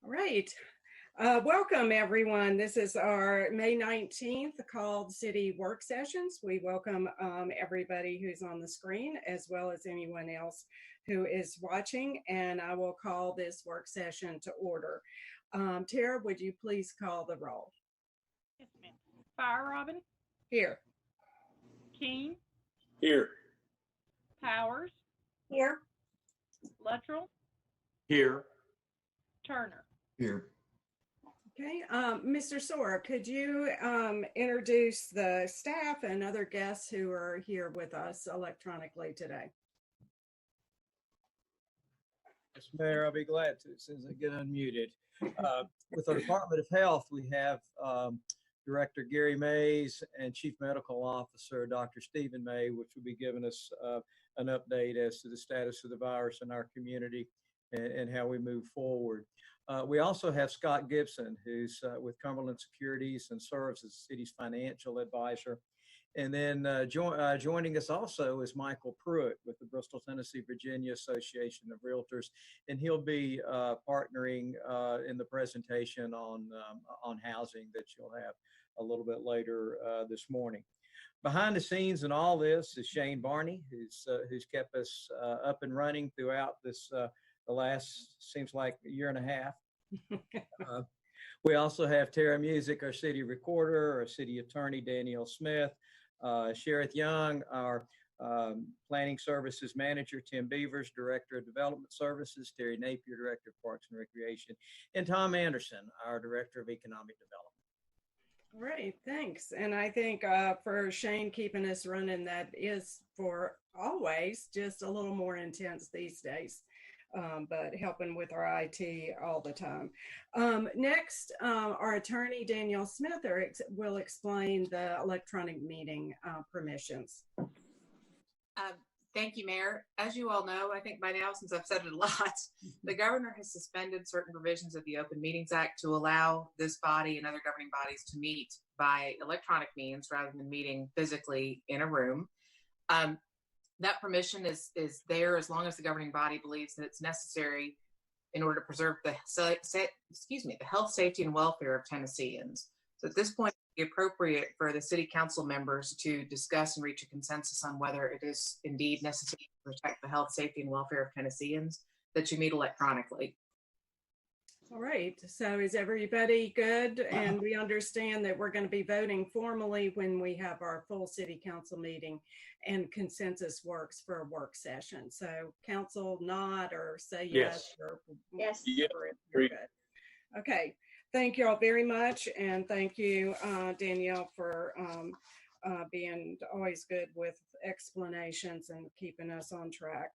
All right. Welcome, everyone. This is our May 19th called City Work Sessions. We welcome everybody who's on the screen as well as anyone else who is watching, and I will call this work session to order. Tara, would you please call the roll? Yes, ma'am. Fire Robin? Here. King? Here. Powers? Here. Luttrell? Here. Turner? Here. Okay, Mr. Sora, could you introduce the staff and other guests who are here with us electronically today? Yes, Mayor, I'll be glad to as soon as I get unmuted. With our Department of Health, we have Director Gary Mays and Chief Medical Officer Dr. Stephen May, which will be giving us an update as to the status of the virus in our community and how we move forward. We also have Scott Gibson, who's with Cumberland Securities and serves as the city's financial advisor. And then joining us also is Michael Pruitt with the Bristol, Tennessee, Virginia Association of Realtors, and he'll be partnering in the presentation on housing that you'll have a little bit later this morning. Behind the scenes in all this is Shane Barney, who's kept us up and running throughout this the last seems like a year and a half. We also have Tara Music, our city recorder, our city attorney, Danielle Smith, Sherith Young, our planning services manager, Tim Beavers, director of development services, Terry Napier, director of parks and recreation, and Tom Anderson, our director of economic development. All right, thanks. And I think for Shane keeping us running, that is for always just a little more intense these days. But helping with our IT all the time. Next, our attorney, Danielle Smith, will explain the electronic meeting permissions. Thank you, Mayor. As you all know, I think by now, since I've said it a lot, the governor has suspended certain provisions of the Open Meetings Act to allow this body and other governing bodies to meet by electronic means rather than meeting physically in a room. That permission is there as long as the governing body believes that it's necessary in order to preserve the health, safety, and welfare of Tennesseans. So at this point, it would be appropriate for the city council members to discuss and reach a consensus on whether it is indeed necessary to protect the health, safety, and welfare of Tennesseans that you meet electronically. All right, so is everybody good? And we understand that we're going to be voting formally when we have our full city council meeting, and consensus works for a work session. So council nod or say yes. Or yes. You're good. Okay, thank you all very much. And thank you, Danielle, for being always good with explanations and keeping us on track.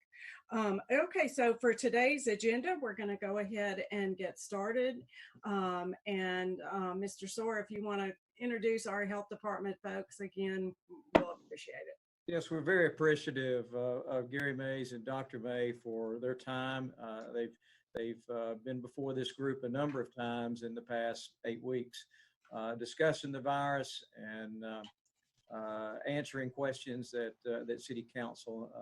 Okay, so for today's agenda, we're going to go ahead and get started. Mr. Soar, if you want to introduce our health department folks again, we'll appreciate it. Yes, we're very appreciative of Gary Mays and Dr. May for their time. They've been before this group a number of times in the past 8 weeks, discussing the virus and answering questions that City Council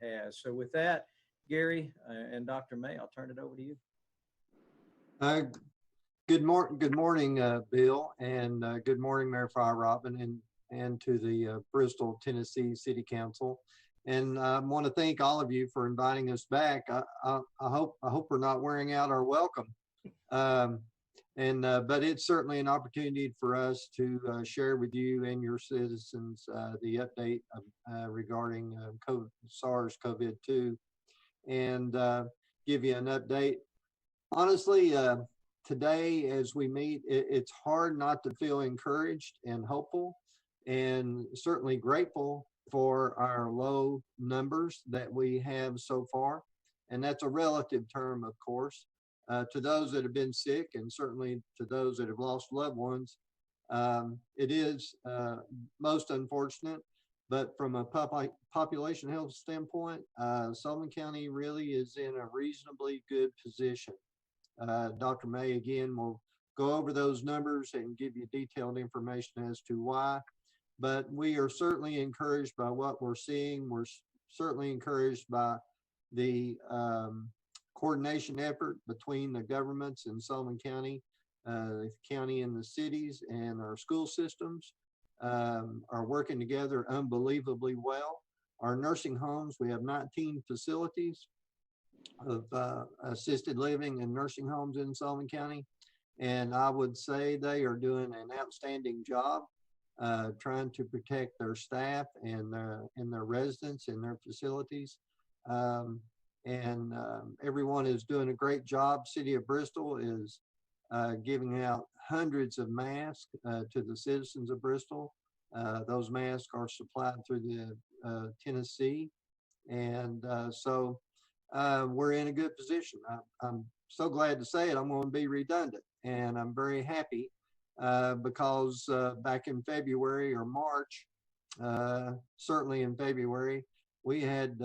has. So with that, Gary and Dr. May, I'll turn it over to you. Good morning, Bill, and good morning, Mayor Fire Robin, and to the Bristol, Tennessee City Council. And I want to thank all of you for inviting us back. I hope we're not wearing out our welcome. But it's certainly an opportunity for us to share with you and your citizens the update regarding SARS-CoV-2 and give you an update. Honestly, today as we meet, it's hard not to feel encouraged and hopeful, and certainly grateful for our low numbers that we have so far. And that's a relative term, of course. To those that have been sick, and certainly to those that have lost loved ones, it is most unfortunate. But from a population health standpoint, Sullivan County really is in a reasonably good position. Dr. May, again, will go over those numbers and give you detailed information as to why. But we are certainly encouraged by what we're seeing. We're certainly encouraged by the coordination effort between the governments in Sullivan County, the county and the cities, and our school systems are working together unbelievably well. Our nursing homes, we have 19 facilities of assisted living and nursing homes in Sullivan County. And I would say they are doing an outstanding job trying to protect their staff and their residents in their facilities. Everyone is doing a great job. City of Bristol is giving out hundreds of masks to the citizens of Bristol. Those masks are supplied through the Tennessee. So we're in a good position. I'm so glad to say it. I'm going to be redundant, and I'm very happy because back in February or March, certainly in February, we had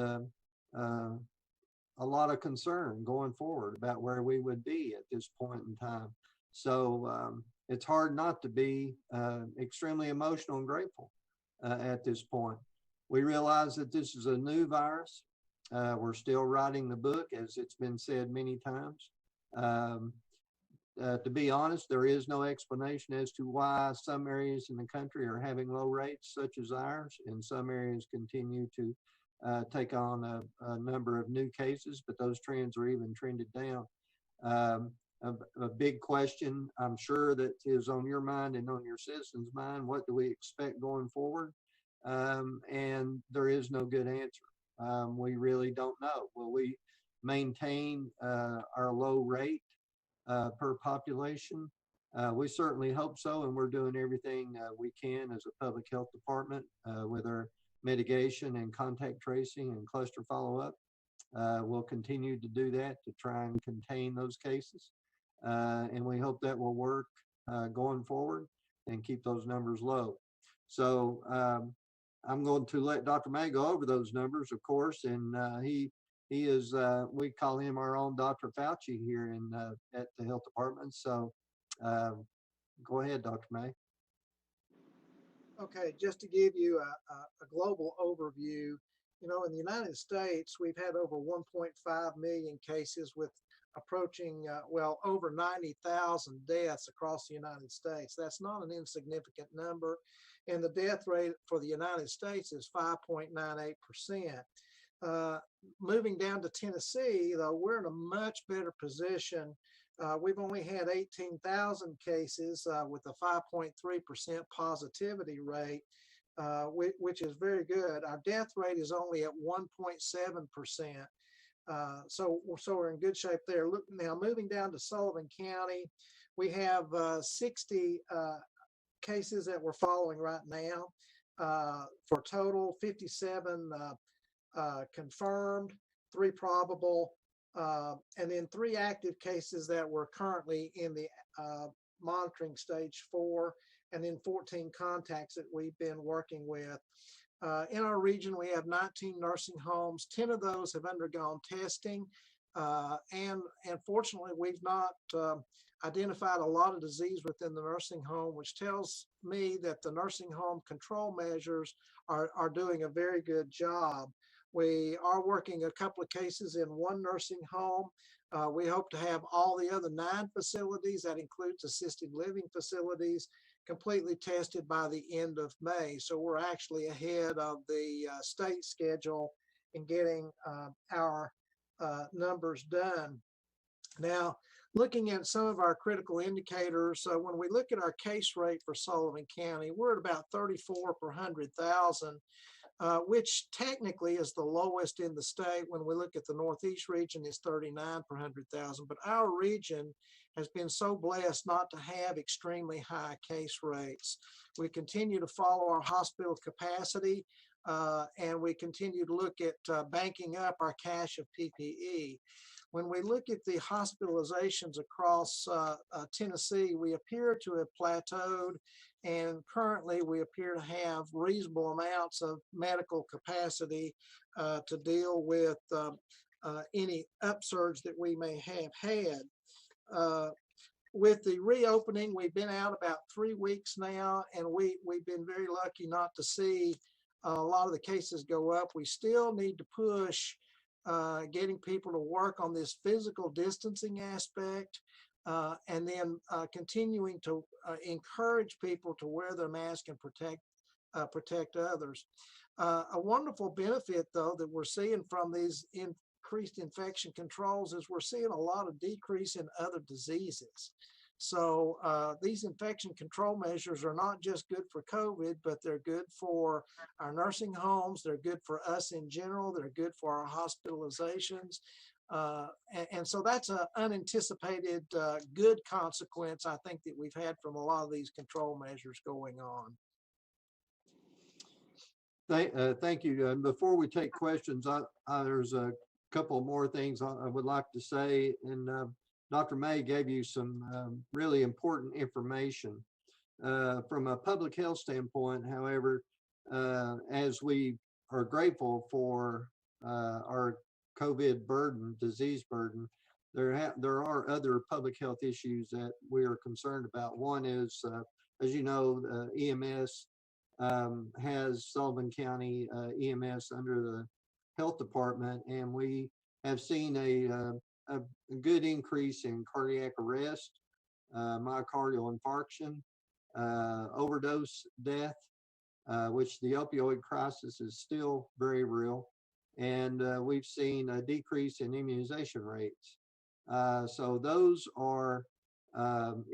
a lot of concern going forward about where we would be at this point in time. So it's hard not to be extremely emotional and grateful at this point. We realize that this is a new virus. We're still writing the book, as it's been said many times. To be honest, there is no explanation as to why some areas in the country are having low rates such as ours, and some areas continue to take on a number of new cases, but those trends are even trended down. A big question, I'm sure, that is on your mind and on your citizens' mind: what do we expect going forward? And there is no good answer. We really don't know. Will we maintain our low rate per population? We certainly hope so, and we're doing everything we can as a public health department with our mitigation and contact tracing and cluster follow-up. We'll continue to do that to try and contain those cases. And we hope that will work going forward and keep those numbers low. So I'm going to let Dr. May go over those numbers, of course, and he is, we call him our own Dr. Fauci here at the health department. So go ahead, Dr. May. Okay, just to give you a global overview, you know, in the United States, we've had over 1.5 million cases with approaching, over 90,000 deaths across the United States. That's not an insignificant number. And the death rate for the United States is 5.98%. Moving down to Tennessee, though, we're in a much better position. We've only had 18,000 cases with a 5.3% positivity rate, which is very good. Our death rate is only at 1.7%. So we're in good shape there. Look, now moving down to Sullivan County, we have 60 cases that we're following right now. For total 57 confirmed, 3 probable, and then 3 active cases that we're currently in the monitoring stage 4, and then 14 contacts that we've been working with. In our region, we have 19 nursing homes. 10 of those have undergone testing, and fortunately, we've not identified a lot of disease within the nursing home, which tells me that the nursing home control measures are doing a very good job. We are working a couple of cases in one nursing home. We hope to have all the other 9 facilities, that includes assisted living facilities, completely tested by the end of May. So we're actually ahead of the state schedule in getting our numbers done. Now, looking at some of our critical indicators, when we look at our case rate for Sullivan County, we're at about 34 per 100,000. Which technically is the lowest in the state. When we look at the Northeast region, it's 39 per 100,000. But our region has been so blessed not to have extremely high case rates. We continue to follow our hospital capacity, and we continue to look at banking up our cache of PPE. When we look at the hospitalizations across Tennessee, we appear to have plateaued, and currently we appear to have reasonable amounts of medical capacity to deal with any upsurge that we may have had. With the reopening, we've been out about 3 weeks now, and we've been very lucky not to see a lot of the cases go up. We still need to push getting people to work on this physical distancing aspect, and then continuing to encourage people to wear their mask and protect others. A wonderful benefit, though, that we're seeing from these increased infection controls is we're seeing a lot of decrease in other diseases. So these infection control measures are not just good for COVID, but they're good for our nursing homes. They're good for us in general. They're good for our hospitalizations. And so that's an unanticipated good consequence, I think, that we've had from a lot of these control measures going on. Thank you. And before we take questions, there's a couple more things I would like to say. And Dr. May gave you some really important information. From a public health standpoint, however, as we are grateful for our COVID burden, disease burden, there are other public health issues that we are concerned about. One is, as you know, EMS has Sullivan County EMS under the health department, and we have seen a good increase in cardiac arrest, myocardial infarction, overdose death, which the opioid crisis is still very real. And we've seen a decrease in immunization rates. So those are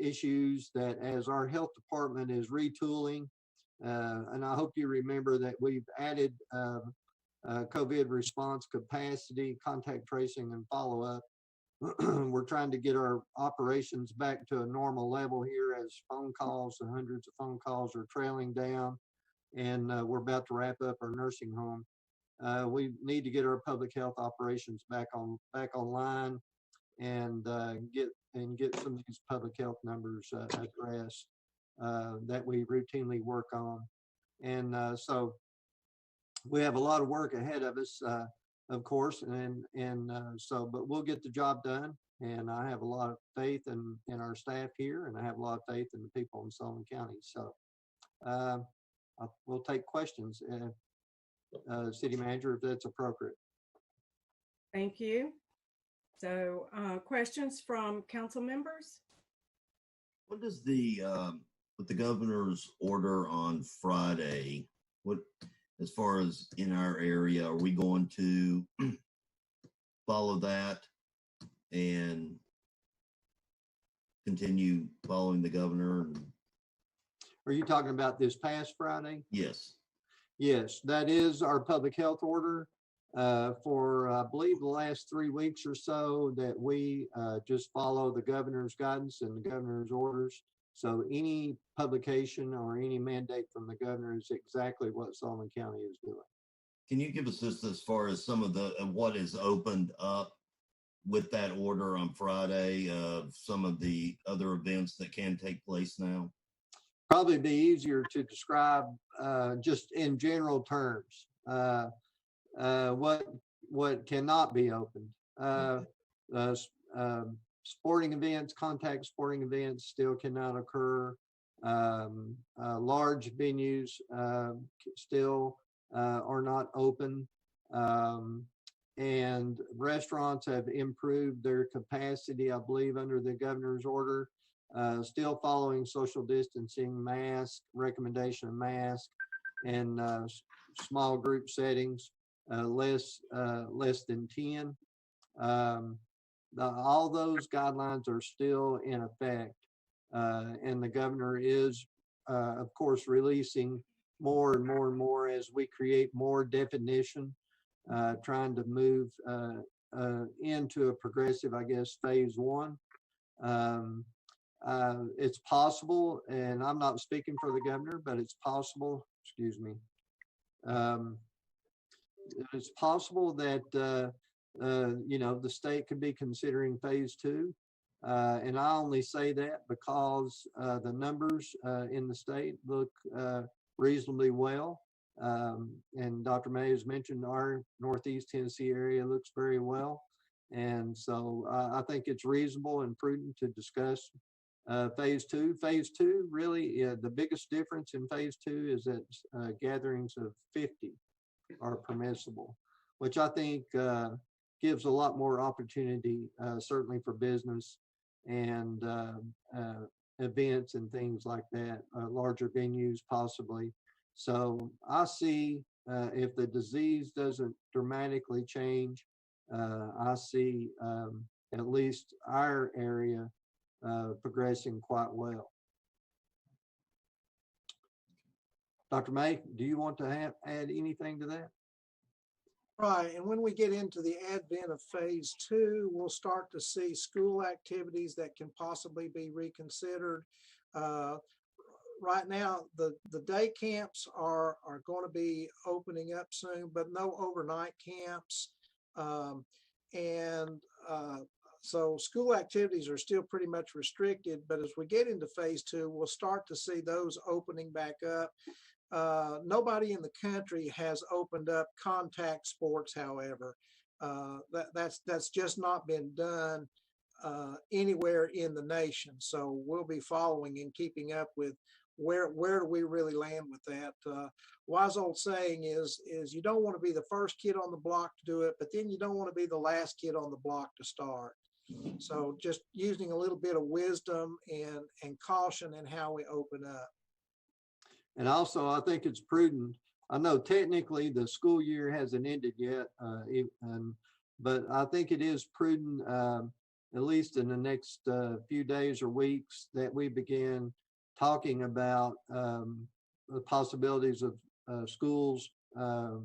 issues that, as our health department is retooling, and I hope you remember that we've added COVID response capacity, contact tracing, and follow-up. We're trying to get our operations back to a normal level here as phone calls, and hundreds of phone calls are trailing down, and we're about to wrap up our nursing home. We need to get our public health operations back online, and get some of these public health numbers addressed that we routinely work on. And so we have a lot of work ahead of us, of course, but we'll get the job done. And I have a lot of faith in our staff here, and I have a lot of faith in the people in Sullivan County. So we'll take questions, City Manager, if that's appropriate. Thank you. So questions from council members? What does with the governor's order on Friday, what, as far as in our area, are we going to follow that and continue following the governor? Are you talking about this past Friday? Yes. Yes, that is our public health order for, I believe, the last 3 weeks or so, that we just follow the governor's guidance and the governor's orders. So any publication or any mandate from the governor is exactly what Sullivan County is doing. Can you give us just as far as some of what is opened up with that order on Friday, of some of the other events that can take place now? Probably be easier to describe just in general terms. What cannot be opened. Sporting events, contact sporting events still cannot occur. Large venues still are not open. And restaurants have improved their capacity, I believe, under the governor's order, still following social distancing, recommendation of mask, and small group settings, less than 10. All those guidelines are still in effect, and the governor is, of course, releasing more and more and more as we create more definition, trying to move into a progressive, I guess, phase 1. It's possible, and I'm not speaking for the governor, but it's possible, excuse me, it's possible that the state could be considering phase 2. And I only say that because the numbers in the state look reasonably well. And Dr. May has mentioned our Northeast Tennessee area looks very well. And so I think it's reasonable and prudent to discuss phase 2. Phase 2, really, the biggest difference in phase 2 is that gatherings of 50 are permissible, which I think gives a lot more opportunity, certainly for business and events and things like that, larger venues possibly. So I see if the disease doesn't dramatically change, I see at least our area progressing quite well. Dr. May, do you want to add anything to that? Right, and when we get into the advent of phase 2, we'll start to see school activities that can possibly be reconsidered. Right now, the day camps are going to be opening up soon, but no overnight camps. So school activities are still pretty much restricted, but as we get into phase 2, we'll start to see those opening back up. Nobody in the country has opened up contact sports, however. That's just not been done anywhere in the nation. So we'll be following and keeping up with where do we really land with that. Wise old saying is you don't want to be the first kid on the block to do it, but then you don't want to be the last kid on the block to start. So just using a little bit of wisdom and caution in how we open up. And also, I think it's prudent. I know technically the school year hasn't ended yet, but I think it is prudent, at least in the next few days or weeks, that we begin talking about the possibilities of schools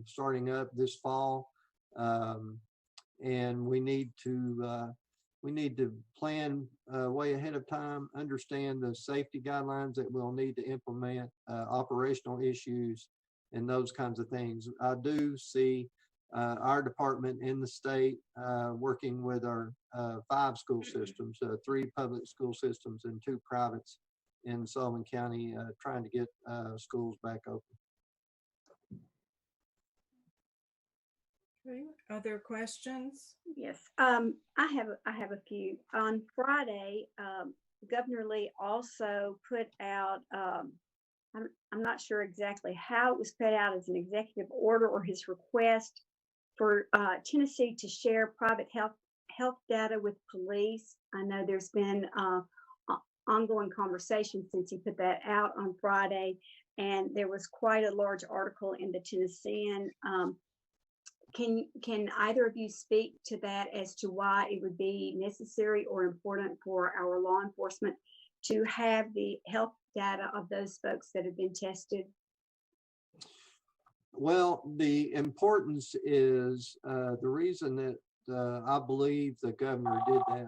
starting up this fall. And we need to plan way ahead of time, understand the safety guidelines that we'll need to implement, operational issues, and those kinds of things. I do see our department in the state working with our 5 school systems, 3 public school systems and 2 privates in Sullivan County, trying to get schools back open. Okay. Other questions? Yes, I have a few. On Friday, Governor Lee also put out, I'm not sure exactly how it was put out, as an executive order or his request for Tennessee to share private health data with police. I know there's been ongoing conversation since he put that out on Friday, and there was quite a large article in the Tennessean. Can either of you speak to that as to why it would be necessary or important for our law enforcement to have the health data of those folks that have been tested? Well, the importance is the reason that I believe the governor did that.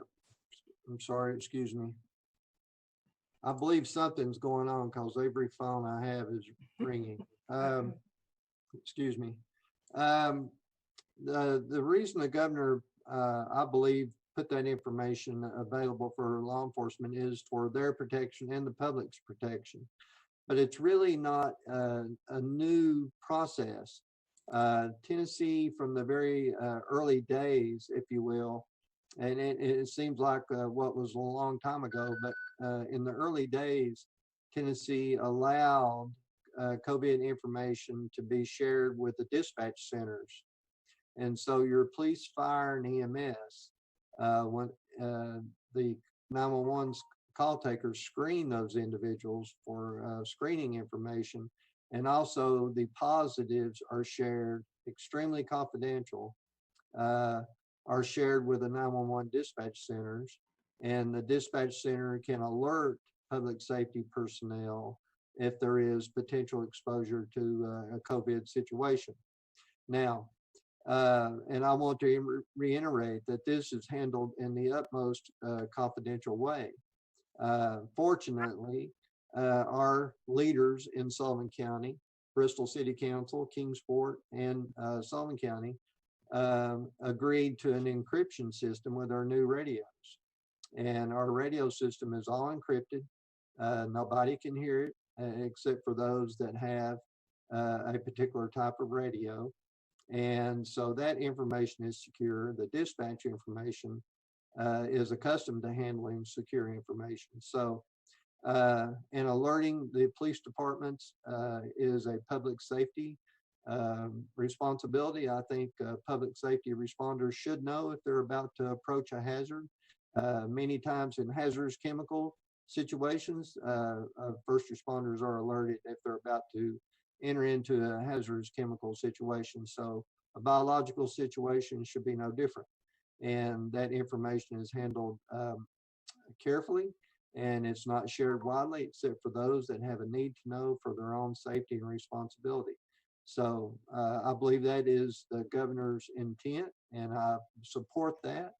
I'm sorry, excuse me. I believe something's going on because every phone I have is ringing. Excuse me. The reason the governor, I believe, put that information available for law enforcement is for their protection and the public's protection. But it's really not a new process. Tennessee, from the very early days, if you will, and it seems like what was a long time ago, but in the early days, Tennessee allowed COVID information to be shared with the dispatch centers. And so your police, fire, and EMS, when the 911 call takers screen those individuals for screening information, and also the positives are shared, extremely confidential, are shared with the 911 dispatch centers, and the dispatch center can alert public safety personnel if there is potential exposure to a COVID situation. Now, and I want to reiterate that this is handled in the utmost confidential way. Fortunately, our leaders in Sullivan County, Bristol City Council, Kingsport, and Sullivan County agreed to an encryption system with our new radios. And our radio system is all encrypted. Nobody can hear it except for those that have a particular type of radio. And so that information is secure. The dispatch information is accustomed to handling secure information. So, and alerting the police departments is a public safety responsibility. I think public safety responders should know if they're about to approach a hazard. Many times in hazardous chemical situations, first responders are alerted if they're about to enter into a hazardous chemical situation. So a biological situation should be no different. And that information is handled carefully, and it's not shared widely except for those that have a need to know for their own safety and responsibility. So I believe that is the governor's intent, and I support that.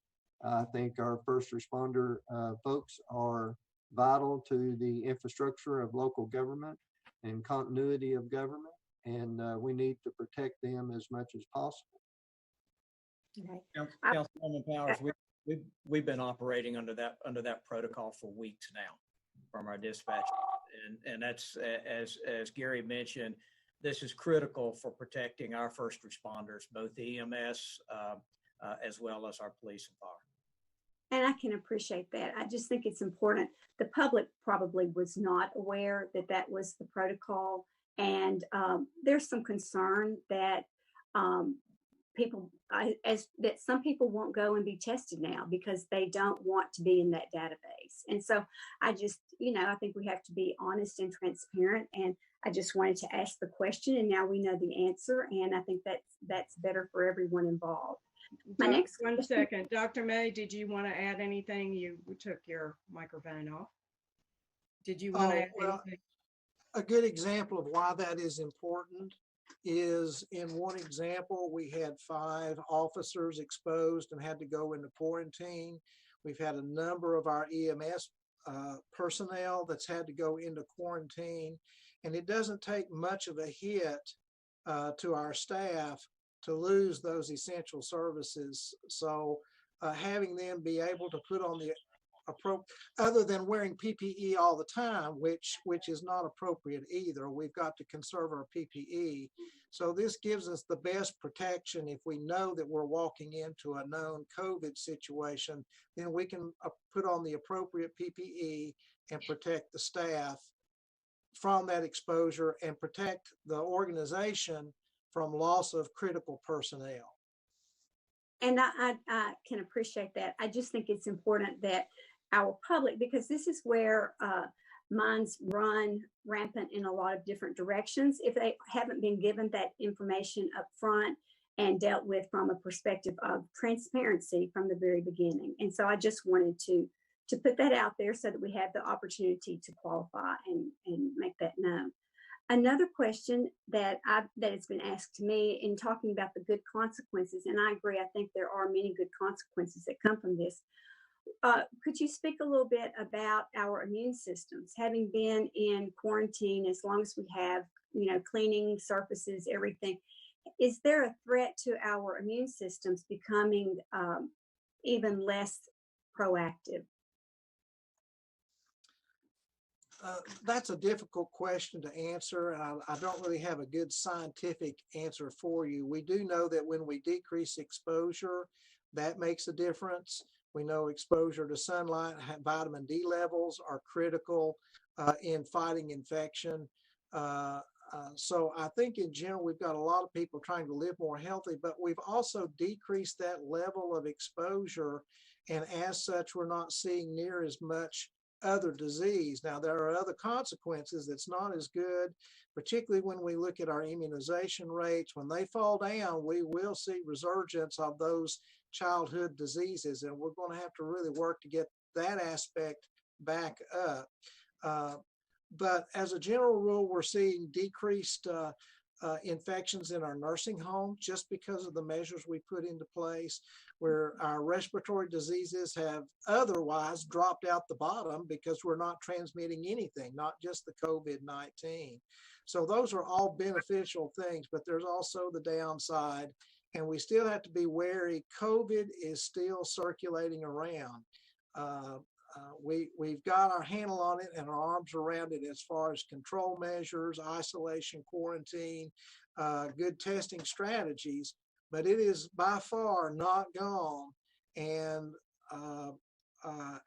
I think our first responder folks are vital to the infrastructure of local government and continuity of government, and we need to protect them as much as possible. Okay. Councilwoman Powers, we've been operating under that protocol for weeks now from our dispatch, and that's as Gary mentioned, this is critical for protecting our first responders, both EMS as well as our police and fire. And I can appreciate that. I just think it's important. The public probably was not aware that that was the protocol. And there's some concern that that some people won't go and be tested now because they don't want to be in that database. And so I just, I think we have to be honest and transparent. And I just wanted to ask the question, and now we know the answer. And I think that's better for everyone involved. My next one second, Dr. May, did you want to add anything? You took your microphone off. Did you want to add anything? A good example of why that is important is in one example, we had 5 officers exposed and had to go into quarantine. We've had a number of our EMS personnel that's had to go into quarantine, and it doesn't take much of a hit to our staff to lose those essential services. So having them be able to put on the other than wearing PPE all the time, which is not appropriate either. We've got to conserve our PPE. So this gives us the best protection. If we know that we're walking into a known COVID situation, then we can put on the appropriate PPE and protect the staff from that exposure and protect the organization from loss of critical personnel. And I can appreciate that. I just think it's important that our public, because this is where minds run rampant in a lot of different directions, if they haven't been given that information up front and dealt with from a perspective of transparency from the very beginning. And so I just wanted to put that out there so that we have the opportunity to qualify and make that known. Another question that has been asked to me in talking about the good consequences, and I agree, I think there are many good consequences that come from this. Could you speak a little bit about our immune systems? Having been in quarantine as long as we have, cleaning surfaces, everything, is there a threat to our immune systems becoming even less proactive? That's a difficult question to answer, and I don't really have a good scientific answer for you. We do know that when we decrease exposure, that makes a difference. We know exposure to sunlight, vitamin D levels are critical in fighting infection. So I think in general, we've got a lot of people trying to live more healthy, but we've also decreased that level of exposure. And as such, we're not seeing near as much other disease. Now, there are other consequences that's not as good, particularly when we look at our immunization rates. When they fall down, we will see resurgence of those childhood diseases, and we're going to have to really work to get that aspect back up. But as a general rule, we're seeing decreased infections in our nursing homes just because of the measures we put into place, where our respiratory diseases have otherwise dropped out the bottom because we're not transmitting anything, not just the COVID-19. So those are all beneficial things, but there's also the downside, and we still have to be wary. COVID is still circulating around. We've got our handle on it and our arms around it as far as control measures, isolation, quarantine, good testing strategies, but it is by far not gone and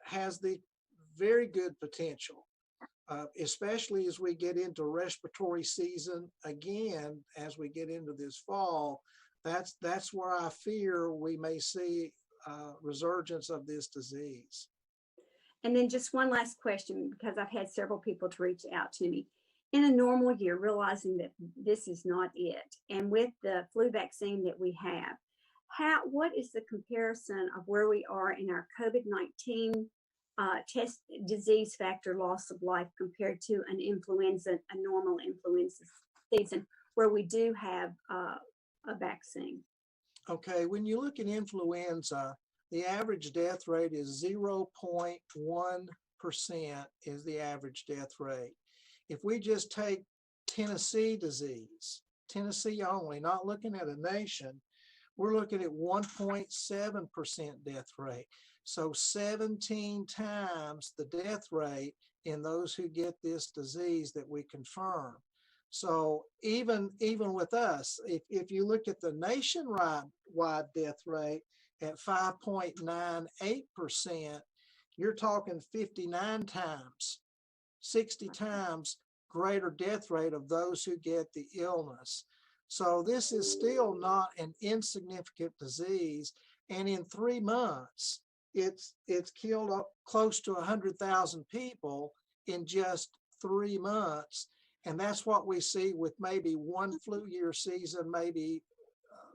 has the very good potential especially as we get into respiratory season again, as we get into this fall. That's where I fear we may see resurgence of this disease. And then just one last question, because I've had several people to reach out to me. In a normal year, realizing that this is not it, and with the flu vaccine that we have, what is the comparison of where we are in our COVID-19 test disease factor loss of life compared to an influenza, a normal influenza season where we do have a vaccine? Okay, when you look at influenza, the average death rate is 0.1% is the average death rate. If we just take Tennessee disease, Tennessee only, not looking at a nation, we're looking at 1.7% death rate. So 17 times the death rate in those who get this disease that we confirm. So even with us, if you look at the nationwide death rate at 5.98%, you're talking 59 times, 60 times greater death rate of those who get the illness. So this is still not an insignificant disease. And in 3 months, it's killed up close to 100,000 people in just 3 months. And that's what we see with maybe one flu year season, maybe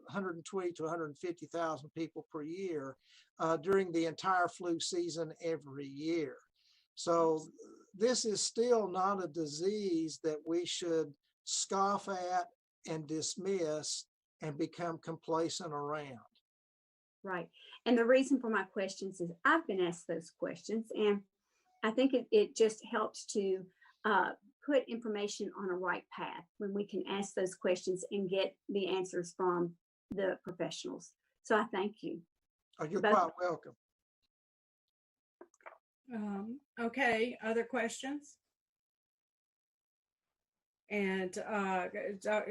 120 to 150,000 people per year during the entire flu season every year. So this is still not a disease that we should scoff at and dismiss and become complacent around. Right. And the reason for my questions is I've been asked those questions, and I think it just helps to put information on a right path when we can ask those questions and get the answers from the professionals. So I thank you. Oh, you're quite welcome. Okay, other questions? And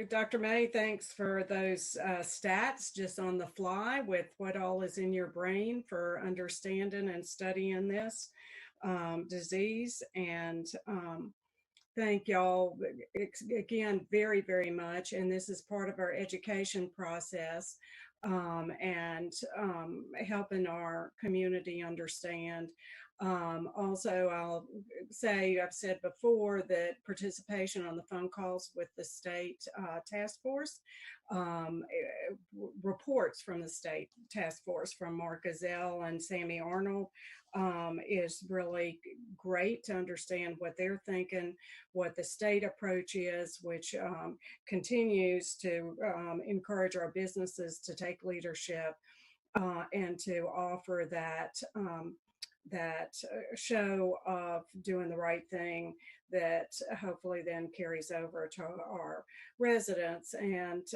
Dr. May, thanks for those stats just on the fly with what all is in your brain for understanding and studying this disease. And thank y'all again very, very much. And this is part of our education process and helping our community understand. Also, I'll say, I've said before that participation on the phone calls with the state task force, reports from the state task force from Mark Gazelle and Sammy Arnold is really great to understand what they're thinking, what the state approach is, which continues to encourage our businesses to take leadership and to offer that show of doing the right thing that hopefully then carries over to our residents. And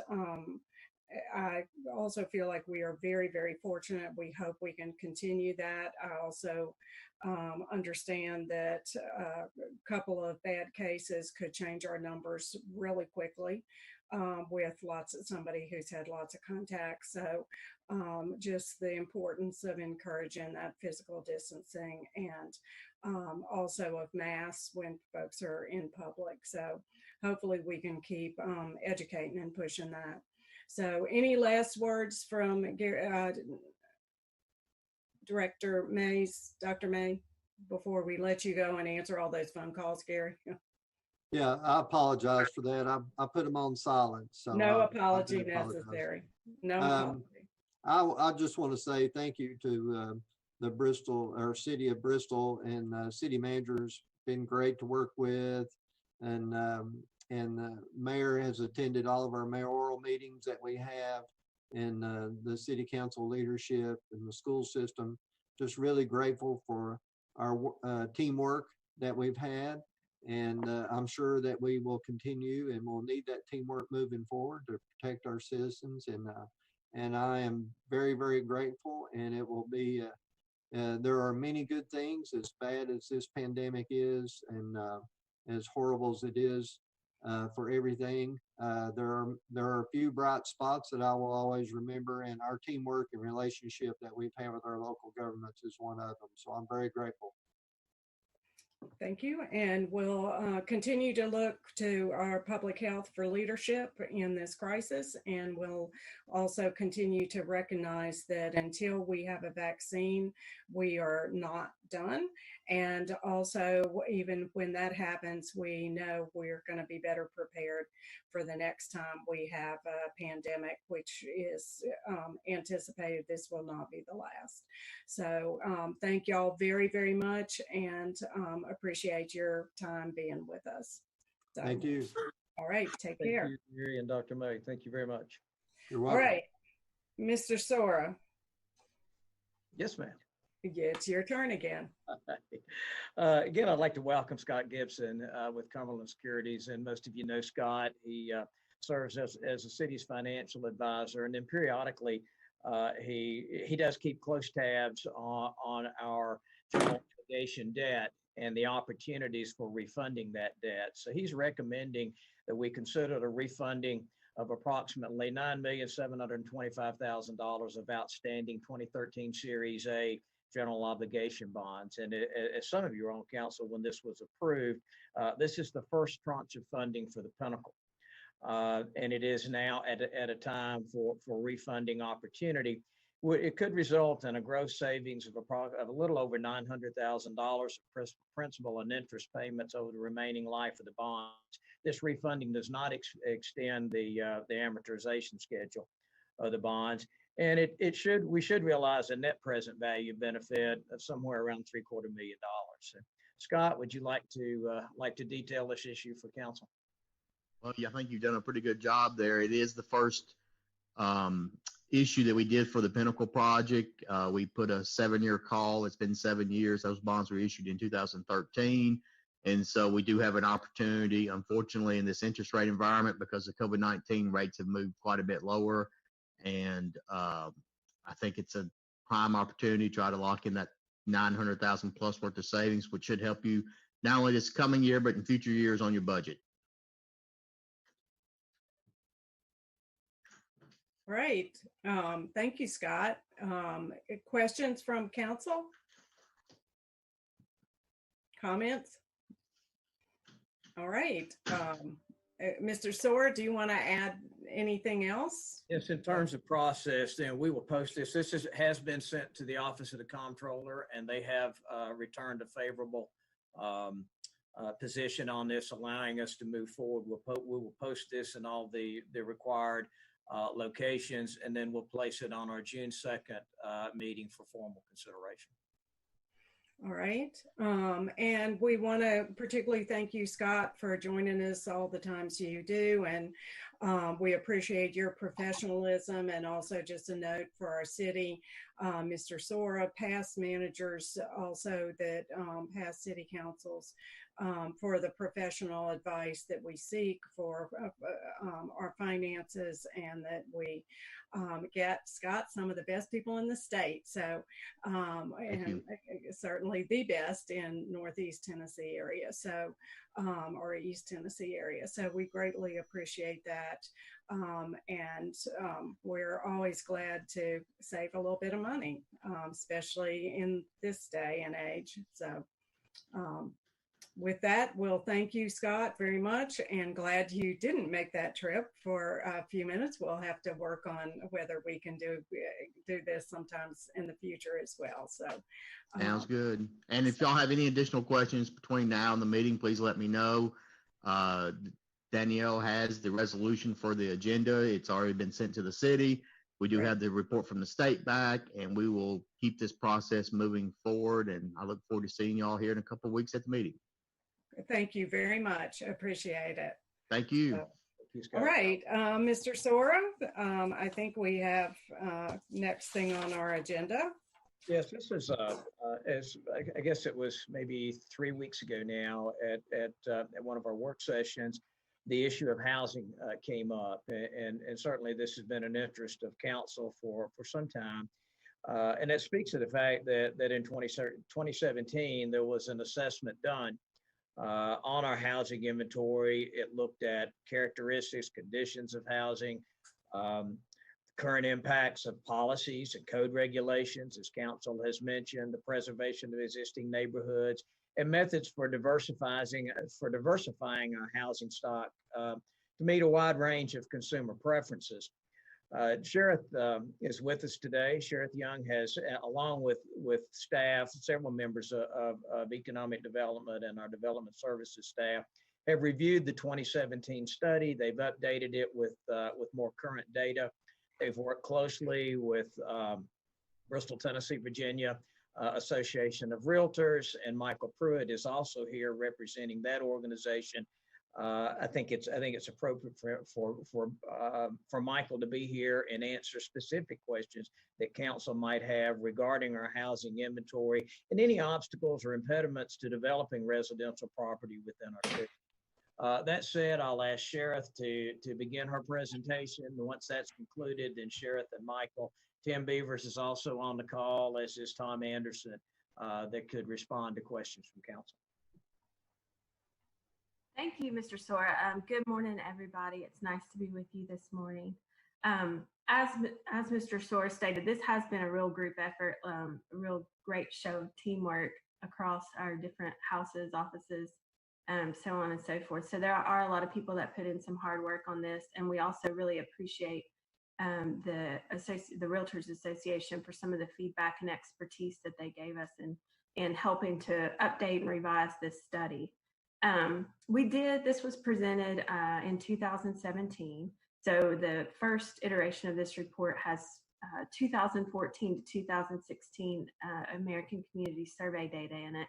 I also feel like we are very, very fortunate. We hope we can continue that. I also understand that a couple of bad cases could change our numbers really quickly with somebody who's had lots of contacts. So just the importance of encouraging that physical distancing and also of masks when folks are in public. So hopefully we can keep educating and pushing that. So any last words from Director Mays, Dr. May, before we let you go and answer all those phone calls, Gary? Yeah, I apologize for that. I put them on silent. So no I apology do apologize. necessary. No apology. I just want to say thank you to the Bristol or City of Bristol and city managers. Been great to work with, and the mayor has attended all of our mayoral meetings that we have, and the city council leadership and the school system. Just really grateful for our teamwork that we've had. And I'm sure that we will continue and we'll need that teamwork moving forward to protect our citizens. And I am very, very grateful. And it will be, there are many good things, as bad as this pandemic is and as horrible as it is for everything. There are a few bright spots that I will always remember, and our teamwork and relationship that we've had with our local governments is one of them. So I'm very grateful. Thank you. And we'll continue to look to our public health for leadership in this crisis. And we'll also continue to recognize that until we have a vaccine, we are not done. And also, even when that happens, we know we're going to be better prepared for the next time we have a pandemic, which is anticipated this will not be the last. So thank y'all very, very much, and appreciate your time being with us. So, Thank you. all right, take Thank care. you, Mary and Dr. May. Thank you very much. You're All welcome. right, Mr. Sora, Yes, ma'am. it's your turn again. Again, I'd like to welcome Scott Gibson with Cumberland Securities. And most of you know Scott. He serves as the city's financial advisor. And then periodically, he does keep close tabs on our general obligation debt and the opportunities for refunding that debt. So he's recommending that we consider the refunding of approximately $9,725,000 of outstanding 2013 Series A general obligation bonds. And as some of you are on council when this was approved, this is the first tranche of funding for the Pinnacle. And it is now at a time for refunding opportunity. It could result in a gross savings of a little over $900,000 of principal and interest payments over the remaining life of the bonds. This refunding does not extend the amortization schedule of the bonds. And we should realize a net present value benefit of somewhere around $750,000. So, Scott, would you like to detail this issue for council? Well, yeah, I think you've done a pretty good job there. It is the first issue that we did for the Pinnacle project. We put a 7-year call. It's been 7 years. Those bonds were issued in 2013. And so we do have an opportunity, unfortunately, in this interest rate environment, because of COVID-19, rates have moved quite a bit lower. And I think it's a prime opportunity to try to lock in that $900,000 plus worth of savings, which should help you not only this coming year, but in future years on your budget. All right. Thank you, Scott. Questions from council? Comments? All right. Mr. Soar, do you want to add anything else? Yes, in terms of process, then we will post this. This has been sent to the Office of the Comptroller, and they have returned a favorable position on this, allowing us to move forward. We will post this in all the required locations, and then we'll place it on our June 2nd meeting for formal consideration. All right. And we want to particularly thank you, Scott, for joining us all the times you do. And we appreciate your professionalism. And also just a note for our city, Mr. Sora, past managers also that past city councils, for the professional advice that we seek for our finances, and that we get, Scott, some of the best people in the state. So, and certainly the best in Northeast Tennessee area. So, or East Tennessee area. So we greatly appreciate that. And we're always glad to save a little bit of money, especially in this day and age. So, with that, we'll thank you, Scott, very much, and glad you didn't make that trip for a few minutes. We'll have to work on whether we can do this sometimes in the future as well. So sounds good. And if y'all have any additional questions between now and the meeting, please let me know. Danielle has the resolution for the agenda. It's already been sent to the city. We do have the report from the state back, and we will keep this process moving forward. And I look forward to seeing y'all here in a couple of weeks at the meeting. Thank you very much. Appreciate it. Thank you. All right, Mr. Sora, I think we have next thing on our agenda. Yes, this is, as I guess it was maybe 3 weeks ago now at one of our work sessions, the issue of housing came up, and certainly this has been an interest of council for some time. And that speaks to the fact that in 2017, there was an assessment done on our housing inventory. It looked at characteristics, conditions of housing, current impacts of policies and code regulations, as council has mentioned, the preservation of existing neighborhoods, and methods for diversifying our housing stock to meet a wide range of consumer preferences. Sheriff is with us today. Sheriff Young has, along with staff, several members of economic development and our development services staff, have reviewed the 2017 study. They've updated it with more current data. They've worked closely with Bristol, Tennessee, Virginia Association of Realtors, and Michael Pruitt is also here representing that organization. I think it's appropriate for Michael to be here and answer specific questions that council might have regarding our housing inventory and any obstacles or impediments to developing residential property within our city. That said, I'll ask Sheriff to begin her presentation. Once that's concluded, then Sheriff and Michael. Tim Beavers is also on the call, as is Tom Anderson, that could respond to questions from council. Thank you, Mr. Sora. Good morning, everybody. It's nice to be with you this morning. As Mr. Sora stated, this has been a real group effort, a real great show of teamwork across our different houses, offices, so on and so forth. So there are a lot of people that put in some hard work on this, and we also really appreciate the Realtors Association for some of the feedback and expertise that they gave us in helping to update and revise this study. This was presented in 2017. So the first iteration of this report has 2014 to 2016 American Community Survey data in it.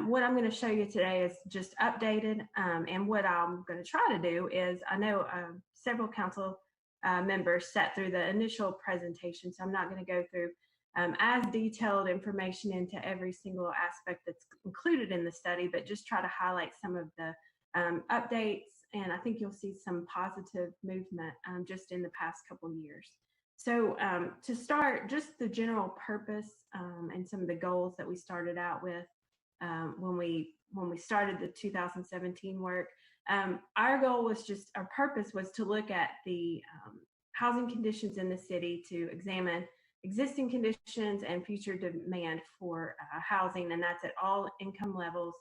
What I'm going to show you today is just updated, and what I'm going to try to do is, I know several council members sat through the initial presentation, so I'm not going to go through as detailed information into every single aspect that's included in the study, but just try to highlight some of the updates, and I think you'll see some positive movement just in the past couple of years. So to start, just the general purpose and some of the goals that we started out with when we started the 2017 work. Our purpose was to look at the housing conditions in the city, to examine existing conditions and future demand for housing, and that's at all income levels,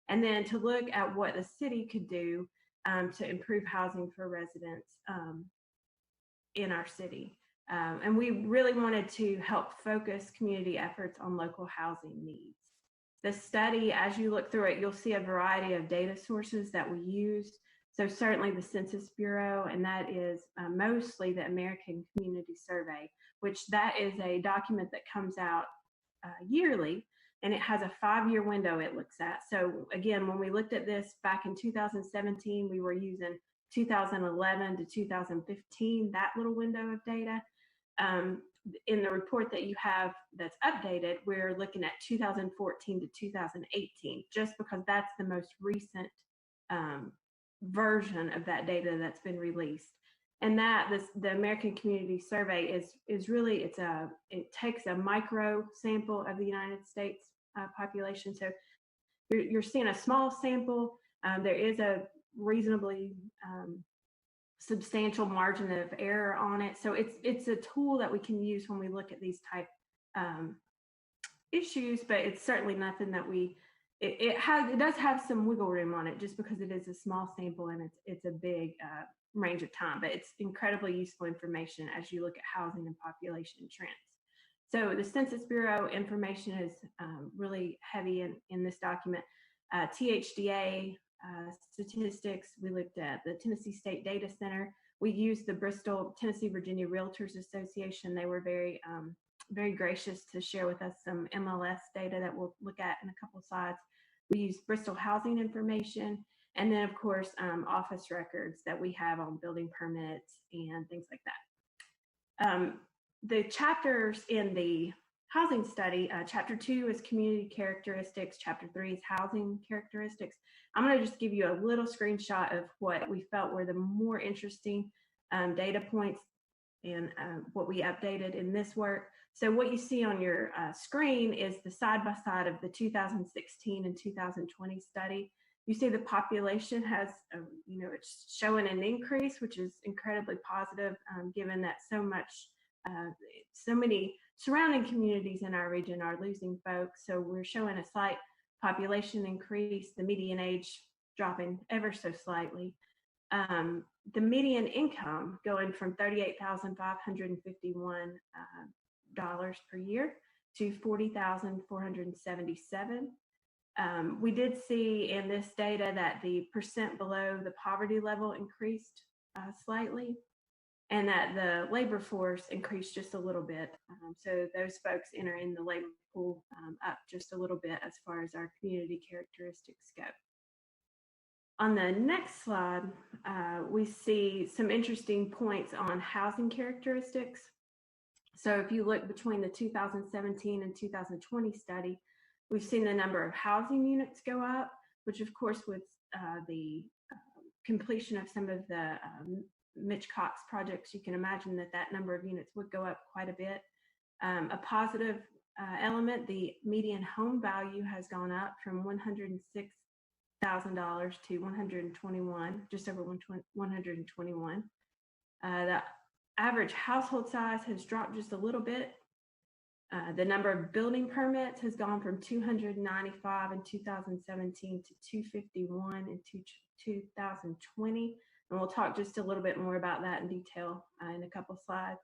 and then to look at what the city could do to improve housing for residents in our city. And we really wanted to help focus community efforts on local housing needs. The study, as you look through it, you'll see a variety of data sources that we used. So certainly the Census Bureau, and that is mostly the American Community Survey, which that is a document that comes out yearly, and it has a 5-year window it looks at. So again, when we looked at this back in 2017, we were using 2011 to 2015, that little window of data. In the report that you have that's updated, we're looking at 2014 to 2018, just because that's the most recent version of that data that's been released. And the American Community Survey is really, it takes a micro sample of the United States population. So you're seeing a small sample. There is a reasonably substantial margin of error on it. So it's a tool that we can use when we look at these type issues, but it's certainly nothing that it does have some wiggle room on it, just because it is a small sample and it's a big range of time, but it's incredibly useful information as you look at housing and population trends. So the Census Bureau information is really heavy in this document. THDA statistics, we looked at the Tennessee State Data Center. We used the Bristol, Tennessee, Virginia Realtors Association. They were very gracious to share with us some MLS data that we'll look at in a couple slides. We used Bristol housing information, and then of course office records that we have on building permits and things like that. The chapters in the housing study, chapter 2 is community characteristics, chapter 3 is housing characteristics. I'm going to just give you a little screenshot of what we felt were the more interesting data points and what we updated in this work. So what you see on your screen is the side-by-side of the 2016 and 2020 study. You see the population has, it's showing an increase, which is incredibly positive, given that so many surrounding communities in our region are losing folks. So we're showing a slight population increase, the median age dropping ever so slightly. The median income going from $38,551 per year to $40,477. We did see in this data that the percent below the poverty level increased slightly, and that the labor force increased just a little bit. So those folks enter in the labor pool up just a little bit as far as our community characteristics go. On the next slide, we see some interesting points on housing characteristics. So if you look between the 2017 and 2020 study, we've seen the number of housing units go up, which of course with the completion of some of the Mitch Cox projects, you can imagine that that number of units would go up quite a bit. A positive element, the median home value has gone up from $106,000 to 121, just over 121. The average household size has dropped just a little bit. The number of building permits has gone from 295 in 2017 to 251 in 2020. And we'll talk just a little bit more about that in detail in a couple slides.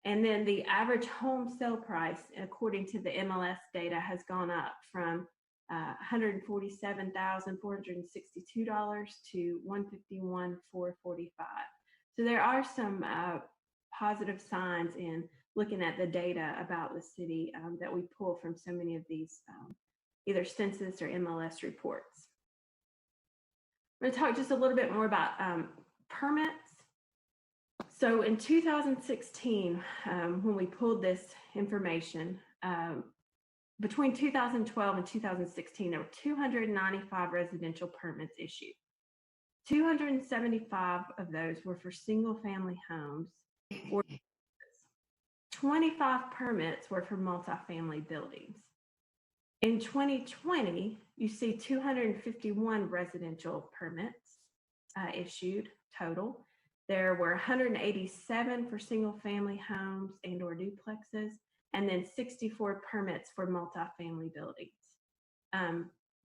And then the average home sale price, according to the MLS data, has gone up from $147,462 to $151,445. So there are some positive signs in looking at the data about the city that we pull from so many of these either census or MLS reports. I'm going to talk just a little bit more about permits. So in 2016, when we pulled this information, between 2012 and 2016, there were 295 residential permits issued. 275 of those were for single family homes, or 25 permits were for multifamily buildings. In 2020, you see 251 residential permits issued total. There were 187 for single family homes and or duplexes, and then 64 permits for multifamily buildings.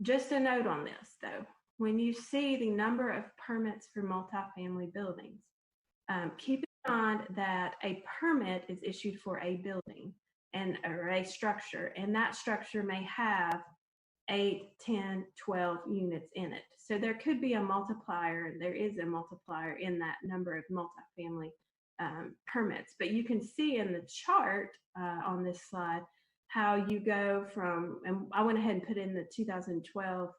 Just a note on this though, when you see the number of permits for multifamily buildings, keep in mind that a permit is issued for a building or a structure, and that structure may have 8, 10, 12 units in it. So there could be a multiplier, there is a multiplier in that number of multifamily permits. But you can see in the chart on this slide how you go from, and I went ahead and put in the 2012,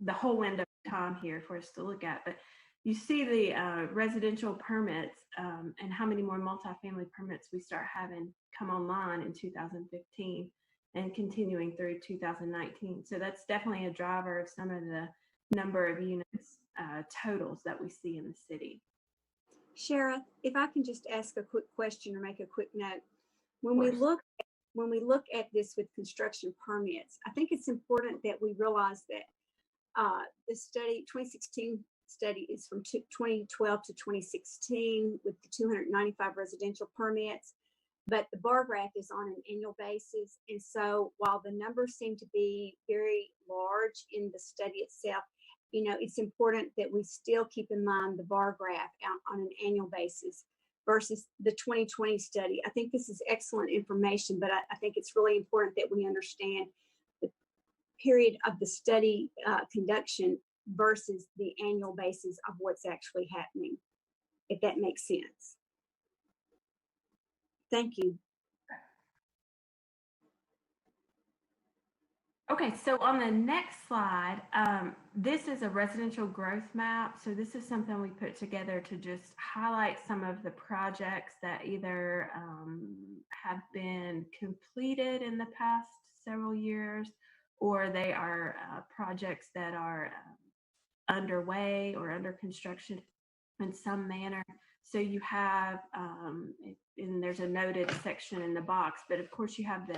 the whole window of time here for us to look at, but you see the residential permits and how many more multifamily permits we start having come online in 2015 and continuing through 2019. So that's definitely a driver of some of the number of units totals that we see in the city. Shara, if I can just ask a quick question or make a quick note. When we look at this with construction permits, I think it's important that we realize that the study, 2016 study, is from 2012 to 2016 with the 295 residential permits, but the bar graph is on an annual basis. And so while the numbers seem to be very large in the study itself, you know, it's important that we still keep in mind the bar graph on an annual basis versus the 2020 study. I think this is excellent information, but I think it's really important that we understand the period of the study conduction versus the annual basis of what's actually happening, if that makes sense. Thank you. Okay, so on the next slide, this is a residential growth map. So this is something we put together to just highlight some of the projects that either have been completed in the past several years, or they are projects that are underway or under construction in some manner. So you have, and there's a noted section in the box, but of course you have the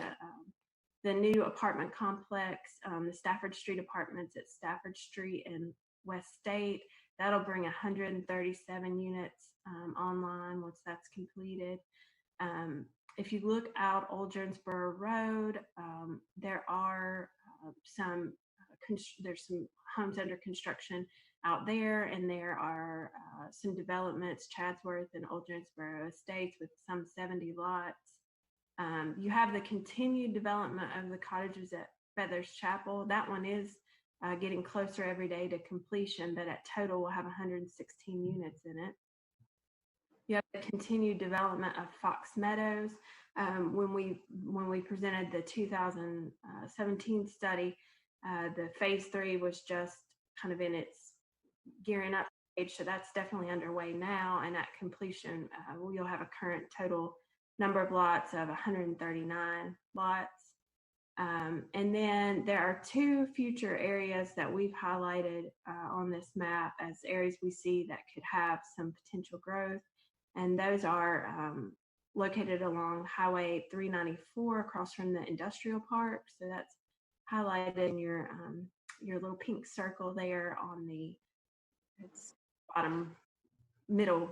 new apartment complex, the Stafford Street apartments at Stafford Street and West State. That'll bring 137 units online once that's completed. If you look out Old Jonesboro Road, there are there's some homes under construction out there, and there are some developments, Chadsworth and Old Jonesboro Estates, with some 70 lots. You have the continued development of the cottages at Feathers Chapel. That one is getting closer every day to completion, but at total will have 116 units in it. You have the continued development of Fox Meadows. When we presented the 2017 study, the phase 3 was just kind of in its gearing up stage, so that's definitely underway now. And at completion, you'll have a current total number of lots of 139 lots. And then there are 2 future areas that we've highlighted on this map as areas we see that could have some potential growth. And those are located along Highway 394 across from the industrial park. So that's highlighted in your little pink circle there on the bottom middle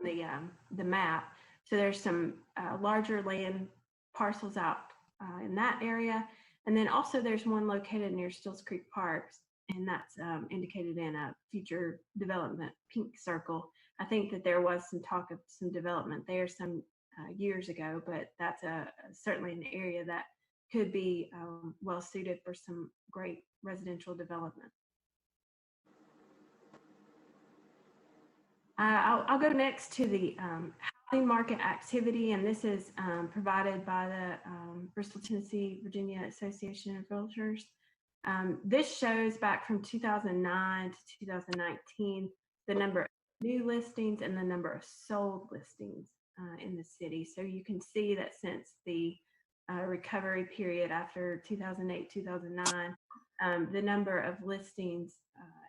the map. So there's some larger land parcels out in that area. And then also there's one located near Stills Creek Parks, and that's indicated in a future development pink circle. I think that there was some talk of some development there some years ago, but that's certainly an area that could be well suited for some great residential development. I'll go next to the housing market activity, and this is provided by the Bristol, Tennessee, Virginia Association of Realtors. This shows back from 2009 to 2019 the number of new listings and the number of sold listings in the city. So you can see that since the recovery period after 2008, 2009, the number of listings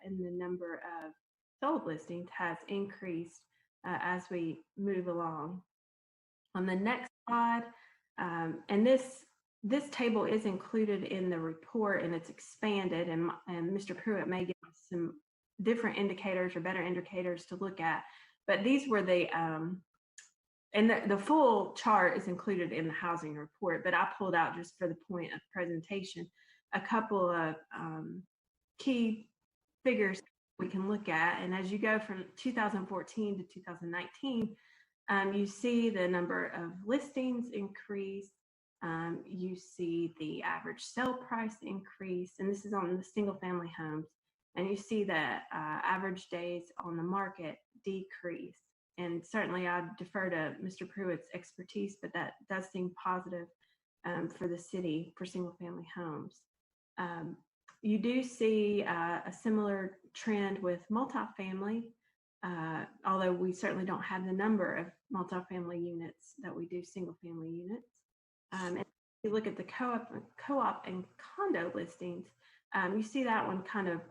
and the number of sold listings has increased as we move along. On the next slide, and this table is included in the report, and it's expanded, and Mr. Pruitt may give us some different indicators or better indicators to look at, but these were the and the full chart is included in the housing report, but I pulled out, just for the point of presentation, a couple of key figures we can look at. And as you go from 2014 to 2019, you see the number of listings increase. You see the average sale price increase, and this is on the single family homes. And you see that average days on the market decrease. And certainly I defer to Mr. Pruitt's expertise, but that does seem positive for the city for single family homes. You do see a similar trend with multifamily, although we certainly don't have the number of multifamily units that we do single family units. And if you look at the co-op and condo listings, you see that one kind of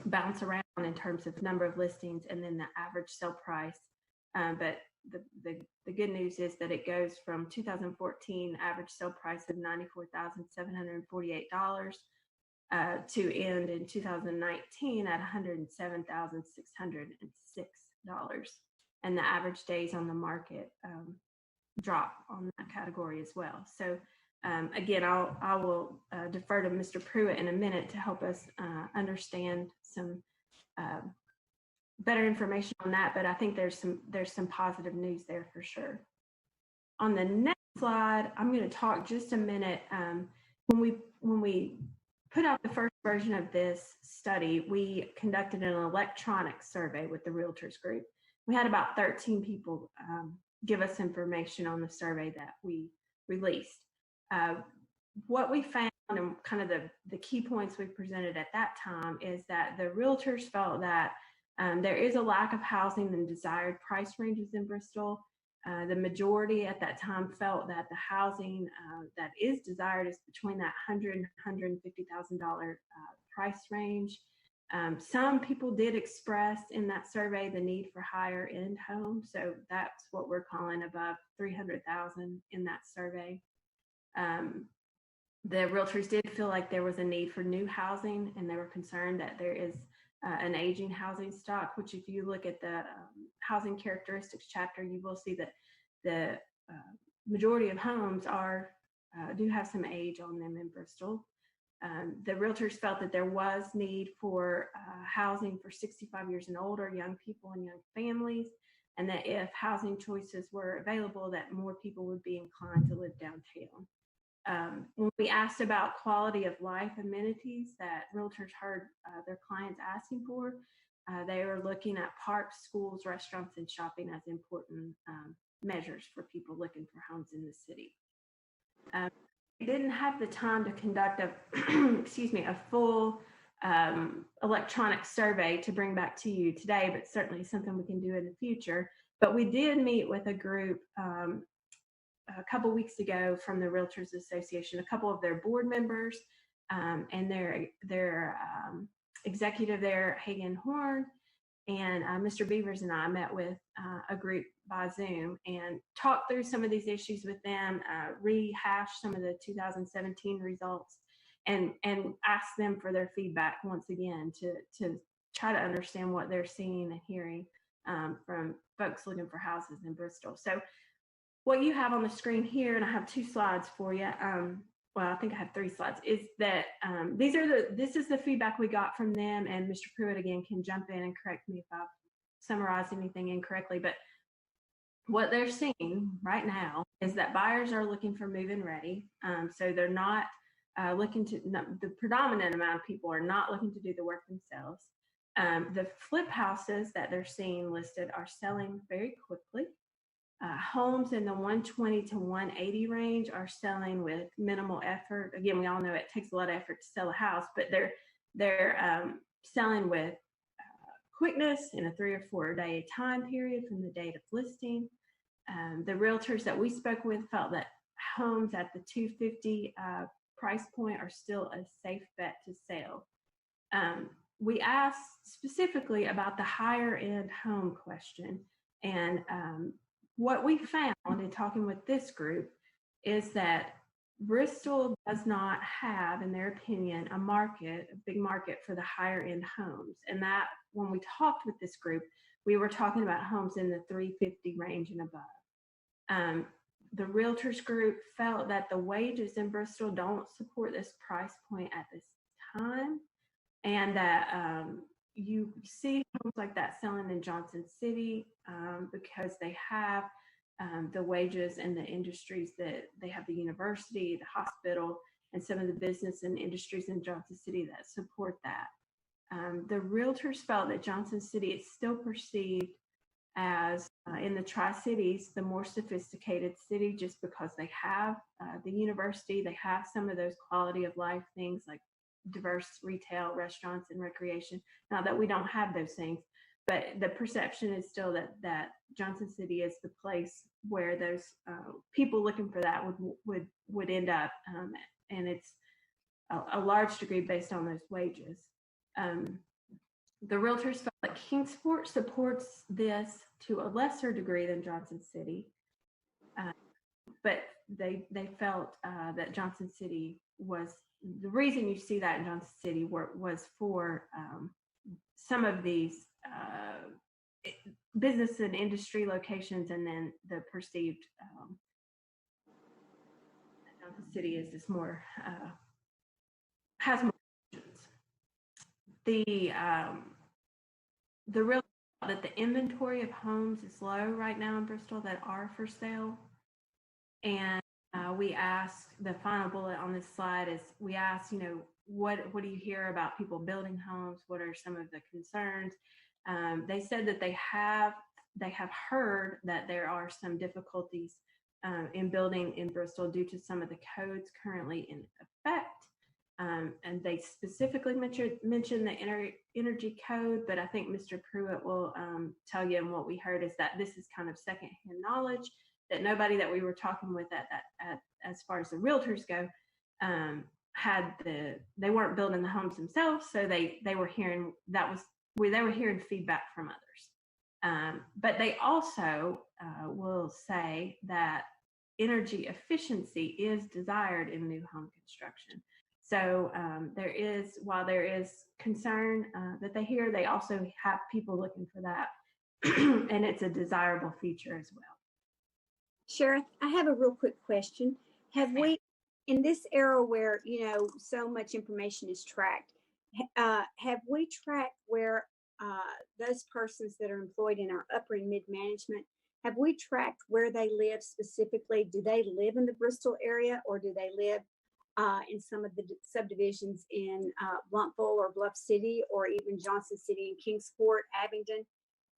bounce around in terms of number of listings and then the average sale price. But the good news is that it goes from 2014 average sale price of $94,748 to end in 2019 at $107,606, and the average days on the market drop on that category as well. So again, I will defer to Mr. Pruitt in a minute to help us understand some better information on that, but I think there's some positive news there for sure. On the next slide, I'm going to talk just a minute. When we put out the first version of this study, we conducted an electronic survey with the Realtors Group. We had about 13 people give us information on the survey that we released. What we found, and kind of the key points we presented at that time, is that the realtors felt that there is a lack of housing and desired price ranges in Bristol. The majority at that time felt that the housing that is desired is between that $100,000 and $150,000 price range. Some people did express in that survey the need for higher end homes, so that's what we're calling above $300,000 in that survey. The realtors did feel like there was a need for new housing, and they were concerned that there is an aging housing stock, which if you look at the housing characteristics chapter, you will see that the majority of homes do have some age on them in Bristol. The realtors felt that there was need for housing for 65 years and older, young people and young families, and that if housing choices were available, that more people would be inclined to live downtown. When we asked about quality of life amenities that realtors heard their clients asking for, they were looking at parks, schools, restaurants, and shopping as important measures for people looking for homes in the city. We didn't have the time to conduct a full electronic survey to bring back to you today, but certainly something we can do in the future. But we did meet with a group a couple weeks ago from the Realtors Association, a couple of their board members and their executive there, Hagen Horn, and Mr. Beavers and I met with a group by Zoom and talked through some of these issues with them, rehashed some of the 2017 results, and asked them for their feedback once again to try to understand what they're seeing and hearing from folks looking for houses in Bristol. So what you have on the screen here, and I have 2 slides for you. Well, I think I have 3 slides, is that this is the feedback we got from them, and Mr. Pruitt again can jump in and correct me if I've summarized anything incorrectly, but what they're seeing right now is that buyers are looking for move-in ready. So they're not the predominant amount of people are not looking to do the work themselves. The flip houses that they're seeing listed are selling very quickly. Homes in the 120 to 180 range are selling with minimal effort. Again, we all know it takes a lot of effort to sell a house, but they're selling with quickness in a 3 or 4 day time period from the date of listing. The realtors that we spoke with felt that homes at the 250 price point are still a safe bet to sell. We asked specifically about the higher end home question, and what we found in talking with this group is that Bristol does not have, in their opinion, a big market for the higher end homes. And that when we talked with this group, we were talking about homes in the 350 range and above. The realtors group felt that the wages in Bristol don't support this price point at this time, and that you see homes like that selling in Johnson City because they have the wages and the industries that they have, the university, the hospital, and some of the business and industries in Johnson City that support that. The realtors felt that Johnson City is still perceived as, in the Tri-Cities, the more sophisticated city, just because they have the university, they have some of those quality of life things like diverse retail, restaurants, and recreation. Not that we don't have those things, but the perception is still that Johnson City is the place where those people looking for that would end up, and it's a large degree based on those wages. The realtors felt that Kingsport supports this to a lesser degree than Johnson City, but they felt that Johnson City was the reason you see that in Johnson City was for some of these business and industry locations, and then the perceived Johnson City is just more has more options. The real that the inventory of homes is low right now in Bristol that are for sale, and we asked, the final bullet on this slide is, we asked, what do you hear about people building homes? What are some of the concerns? They said that they have heard that there are some difficulties in building in Bristol due to some of the codes currently in effect. And they specifically mentioned the energy code, but I think Mr. Pruitt will tell you, and what we heard is that this is kind of secondhand knowledge, that nobody that we were talking with as far as the realtors go they weren't building the homes themselves, so they were hearing they were hearing feedback from others. But they also will say that energy efficiency is desired in new home construction. So while there is concern that they hear, they also have people looking for that, and it's a desirable feature as well. Sheriff, I have a real quick question. Have we, in this era where, so much information is tracked, have we tracked where those persons that are employed in our upper and mid management, have we tracked where they live specifically? Do they live in the Bristol area, or do they live in some of the subdivisions in Bluntful or Bluff City, or even Johnson City and Kingsport, Abingdon?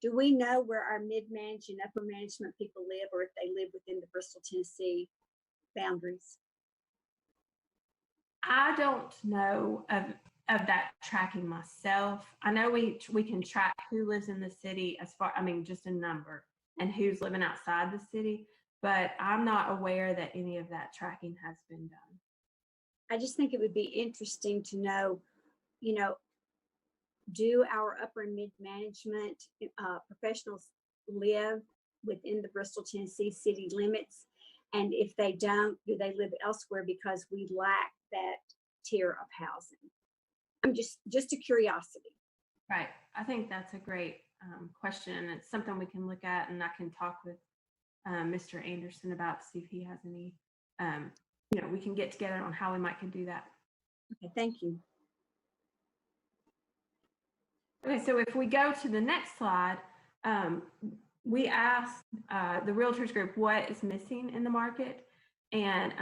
Do we know where our mid-managed and upper management people live, or if they live within the Bristol, Tennessee boundaries? I don't know of that tracking myself. I know we can track who lives in the city as far, just a number, and who's living outside the city, but I'm not aware that any of that tracking has been done. I just think it would be interesting to know, do our upper and mid management professionals live within the Bristol, Tennessee city limits? And if they don't, do they live elsewhere because we lack that tier of housing? I'm just a curiosity. Right. I think that's a great question, and it's something we can look at, and I can talk with Mr. Anderson about to see if he has any, we can get together on how we might can do that. Okay, thank you. Okay, so if we go to the next slide, we asked the realtors group what is missing in the market. And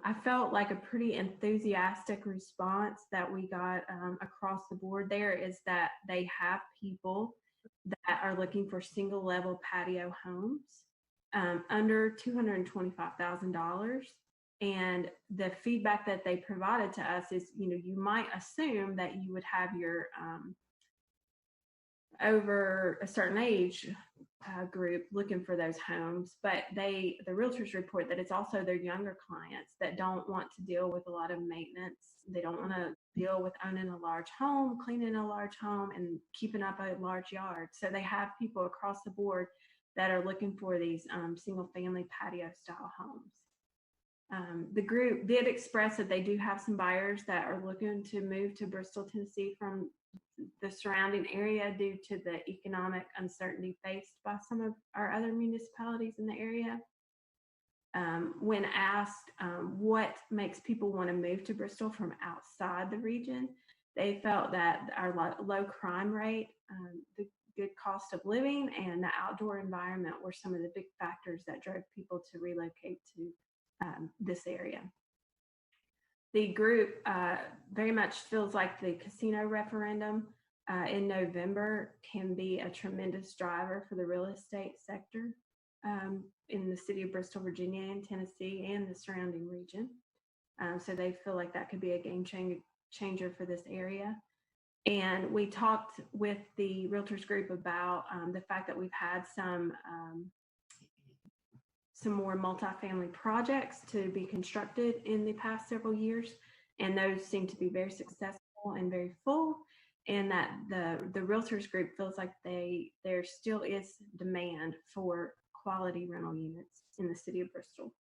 I felt like a pretty enthusiastic response that we got across the board there is that they have people that are looking for single level patio homes under $225,000. And the feedback that they provided to us is, you might assume that you would have your over a certain age group looking for those homes, but the realtors report that it's also their younger clients that don't want to deal with a lot of maintenance. They don't want to deal with owning a large home, cleaning a large home, and keeping up a large yard. So they have people across the board that are looking for these single family patio style homes. The group did express that they do have some buyers that are looking to move to Bristol, Tennessee from the surrounding area due to the economic uncertainty faced by some of our other municipalities in the area. When asked what makes people want to move to Bristol from outside the region, they felt that our low crime rate, the good cost of living, and the outdoor environment were some of the big factors that drove people to relocate to this area. The group very much feels like the casino referendum in November can be a tremendous driver for the real estate sector in the city of Bristol, Virginia, and Tennessee, and the surrounding region. So they feel like that could be a game changer for this area. And we talked with the realtors group about the fact that we've had some more multifamily projects to be constructed in the past several years, and those seem to be very successful and very full, and that the realtors group feels like there still is demand for quality rental units in the city of Bristol.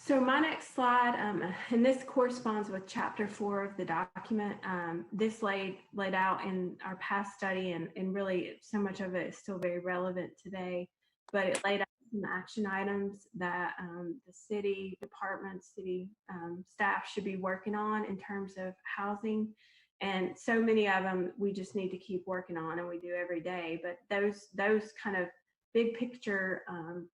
So my next slide, and this corresponds with chapter 4 of the document. This laid out in our past study, and really so much of it is still very relevant today, but it laid out some action items that the city departments, city staff should be working on in terms of housing. And so many of them we just need to keep working on, and we do every day. But those kind of big picture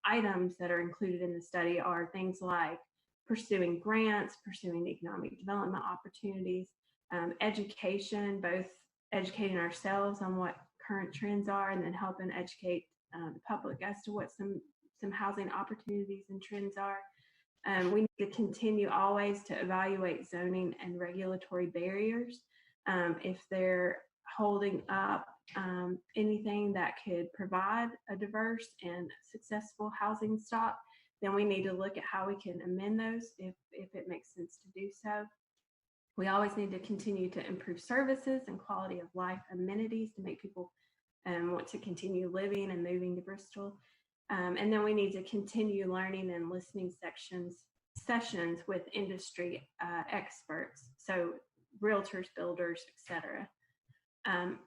items that are included in the study are things like pursuing grants, pursuing economic development opportunities, education, both educating ourselves on what current trends are, and then helping educate the public as to what some housing opportunities and trends are. We need to continue always to evaluate zoning and regulatory barriers. If they're holding up anything that could provide a diverse and successful housing stock, then we need to look at how we can amend those if it makes sense to do so. We always need to continue to improve services and quality of life amenities to make people want to continue living and moving to Bristol. And then we need to continue learning and listening sessions with industry experts, so realtors, builders, etc.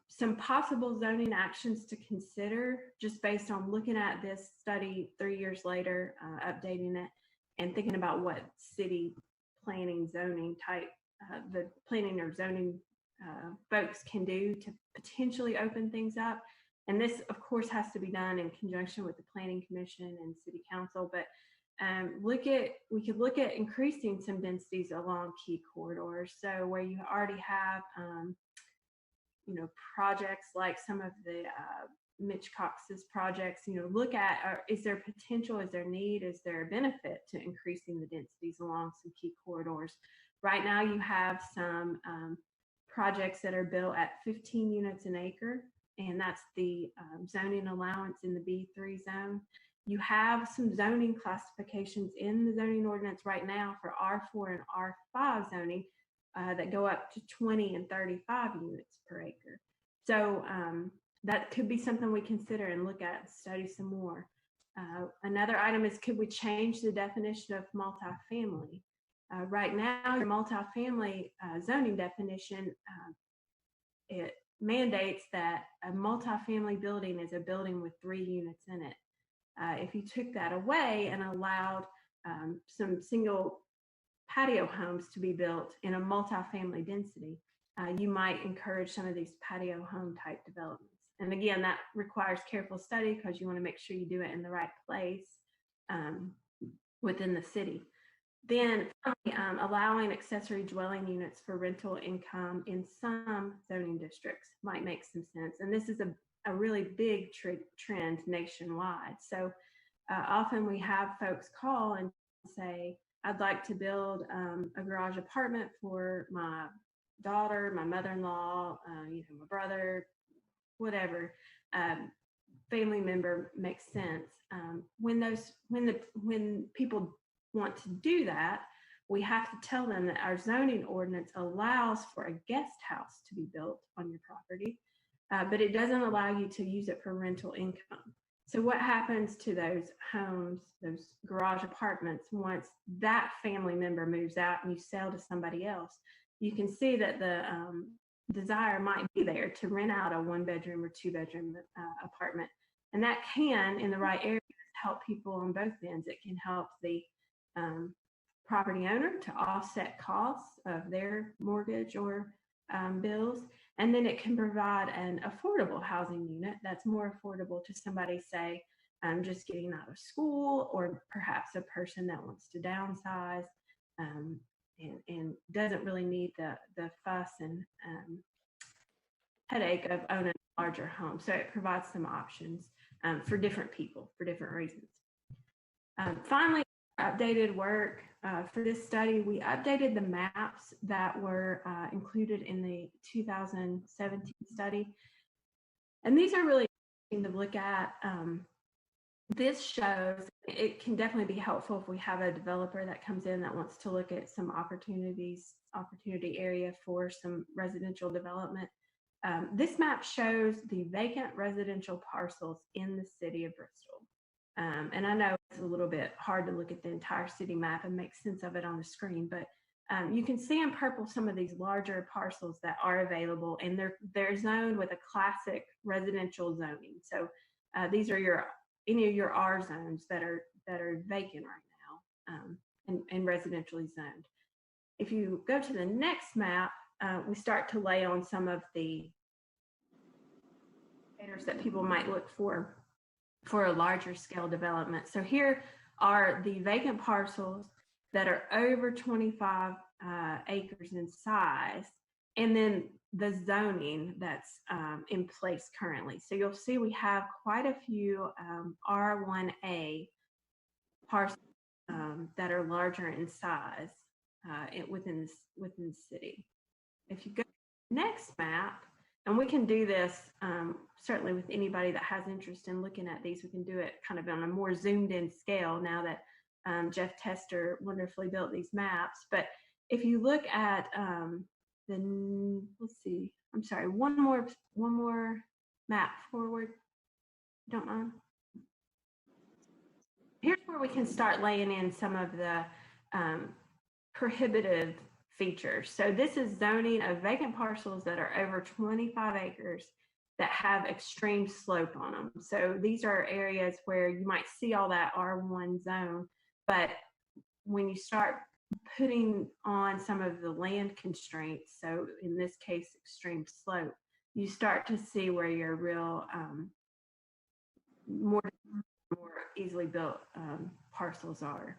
Some possible zoning actions to consider just based on looking at this study 3 years later, updating it and thinking about what city planning zoning type, the planning or zoning folks can do to potentially open things up. And this, of course, has to be done in conjunction with the Planning Commission and City Council. But we could look at increasing some densities along key corridors. So where you already have, projects like some of the Mitch Cox's projects, look at, is there potential, is there need, is there a benefit to increasing the densities along some key corridors? Right now you have some projects that are built at 15 units an acre, and that's the zoning allowance in the B3 zone. You have some zoning classifications in the zoning ordinance right now for R4 and R5 zoning that go up to 20 and 35 units per acre. So that could be something we consider and look at and study some more. Another item is, could we change the definition of multifamily? Right now, your multifamily zoning definition, it mandates that a multifamily building is a building with 3 units in it. If you took that away and allowed some single patio homes to be built in a multifamily density, you might encourage some of these patio home type developments. And again, that requires careful study because you want to make sure you do it in the right place within the city. Then allowing accessory dwelling units for rental income in some zoning districts might make some sense. And this is a really big trend nationwide. So often we have folks call and say, I'd like to build a garage apartment for my daughter, my mother-in-law, my brother, whatever family member makes sense. When people want to do that, we have to tell them that our zoning ordinance allows for a guest house to be built on your property, but it doesn't allow you to use it for rental income. So what happens to those homes, those garage apartments, once that family member moves out and you sell to somebody else? You can see that the desire might be there to rent out a 1-bedroom or 2-bedroom apartment. And that can, in the right areas, help people on both ends. It can help the property owner to offset costs of their mortgage or bills. And then it can provide an affordable housing unit that's more affordable to somebody, say, just getting out of school, or perhaps a person that wants to downsize and doesn't really need the fuss and headache of owning a larger home. So it provides some options for different people for different reasons. Finally, updated work for this study. We updated the maps that were included in the 2017 study. And these are really interesting to look at. This shows, it can definitely be helpful if we have a developer that comes in that wants to look at some opportunity area for some residential development. This map shows the vacant residential parcels in the city of Bristol. And I know it's a little bit hard to look at the entire city map and make sense of it on the screen, but you can see in purple some of these larger parcels that are available, and they're zoned with a classic residential zoning. So these are any of your R zones that are vacant right now and residentially zoned. If you go to the next map, we start to lay on some of the indicators that people might look for a larger scale development. So here are the vacant parcels that are over 25 acres in size, and then the zoning that's in place currently. So you'll see we have quite a few R1A parcels that are larger in size within the city. If you go to the next map, and we can do this certainly with anybody that has interest in looking at these, we can do it kind of on a more zoomed in scale now that Jeff Tester wonderfully built these maps. But if you look at let's see, I'm sorry, one more map forward, don't mind. Here's where we can start laying in some of the prohibitive features. So this is zoning of vacant parcels that are over 25 acres that have extreme slope on them. So these are areas where you might see all that R1 zone, but when you start putting on some of the land constraints, so in this case, extreme slope, you start to see where your real more easily built parcels are.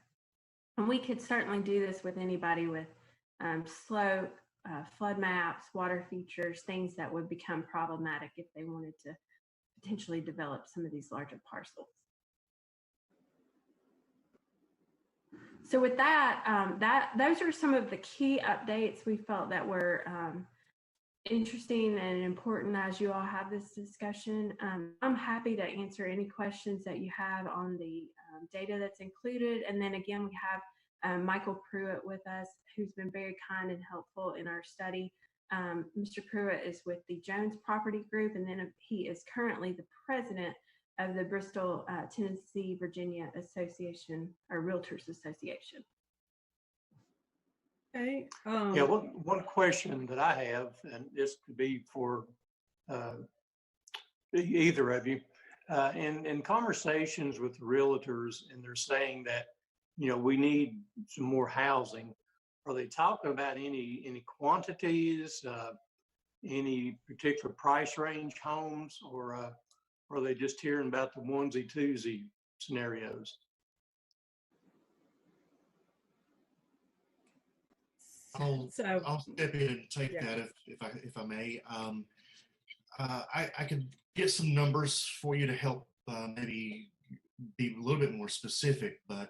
And we could certainly do this with anybody with slope, flood maps, water features, things that would become problematic if they wanted to potentially develop some of these larger parcels. So with that, those are some of the key updates we felt that were interesting and important as you all have this discussion. I'm happy to answer any questions that you have on the data that's included. And then again, we have Michael Pruitt with us, who's been very kind and helpful in our study. Mr. Pruitt is with the Jones Property Group, and then he is currently the president of the Bristol, Tennessee, Virginia Association, or Realtors Association. Okay. Yeah, one question that I have, and this could be for either of you, in conversations with realtors, and they're saying that, you know, we need some more housing. Are they talking about any quantities, any particular price range homes, or are they just hearing about the onesie twosie scenarios? I'll step in and take that if I may. I could get some numbers for you to help maybe be a little bit more specific, but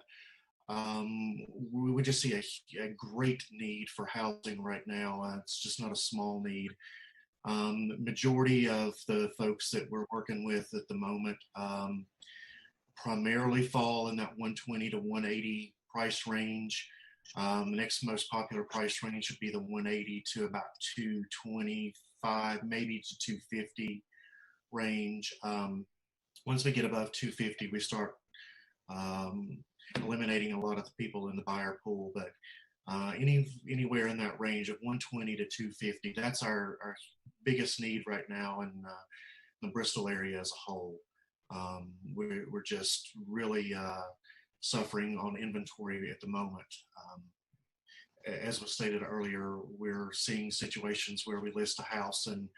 we would just see a great need for housing right now. It's just not a small need. Majority of the folks that we're working with at the moment primarily fall in that 120 to 180 price range. The next most popular price range would be the 180 to about 225, maybe to 250 range. Once we get above 250, we start eliminating a lot of the people in the buyer pool, but anywhere in that range of 120 to 250, that's our biggest need right now in the Bristol area as a whole. We're just really suffering on inventory at the moment. As was stated earlier, we're seeing situations where we list a house and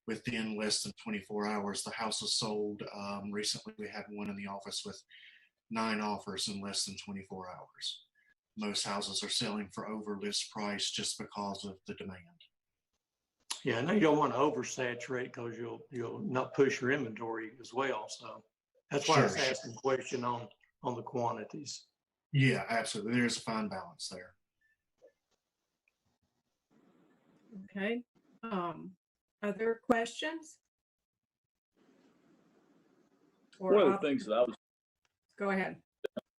within less than 24 hours, the house is sold. Recently, we had one in the office with 9 offers in less than 24 hours. Most houses are selling for over list price just because of the demand. Yeah, I know you don't want to oversaturate because you'll not push your inventory as well. So that's why I was asking the question on the quantities. Yeah, absolutely. There's a fine balance there. Okay. Other questions? One of the things that I was go ahead.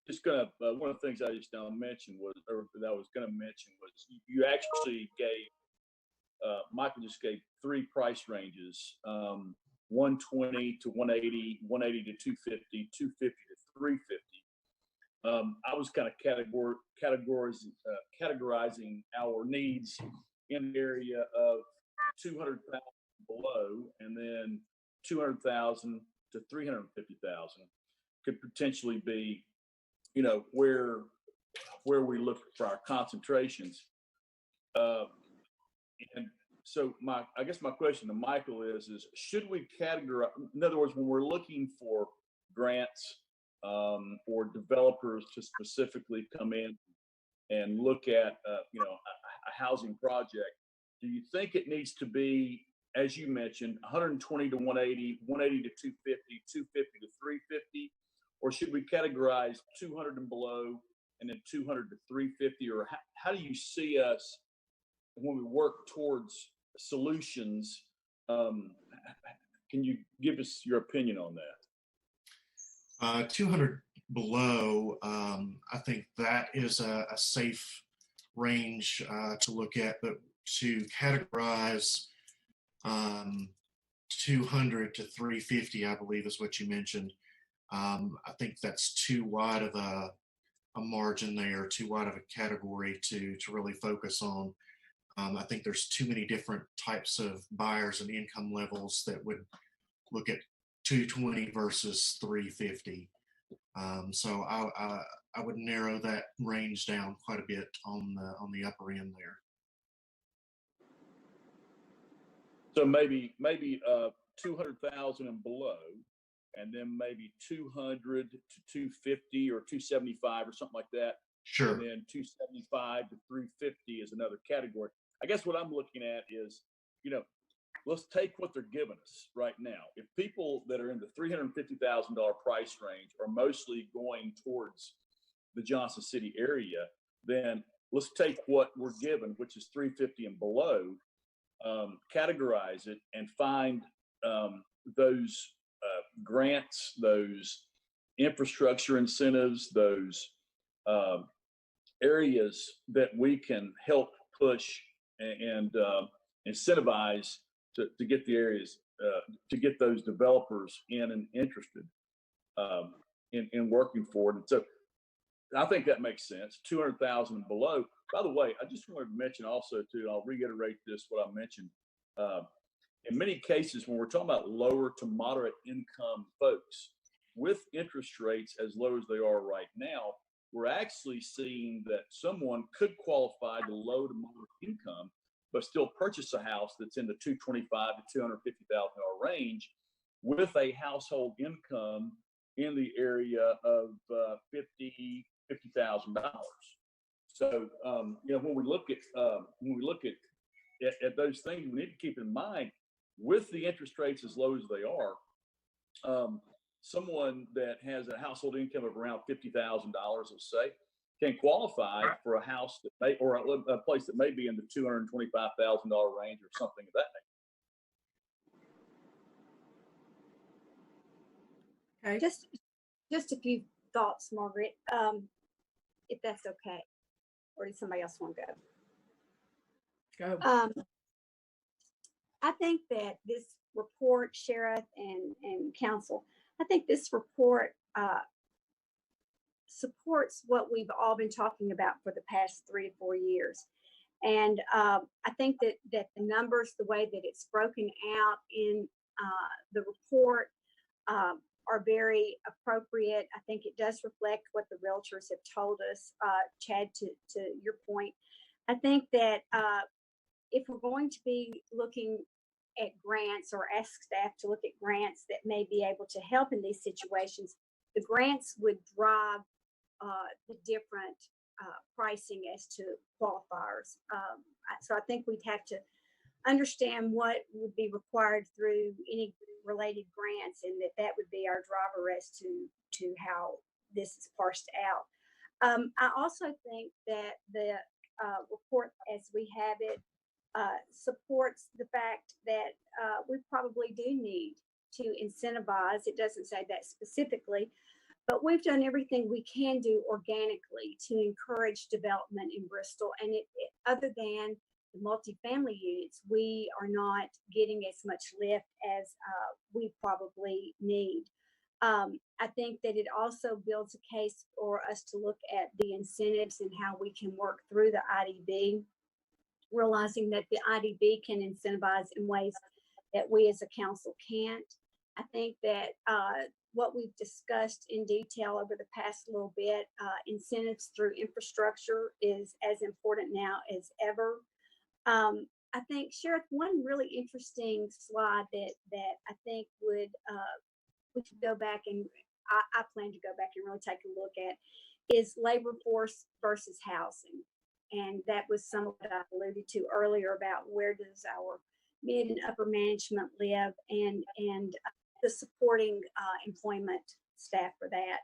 Just gonna one of the things I just now mentioned was, or that I was gonna mention was, you actually gave Michael just gave 3 price ranges: 120 to 180, 180 to 250, 250 to 350. I was kind of categorizing our needs in the area of 200,000 below, and then 200,000 to 350,000 could potentially be, you know, where we look for our concentrations. And so I guess my question to Michael is should we categorize, in other words, when we're looking for grants or developers to specifically come in and look at, you know, a housing project, do you think it needs to be, as you mentioned, 120 to 180, 180 to 250, 250 to 350, or should we categorize 200 and below and then 200 to 350, or how do you see us when we work towards solutions? Can you give us your opinion on that? 200 below, I think that is a safe range to look at, but to categorize 200 to 350, I believe is what you mentioned. I think that's too wide of a margin there, too wide of a category to really focus on. I think there's too many different types of buyers and income levels that would look at 220 versus 350. So I would narrow that range down quite a bit on the upper end there. So maybe 200,000 and below, and then maybe 200 to 250 or 275 or something like that. Sure. And then 275 to 350 is another category. I guess what I'm looking at is, let's take what they're giving us right now. If people that are in the $350,000 price range are mostly going towards the Johnson City area, then let's take what we're given, which is 350 and below, categorize it and find those grants, those infrastructure incentives, those areas that we can help push and incentivize to get the areas, to get those developers in and interested in working for it. And so I think that makes sense. 200,000 and below. By the way, I just wanted to mention also too, I'll reiterate this, what I mentioned. In many cases, when we're talking about lower to moderate income folks, with interest rates as low as they are right now, we're actually seeing that someone could qualify to low to moderate income, but still purchase a house that's in the $225,000 to $250,000 range with a household income in the area of $50,000. So when we look at those things, we need to keep in mind, with the interest rates as low as they are, someone that has a household income of around $50,000, let's say, can qualify for a house that may, or a place that may be in the $225,000 range or something of that nature. Okay. Just a few thoughts, Margaret, if that's okay, or does somebody else want to go? Go. I think that this report, Sheriff and Council, I think this report supports what we've all been talking about for the past 3 to 4 years. And I think that the numbers, the way that it's broken out in the report, are very appropriate. I think it does reflect what the realtors have told us. Chad, to your point, I think that if we're going to be looking at grants or ask staff to look at grants that may be able to help in these situations, the grants would drive the different pricing as to qualifiers. So I think we'd have to understand what would be required through any related grants, and that would be our driver as to how this is parsed out. I also think that the report as we have it supports the fact that we probably do need to incentivize. It doesn't say that specifically, but we've done everything we can do organically to encourage development in Bristol. And other than the multifamily units, we are not getting as much lift as we probably need. I think that it also builds a case for us to look at the incentives and how we can work through the IDB, realizing that the IDB can incentivize in ways that we as a council can't. I think that what we've discussed in detail over the past little bit, incentives through infrastructure is as important now as ever. I think, Sheriff, one really interesting slide that I think we could go back and I plan to go back and really take a look at is labor force versus housing. And that was some of what I alluded to earlier about where does our mid and upper management live, and the supporting employment staff for that.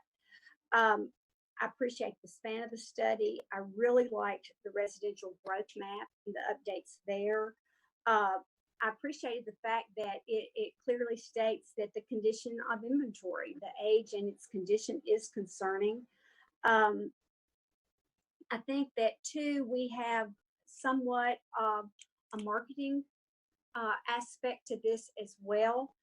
I appreciate the span of the study. I really liked the residential growth map and the updates there. I appreciated the fact that it clearly states that the condition of inventory, the age and its condition, is concerning. I think that too, we have somewhat of a marketing aspect to this as well.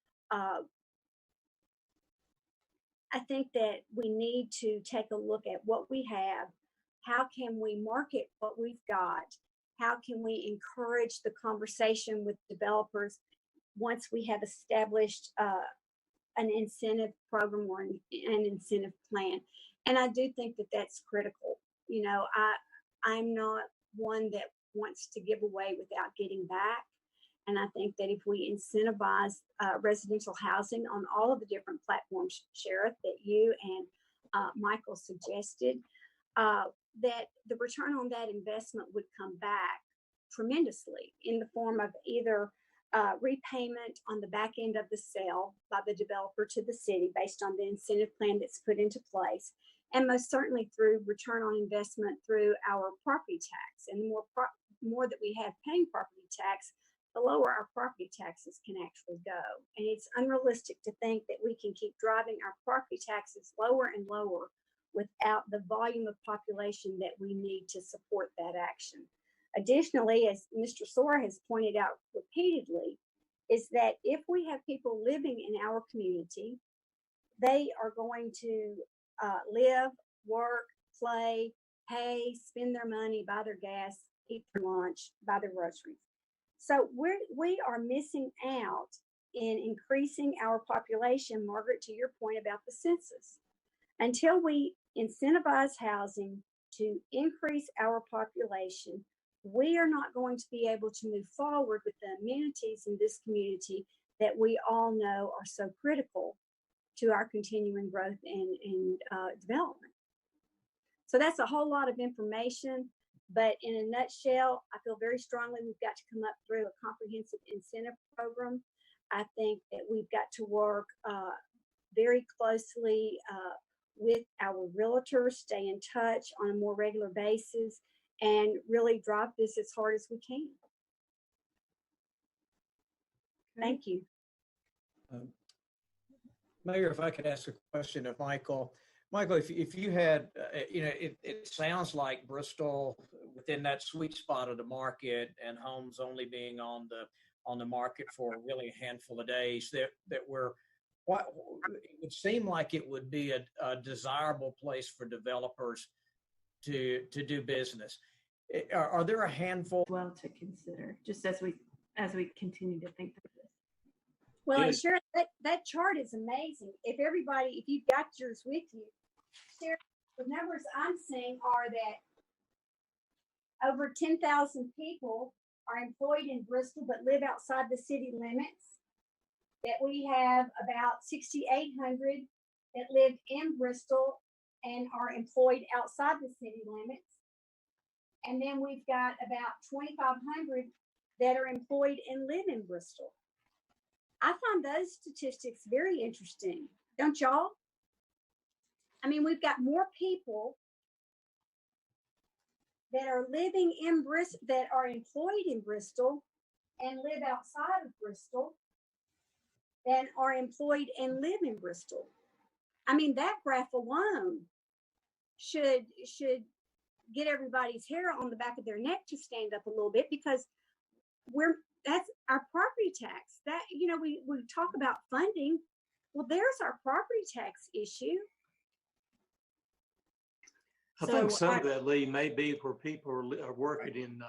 I think that we need to take a look at what we have. How can we market what we've got? how can we encourage the conversation with developers once we have established an incentive program or an incentive plan. And I do think that that's critical. You know, I'm not one that wants to give away without getting back. And I think that if we incentivize residential housing on all of the different platforms, Sheriff, that you and Michael suggested, that the return on that investment would come back tremendously in the form of either repayment on the back end of the sale by the developer to the city based on the incentive plan that's put into place, and most certainly through return on investment through our property tax. And the more that we have paying property tax, the lower our property taxes can actually go. And it's unrealistic to think that we can keep driving our property taxes lower and lower without the volume of population that we need to support that action. Additionally, as Mr. Soar has pointed out repeatedly, is that if we have people living in our community, they are going to live, work, play, pay, spend their money, buy their gas, eat their lunch, buy their groceries. So we are missing out in increasing our population, Margaret, to your point about the census. Until we incentivize housing to increase our population, we are not going to be able to move forward with the amenities in this community that we all know are so critical to our continuing growth and development. So that's a whole lot of information, but in a nutshell, I feel very strongly we've got to come up through a comprehensive incentive program. I think that we've got to work very closely with our realtors, stay in touch on a more regular basis, and really drive this as hard as we can. Thank you. Mayor, if I could ask a question of Michael. Michael, if you had, it sounds like Bristol within that sweet spot of the market and homes only being on the market for really a handful of days, that we're, what it would seem like it would be a desirable place for developers to do business. Are there a handful? Well, to consider, just as we continue to think through this. Well, sure, that chart is amazing. If you've got yours with you, Sarah, the numbers I'm seeing are that over 10,000 people are employed in Bristol but live outside the city limits, that we have about 6,800 that live in Bristol and are employed outside the city limits. And then we've got about 2,500 that are employed and live in Bristol. I find those statistics very interesting, don't y'all? I mean, we've got more people that are living in Bristol, that are employed in Bristol and live outside of Bristol than are employed and live in Bristol. I mean, that graph alone should get everybody's hair on the back of their neck to stand up a little bit, because that's our property tax. That, we talk about funding. Well, there's our property tax issue. I think some of that, Lee, may be where people are working in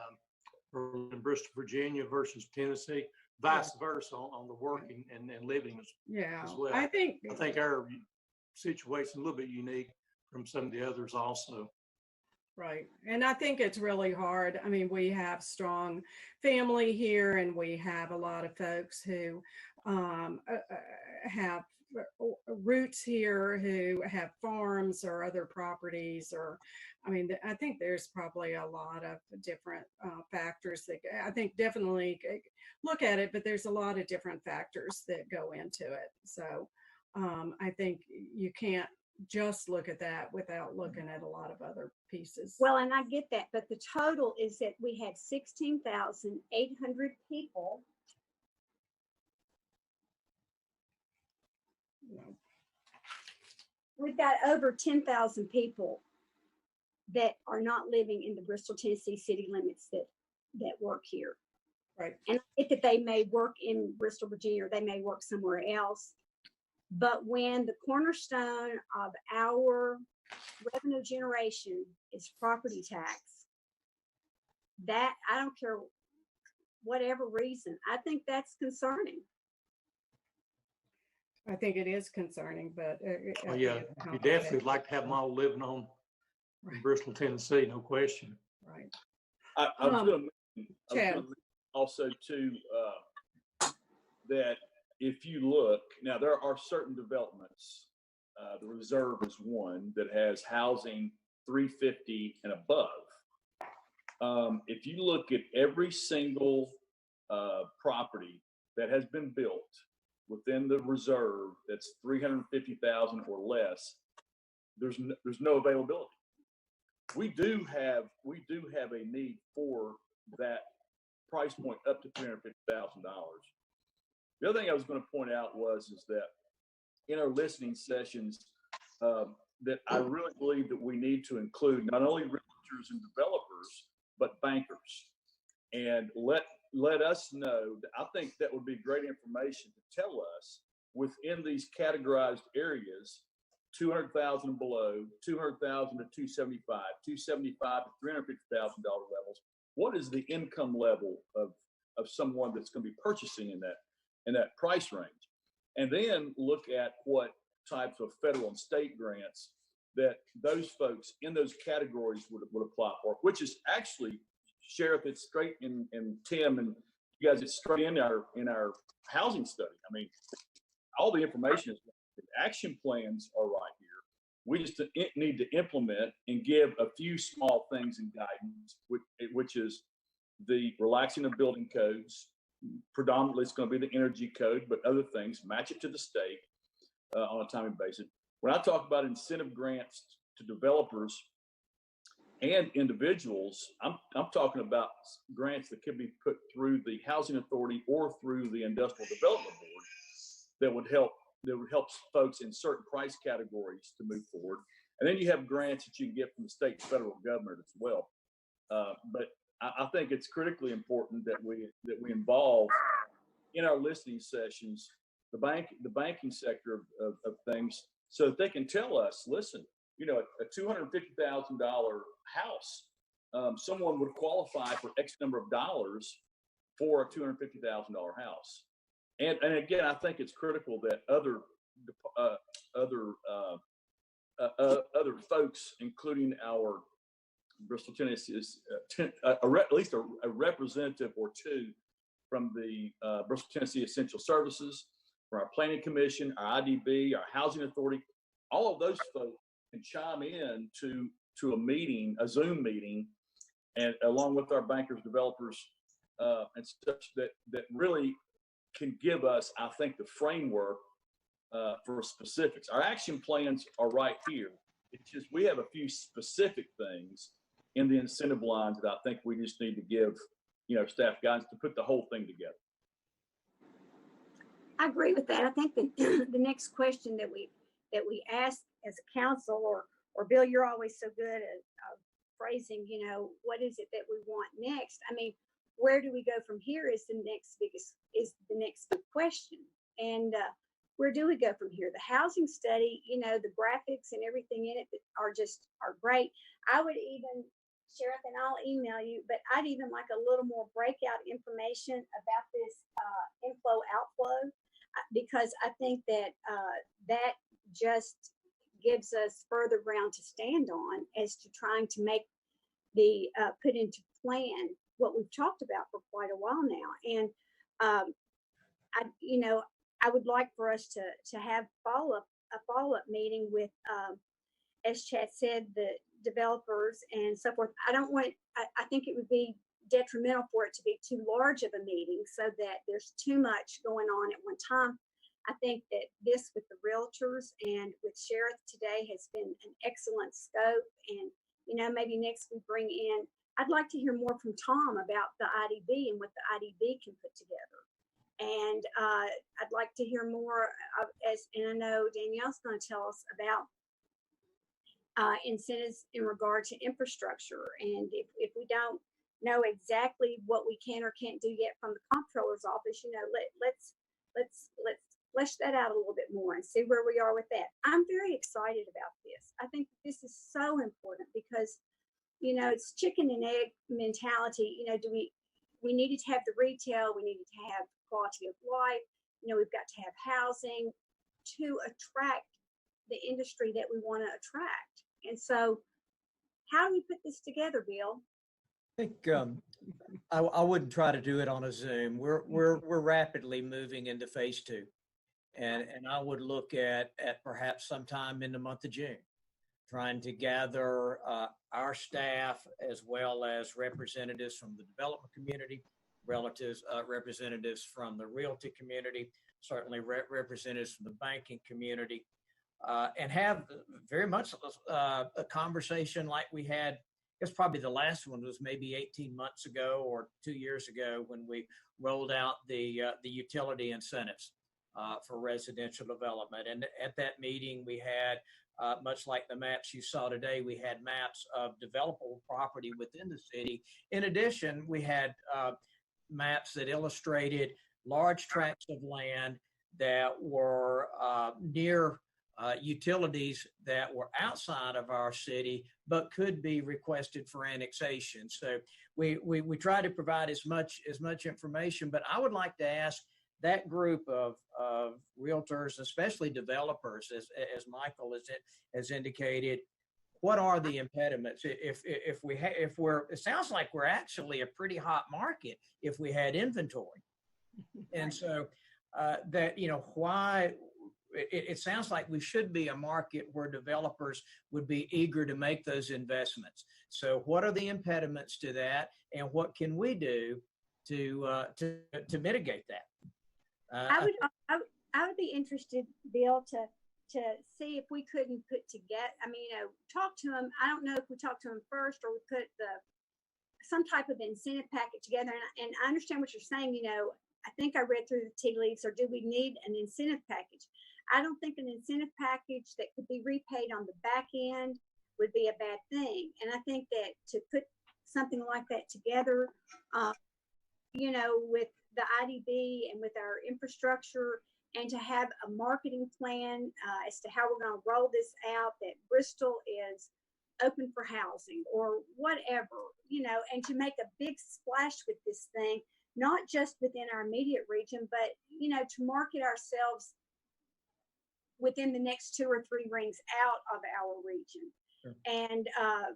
Bristol, Virginia versus Tennessee, vice versa on the working and living as well. I think our situation is a little bit unique from some of the others also. Right. And I think it's really hard. I mean, we have strong family here, and we have a lot of folks who have roots here, who have farms or other properties, or, I mean, I think there's probably a lot of different factors that I think definitely look at it, but there's a lot of different factors that go into it. So I think you can't just look at that without looking at a lot of other pieces. Well, and I get that, but the total is that we had 16,800 people. We've got over 10,000 people that are not living in the Bristol, Tennessee city limits that work here. Right. And if they may work in Bristol, Virginia, or they may work somewhere else. But when the cornerstone of our revenue generation is property tax, that, I don't care whatever reason, I think that's concerning. I think it is concerning, but Well, yeah, you definitely like to have them all living on in Bristol, Tennessee, no question. Right. I was going Chad. to also too that if you look now, there are certain developments. The Reserve is one that has housing 350 and above. If you look at every single property that has been built within the Reserve that's 350,000 or less, there's no availability. We do have a need for that price point up to $350,000. The other thing I was going to point out is that in our listening sessions, that I really believe that we need to include not only realtors and developers, but bankers, and let us know. I think that would be great information to tell us within these categorized areas, 200,000 and below, 200,000 to 275, 275 to $350,000 levels. What is the income level of someone that's going to be purchasing in that price range? And then look at what types of federal and state grants that those folks in those categories would apply for, which is actually, Sheriff, it's straight in Tim and you guys, it's straight in our housing study. I mean, all the information is, the action plans are right here. We just need to implement and give a few small things in guidance, which is the relaxing of building codes. Predominantly, it's going to be the energy code, but other things, match it to the state on a timely basis. When I talk about incentive grants to developers and individuals, I'm talking about grants that could be put through the Housing Authority or through the Industrial Development Board that would help folks in certain price categories to move forward. And then you have grants that you can get from the state and federal government as well. But I think it's critically important that we involve in our listening sessions the banking sector of things, so that they can tell us, listen, you know, a $250,000 house, someone would qualify for X number of dollars for a $250,000 house. And again, I think it's critical that other folks, including our Bristol, Tennessee, at least a representative or two from the Bristol, Tennessee Essential Services, from our Planning Commission, our IDB, our Housing Authority, all of those folks can chime in to a meeting, a Zoom meeting, and along with our bankers, developers, and such that really can give us, I think, the framework for specifics. Our action plans are right here. It's just we have a few specific things in the incentive lines that I think we just need to give, staff guidance to put the whole thing together. I agree with that. I think that the next question that we ask as a council, or Bill, you're always so good at phrasing, what is it that we want next? I mean, where do we go from here is the next big question. And where do we go from here? The housing study, the graphics and everything in it are great. I would even, Sheriff, and I'll email you, but I'd even like a little more breakout information about this inflow outflow, because I think that that just gives us further ground to stand on as to trying to make the put into plan what we've talked about for quite a while now. And I would like for us to have a follow-up meeting with, as Chad said, the developers and so forth. I think it would be detrimental for it to be too large of a meeting so that there's too much going on at one time. I think that this with the realtors and with Sheriff today has been an excellent scope. And, maybe next we bring in, I'd like to hear more from Tom about the IDB and what the IDB can put together. And I'd like to hear more and I know Danielle's going to tell us about incentives in regard to infrastructure. And if we don't know exactly what we can or can't do yet from the comptroller's office, let's flesh that out a little bit more and see where we are with that. I'm very excited about this. I think this is so important because it's chicken and egg mentality. We needed to have the retail, we needed to have quality of life, we've got to have housing to attract the industry that we want to attract. And so how do we put this together, Bill? I think I wouldn't try to do it on a Zoom. We're rapidly moving into phase 2. And I would look at perhaps sometime in the month of June, trying to gather our staff as well as representatives from the development community, representatives from the realty community, certainly representatives from the banking community, and have very much a conversation like we had. I guess probably the last one was maybe 18 months ago or 2 years ago when we rolled out the utility incentives for residential development. And at that meeting, we had, much like the maps you saw today, we had maps of developable property within the city. In addition, we had maps that illustrated large tracts of land that were near utilities that were outside of our city, but could be requested for annexation. So we try to provide as much information, but I would like to ask that group of realtors, especially developers, as Michael has indicated, what are the impediments? It sounds like we're actually a pretty hot market if we had inventory. And so why it sounds like we should be a market where developers would be eager to make those investments. So what are the impediments to that, and what can we do to mitigate that? I would be interested, Bill, to see if we couldn't put together, talk to them. I don't know if we talk to them first or we put some type of incentive package together. And I understand what you're saying. I think I read through the tea leaves, or do we need an incentive package? I don't think an incentive package that could be repaid on the back end would be a bad thing. And I think that to put something like that together, with the IDB and with our infrastructure, and to have a marketing plan as to how we're going to roll this out, that Bristol is open for housing or whatever, and to make a big splash with this thing, not just within our immediate region, but, to market ourselves within the next 2 or 3 rings out of our region. Sure. And, I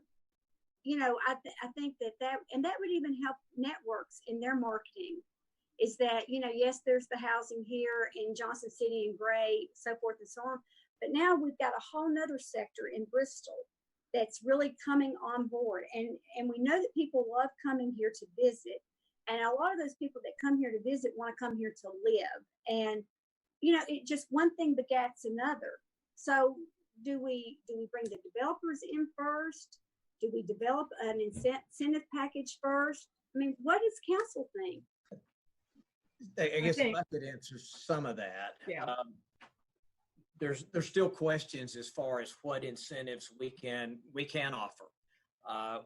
think that would even help networks in their marketing, is that, yes, there's the housing here in Johnson City and Gray, so forth and so on. But now we've got a whole nother sector in Bristol that's really coming on board. And we know that people love coming here to visit. And a lot of those people that come here to visit want to come here to live. And, it just one thing begets another. So do we bring the developers in first? Do we develop an incentive package first? What does council think? I guess if I could answer some of that. Yeah. There's still questions as far as what incentives we can offer.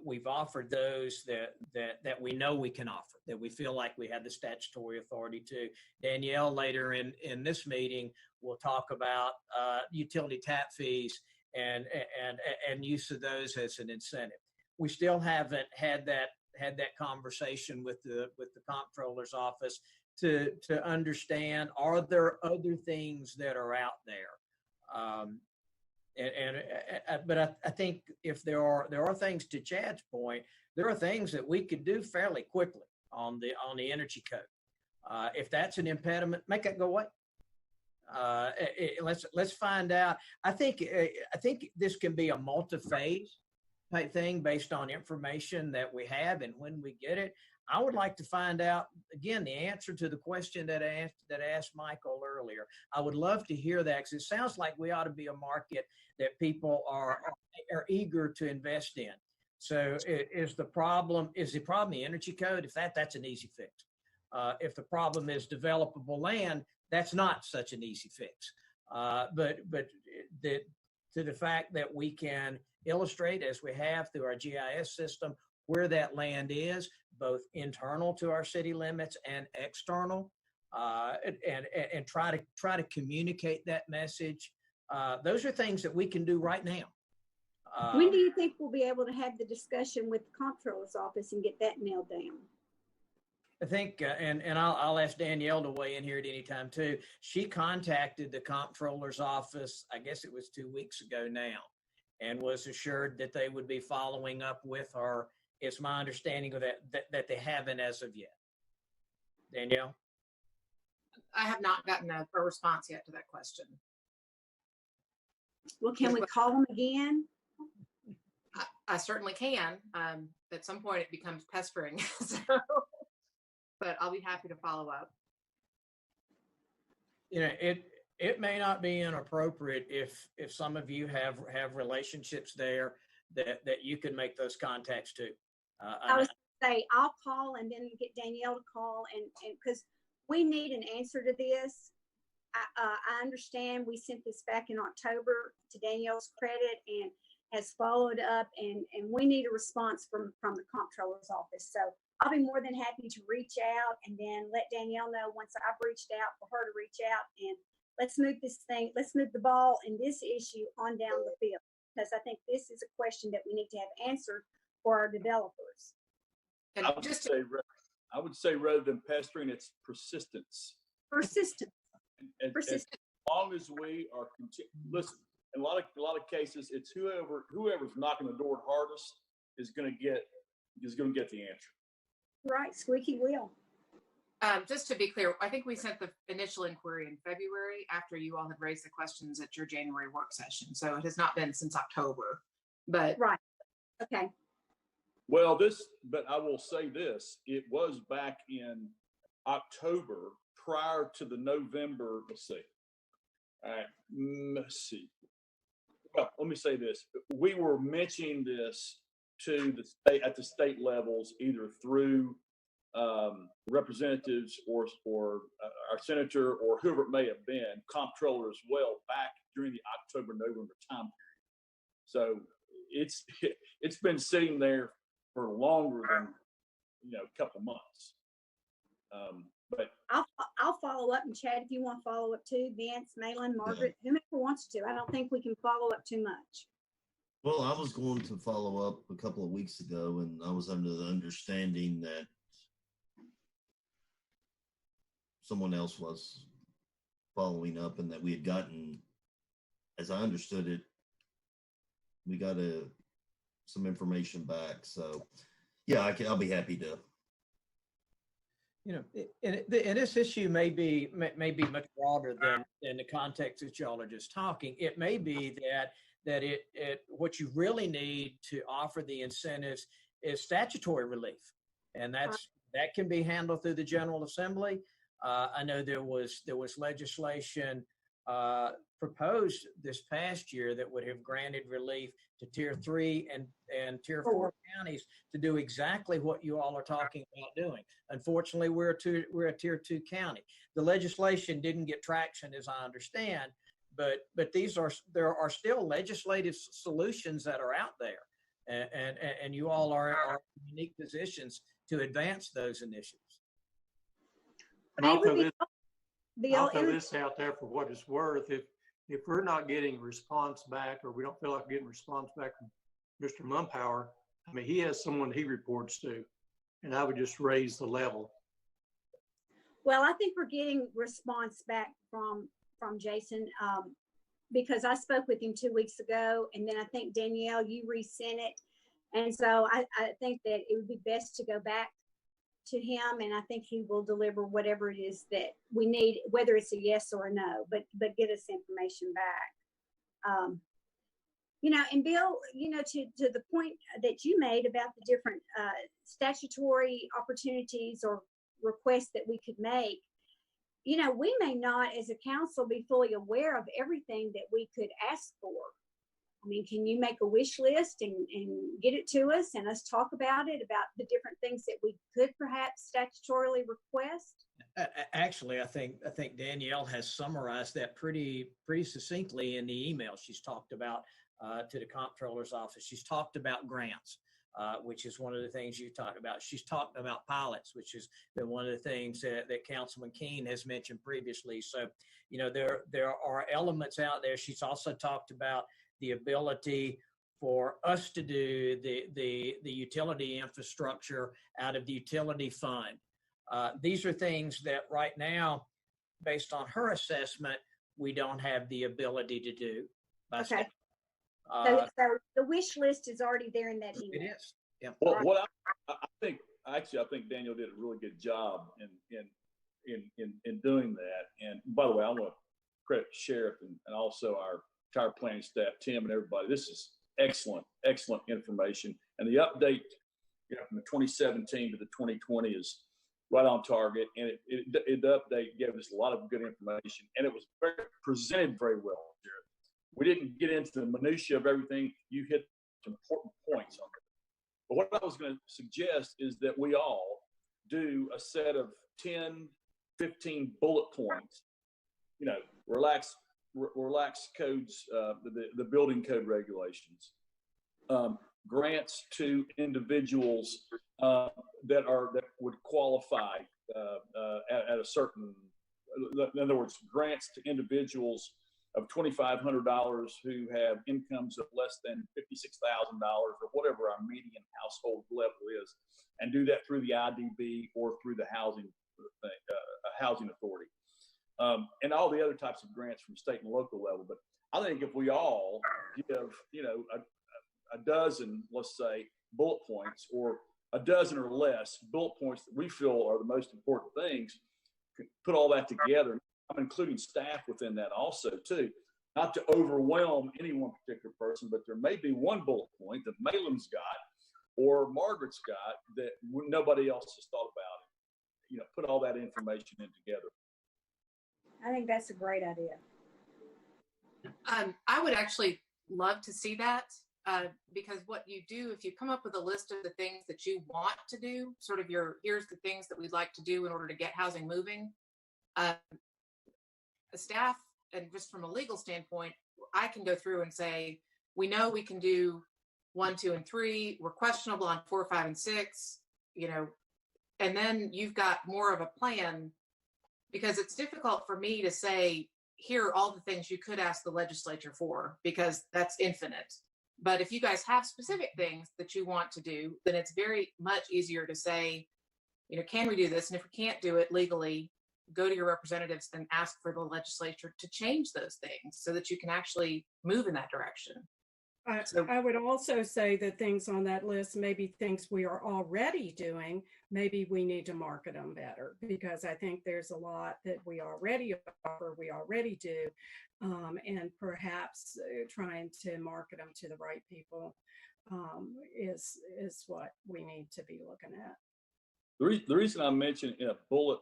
We've offered those that we know we can offer, that we feel like we have the statutory authority to. Danielle later in this meeting will talk about utility tap fees and use of those as an incentive. We still haven't had that conversation with the comptroller's office to understand, are there other things that are out there? But I think if there are things, to Chad's point, there are things that we could do fairly quickly on the energy code. If that's an impediment, make that go away. Let's find out. I think this can be a multi-phase type thing based on information that we have and when we get it. I would like to find out, again, the answer to the question that I asked Michael earlier. I would love to hear that, because it sounds like we ought to be a market that people are eager to invest in. So is the problem the energy code? If that's an easy fix. If the problem is developable land, that's not such an easy fix. But to the fact that we can illustrate, as we have through our GIS system, where that land is, both internal to our city limits and external, and try to communicate that message. Those are things that we can do right now. When do you think we'll be able to have the discussion with the comptroller's office and get that nailed down? I think, and I'll ask Danielle to weigh in here at any time too. She contacted the comptroller's office, I guess it was 2 weeks ago now, and was assured that they would be following up with her. It's my understanding of that they haven't as of yet. Danielle? I have not gotten a response yet to that question. Well, can we call them again? I certainly can. At some point it becomes pestering. So, but I'll be happy to follow up. You know, it may not be inappropriate if some of you have relationships there that you can make those contacts to. I was gonna say I'll call and then get Danielle to call and because we need an answer to this. I understand we sent this back in October to Danielle's credit and has followed up and we need a response from the comptroller's office. So I'll be more than happy to reach out and then let Danielle know once I've reached out for her to reach out and let's move the ball in this issue on down the field because I think this is a question that we need to have answered for our developers. And I would say rather than pestering, it's persistence. Persistence. And as long as we are listen, in a lot of cases, it's whoever's knocking the door hardest is going to get the answer. Right, squeaky wheel. Just to be clear, I think we sent the initial inquiry in February after you all had raised the questions at your January work session. So it has not been since October. But right, okay. Well, but I will say this: it was back in October, prior to the November. Let's see. All right, let's see. Well, let me say this: we were mentioning this to the state at the state levels, either through representatives or our senator or whoever it may have been, comptroller as well, back during the October-November time period. So it's been sitting there for longer than a couple months. But I'll follow up, and Chad, if you want to follow up too, Vince, Malin, Margaret, whomever wants to. I don't think we can follow up too much. Well, I was going to follow up a couple of weeks ago, and I was under the understanding that someone else was following up and that we had gotten, as I understood it, we got some information back. So yeah, I'll be happy to. And this issue may be much broader than the context that y'all are just talking. It may be that what you really need to offer the incentives is statutory relief, and that can be handled through the General Assembly. I know there was legislation proposed this past year that would have granted relief to Tier 3 and Tier 4 counties to do exactly what you all are talking about doing. Unfortunately, we're a Tier 2 county. The legislation didn't get traction, as I understand, but there are still legislative solutions that are out there, and you all are in unique positions to advance those initiatives. And I'll throw this out there for what it's worth. If we're not getting response back, or we don't feel like getting response back from Mr. Mumpower, I mean, he has someone he reports to, and I would just raise the level. Well, I think we're getting response back from Jason because I spoke with him 2 weeks ago, and then I think Danielle, you resent it, and so I think that it would be best to go back to him, and I think he will deliver whatever it is that we need, whether it's a yes or a no, but get us information back. And Bill, to the point that you made about the different statutory opportunities or requests that we could make, we may not as a council be fully aware of everything that we could ask for. I mean, can you make a wish list and get it to us and us talk about it, about the different things that we could perhaps statutorily request? Actually, I think Danielle has summarized that pretty succinctly in the email she's talked about to the comptroller's office. She's talked about grants, which is one of the things you talked about. She's talked about pilots, which has been one of the things that Councilman Keene has mentioned previously. So, there are elements out there. She's also talked about the ability for us to do the utility infrastructure out of the utility fund. These are things that right now, based on her assessment, we don't have the ability to do. Okay. So the wish list is already there in that email. It is. Yeah. Well, what I think, actually, I think Daniel did a really good job in doing that. And by the way, I want to credit the sheriff and also our entire planning staff, Tim and everybody. This is excellent information. And the update, from the 2017 to the 2020 is right on target. And the update gave us a lot of good information, and it was presented very well, Jared. We didn't get into the minutia of everything. You hit important points on it. But what I was going to suggest is that we all do a set of 10, 15 bullet points, relax codes, the building code regulations, grants to individuals that would qualify at a certain, in other words, grants to individuals of $2,500 who have incomes of less than $56,000 or whatever our median household level is, and do that through the IDB or through the housing authority, and all the other types of grants from state and local level. But I think if we all give, a dozen, let's say, bullet points, or a dozen or less bullet points that we feel are the most important things, put all that together. I'm including staff within that also too, not to overwhelm any one particular person, but there may be one bullet point that Malin's got or Margaret's got that nobody else has thought about. Put all that information in together. I think that's a great idea. I would actually love to see that, because what you do, if you come up with a list of the things that you want to do, sort of here's the things that we'd like to do in order to get housing moving, the staff, and just from a legal standpoint, I can go through and say, we know we can do 1, 2, and 3. We're questionable on 4, 5, and 6, and then you've got more of a plan, because it's difficult for me to say, here are all the things you could ask the legislature for, because that's infinite. But if you guys have specific things that you want to do, then it's very much easier to say, can we do this? And if we can't do it legally, go to your representatives and ask for the legislature to change those things so that you can actually move in that direction. I would also say that things on that list, maybe things we are already doing, maybe we need to market them better, because I think there's a lot that we already offer, we already do, and perhaps trying to market them to the right people is what we need to be looking at. The reason I mentioned in a bullet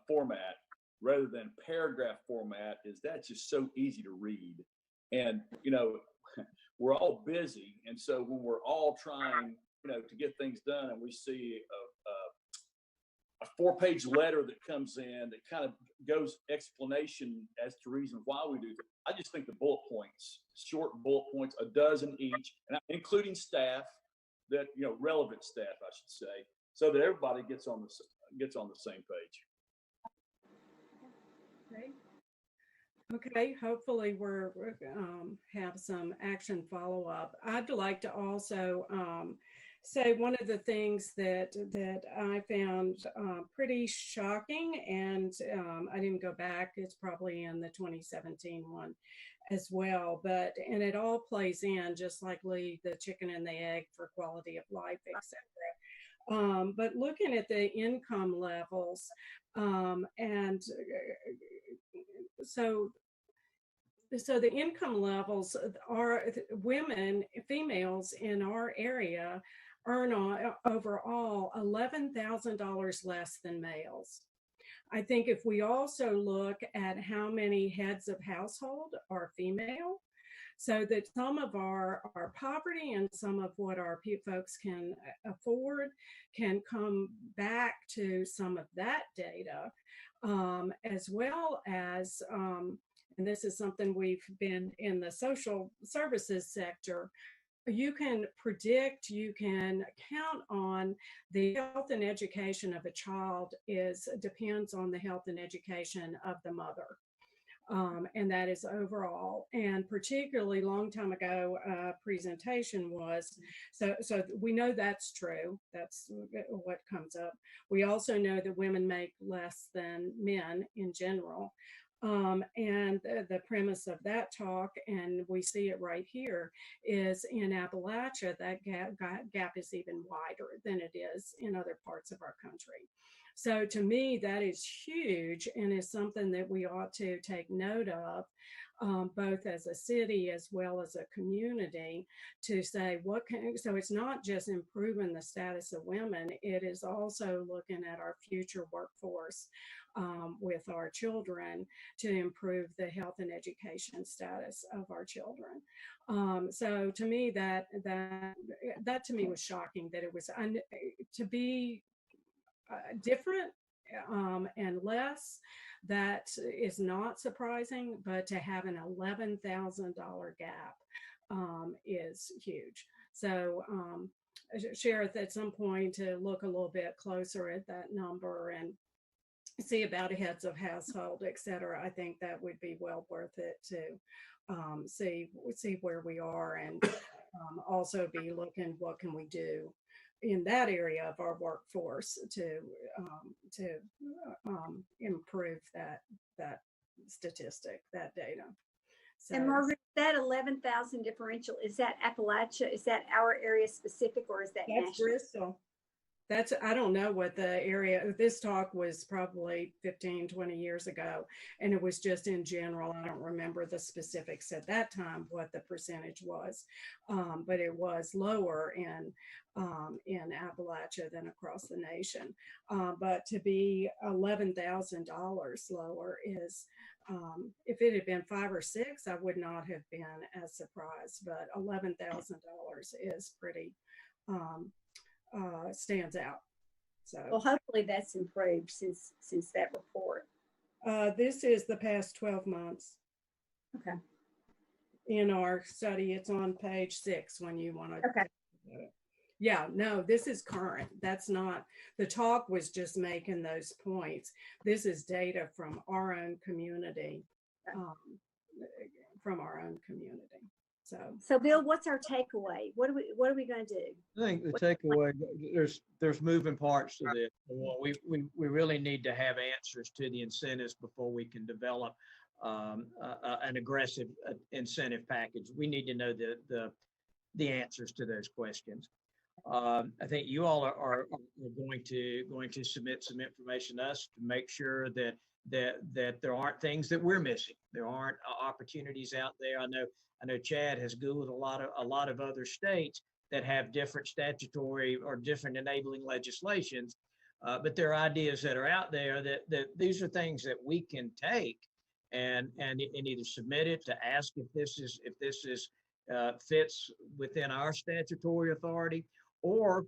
format rather than paragraph format is that's just so easy to read. And, we're all busy. And so when we're all trying, to get things done, and we see a 4-page letter that comes in that kind of goes explanation as to reason why we do it, I just think the bullet points, short bullet points, a dozen each, and including staff, that, relevant staff, I should say, so that everybody gets on the same page. Great. Okay, hopefully we're have some action follow-up. I'd like to also say one of the things that I found pretty shocking, and I didn't go back, it's probably in the 2017 one as well, and it all plays in, just like Lee, the chicken and the egg for quality of life, etc. But looking at the income levels, and so the income levels are females in our area earn overall $11,000 less than males. I think if we also look at how many heads of household are female, so that some of our poverty and some of what our folks can afford can come back to some of that data, as well as, and this is something we've been in the social services sector, you can predict, you can count on the health and education of a child depends on the health and education of the mother. And that is overall. And particularly long time ago, presentation was, so we know that's true. That's what comes up. We also know that women make less than men in general. And the premise of that talk, and we see it right here, is in Appalachia, that gap is even wider than it is in other parts of our country. So to me, that is huge and is something that we ought to take note of, both as a city as well as a community, to say so it's not just improving the status of women, it is also looking at our future workforce with our children to improve the health and education status of our children. So to me, that to me was shocking, that it was to be different and less. That is not surprising, but to have an $11,000 gap is huge. So Sheriff, at some point to look a little bit closer at that number and see about heads of household, et cetera. I think that would be well worth it to see where we are, and also be looking what can we do in that area of our workforce to improve that statistic, that data. So, and Margaret, that 11,000 differential, is that Appalachia? Is that our area specific, or is that that's national? Bristol. I don't know what the area, this talk was probably 15, 20 years ago, and it was just in general. I don't remember the specifics at that time, what the percentage was, but it was lower in Appalachia than across the nation. But to be $11,000 lower is, if it had been 5 or 6, I would not have been as surprised, but $11,000 is pretty, stands out. So, well, hopefully that's improved since that report. This is the past 12 months. Okay. In our study, it's on page 6 when you want to. Okay. Yeah, no, this is current. That's not, the talk was just making those points. This is data from our own community, So Bill, what's our takeaway? What are we going to do? I think the takeaway, there's moving parts to this. We really need to have answers to the incentives before we can develop an aggressive incentive package. We need to know the answers to those questions. I think you all are going to submit some information to us to make sure that there aren't things that we're missing. There aren't opportunities out there. I know Chad has Googled a lot of other states that have different statutory or different enabling legislations, but there are ideas that are out there that these are things that we can take and either submit it to ask if this is fits within our statutory authority, or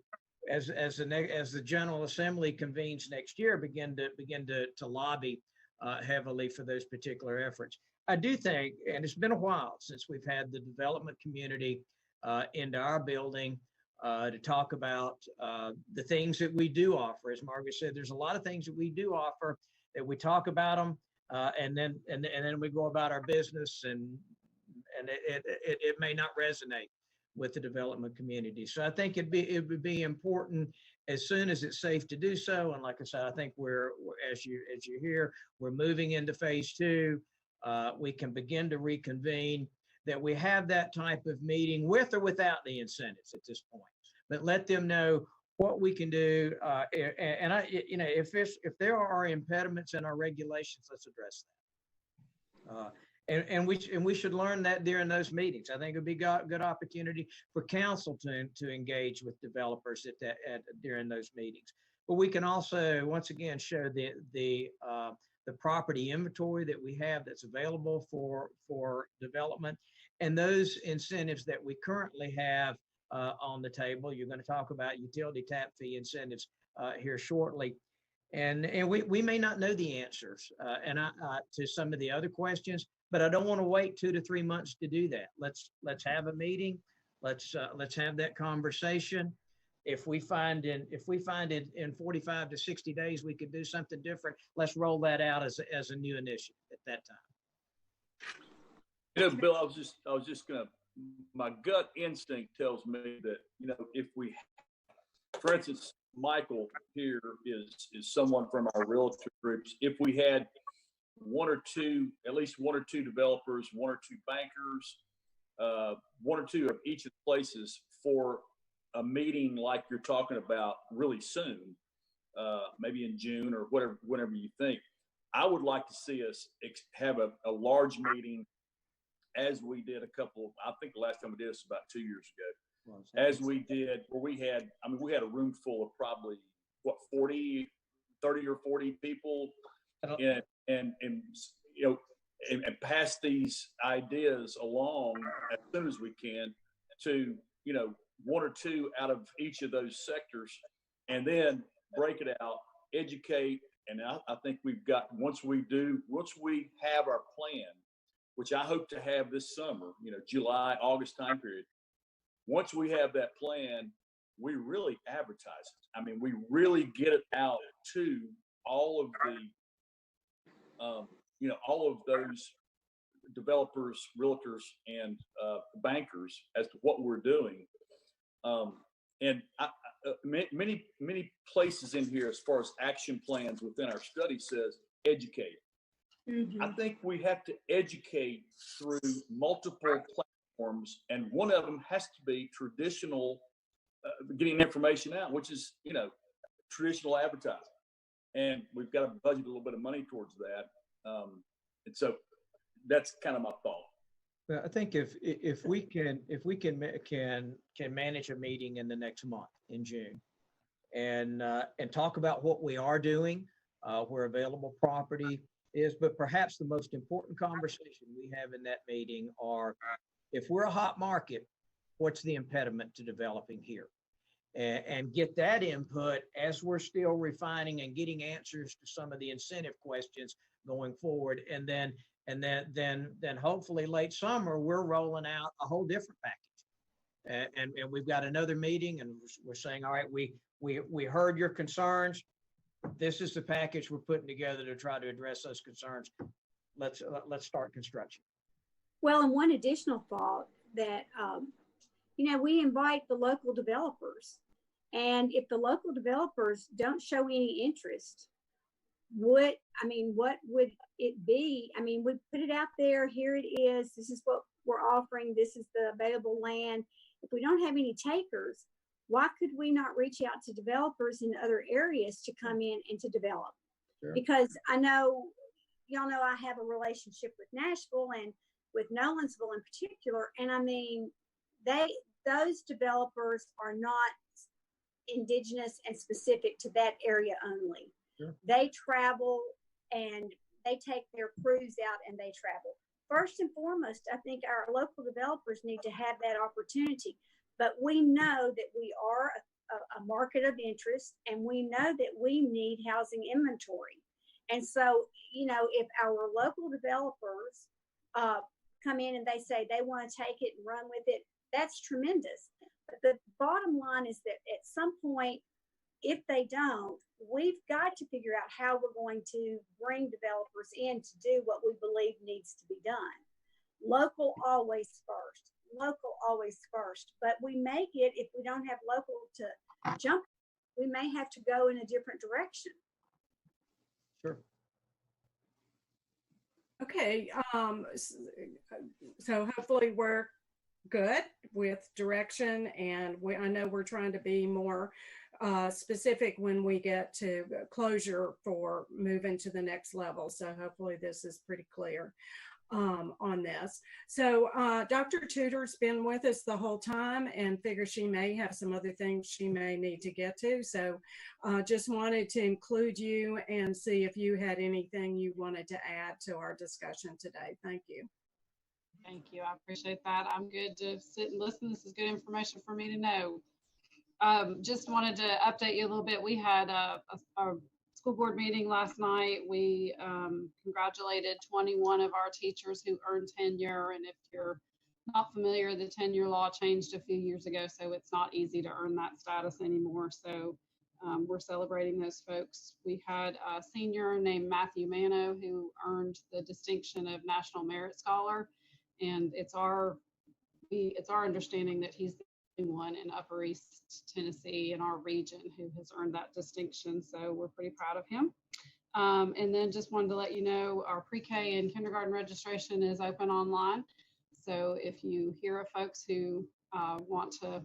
as the General Assembly convenes next year, begin to lobby heavily for those particular efforts. I do think, and it's been a while since we've had the development community into our building to talk about the things that we do offer. As Margaret said, there's a lot of things that we do offer that we talk about them, and then we go about our business, and it may not resonate with the development community. So I think it would be important as soon as it's safe to do so. And like I said, I think we're as you hear, we're moving into phase 2. We can begin to reconvene, that we have that type of meeting with or without the incentives at this point, but let them know what we can do. If there are impediments in our regulations, let's address that. And we should learn that during those meetings. I think it would be a good opportunity for council to engage with developers during those meetings. But we can also, once again, show the property inventory that we have that's available for development, and those incentives that we currently have on the table. You're going to talk about utility tap fee incentives here shortly. And we may not know the answers to some of the other questions, but I don't want to wait 2 to 3 months to do that. Let's have a meeting. Let's have that conversation. If we find in 45 to 60 days we could do something different, let's roll that out as a new initiative at that time. Bill, I was just gonna, my gut instinct tells me that, if we, for instance, Michael here is someone from our realtor groups. If we had at least one or two developers, one or two bankers, one or two of each of the places for a meeting like you're talking about really soon, maybe in June or whenever you think, I would like to see us have a large meeting as we did I think the last time we did this was about 2 years ago, as we did, where we had a room full of probably 30 or 40 people, and pass these ideas along as soon as we can to, one or two out of each of those sectors, and then break it out, educate. And I think we've got, once we have our plan, which I hope to have this summer, July, August time period. Once we have that plan, we really advertise it. I mean, we really get it out to all of all of those developers, realtors, and bankers as to what we're doing. And many places in here, as far as action plans within our study, says educate. Mm-hmm. I think we have to educate through multiple platforms, and one of them has to be traditional, getting information out, which is, traditional advertising. And we've got to budget a little bit of money towards that. And so that's kind of my thought. Well, I think if we can manage a meeting in the next month in June, and talk about what we are doing, where available property is, but perhaps the most important conversation we have in that meeting are, if we're a hot market, what's the impediment to developing here? And get that input as we're still refining and getting answers to some of the incentive questions going forward. And then hopefully late summer, we're rolling out a whole different package. And we've got another meeting, and we're saying, all right, we heard your concerns. This is the package we're putting together to try to address those concerns. Let's start construction. Well, and one additional thought that, we invite the local developers, and if the local developers don't show any interest, what would it be? I mean, we put it out there, here it is, this is what we're offering, this is the available land. If we don't have any takers, why could we not reach out to developers in other areas to come in and to develop? Sure. Because I know, y'all know I have a relationship with Nashville and with Nolensville in particular. And I mean, those developers are not indigenous and specific to that area only. Sure. They travel and they take their crews out and they travel. First and foremost, I think our local developers need to have that opportunity. But we know that we are a market of interest, and we know that we need housing inventory. And so, if our local developers come in and they say they want to take it and run with it, that's tremendous. But the bottom line is that at some point, if they don't, we've got to figure out how we're going to bring developers in to do what we believe needs to be done. Local always first. But we may get, if we don't have local to jump, we may have to go in a different direction. Sure. Okay. So hopefully we're good with direction, and I know we're trying to be more specific when we get to closure for moving to the next level. So hopefully this is pretty clear on this. So Dr. Tudor's been with us the whole time, and figure she may have some other things she may need to get to. So just wanted to include you and see if you had anything you wanted to add to our discussion today. Thank you. Thank you. I appreciate that. I'm good to sit and listen. This is good information for me to know. Just wanted to update you a little bit. We had a school board meeting last night. We congratulated 21 of our teachers who earned tenure. And if you're not familiar, the tenure law changed a few years ago, so it's not easy to earn that status anymore. So we're celebrating those folks. We had a senior named Matthew Mano who earned the distinction of National Merit Scholar, and it's our understanding that he's the only one in Upper East Tennessee in our region who has earned that distinction. So we're pretty proud of him. And then just wanted to let you know our pre-K and kindergarten registration is open online. So if you hear of folks who want to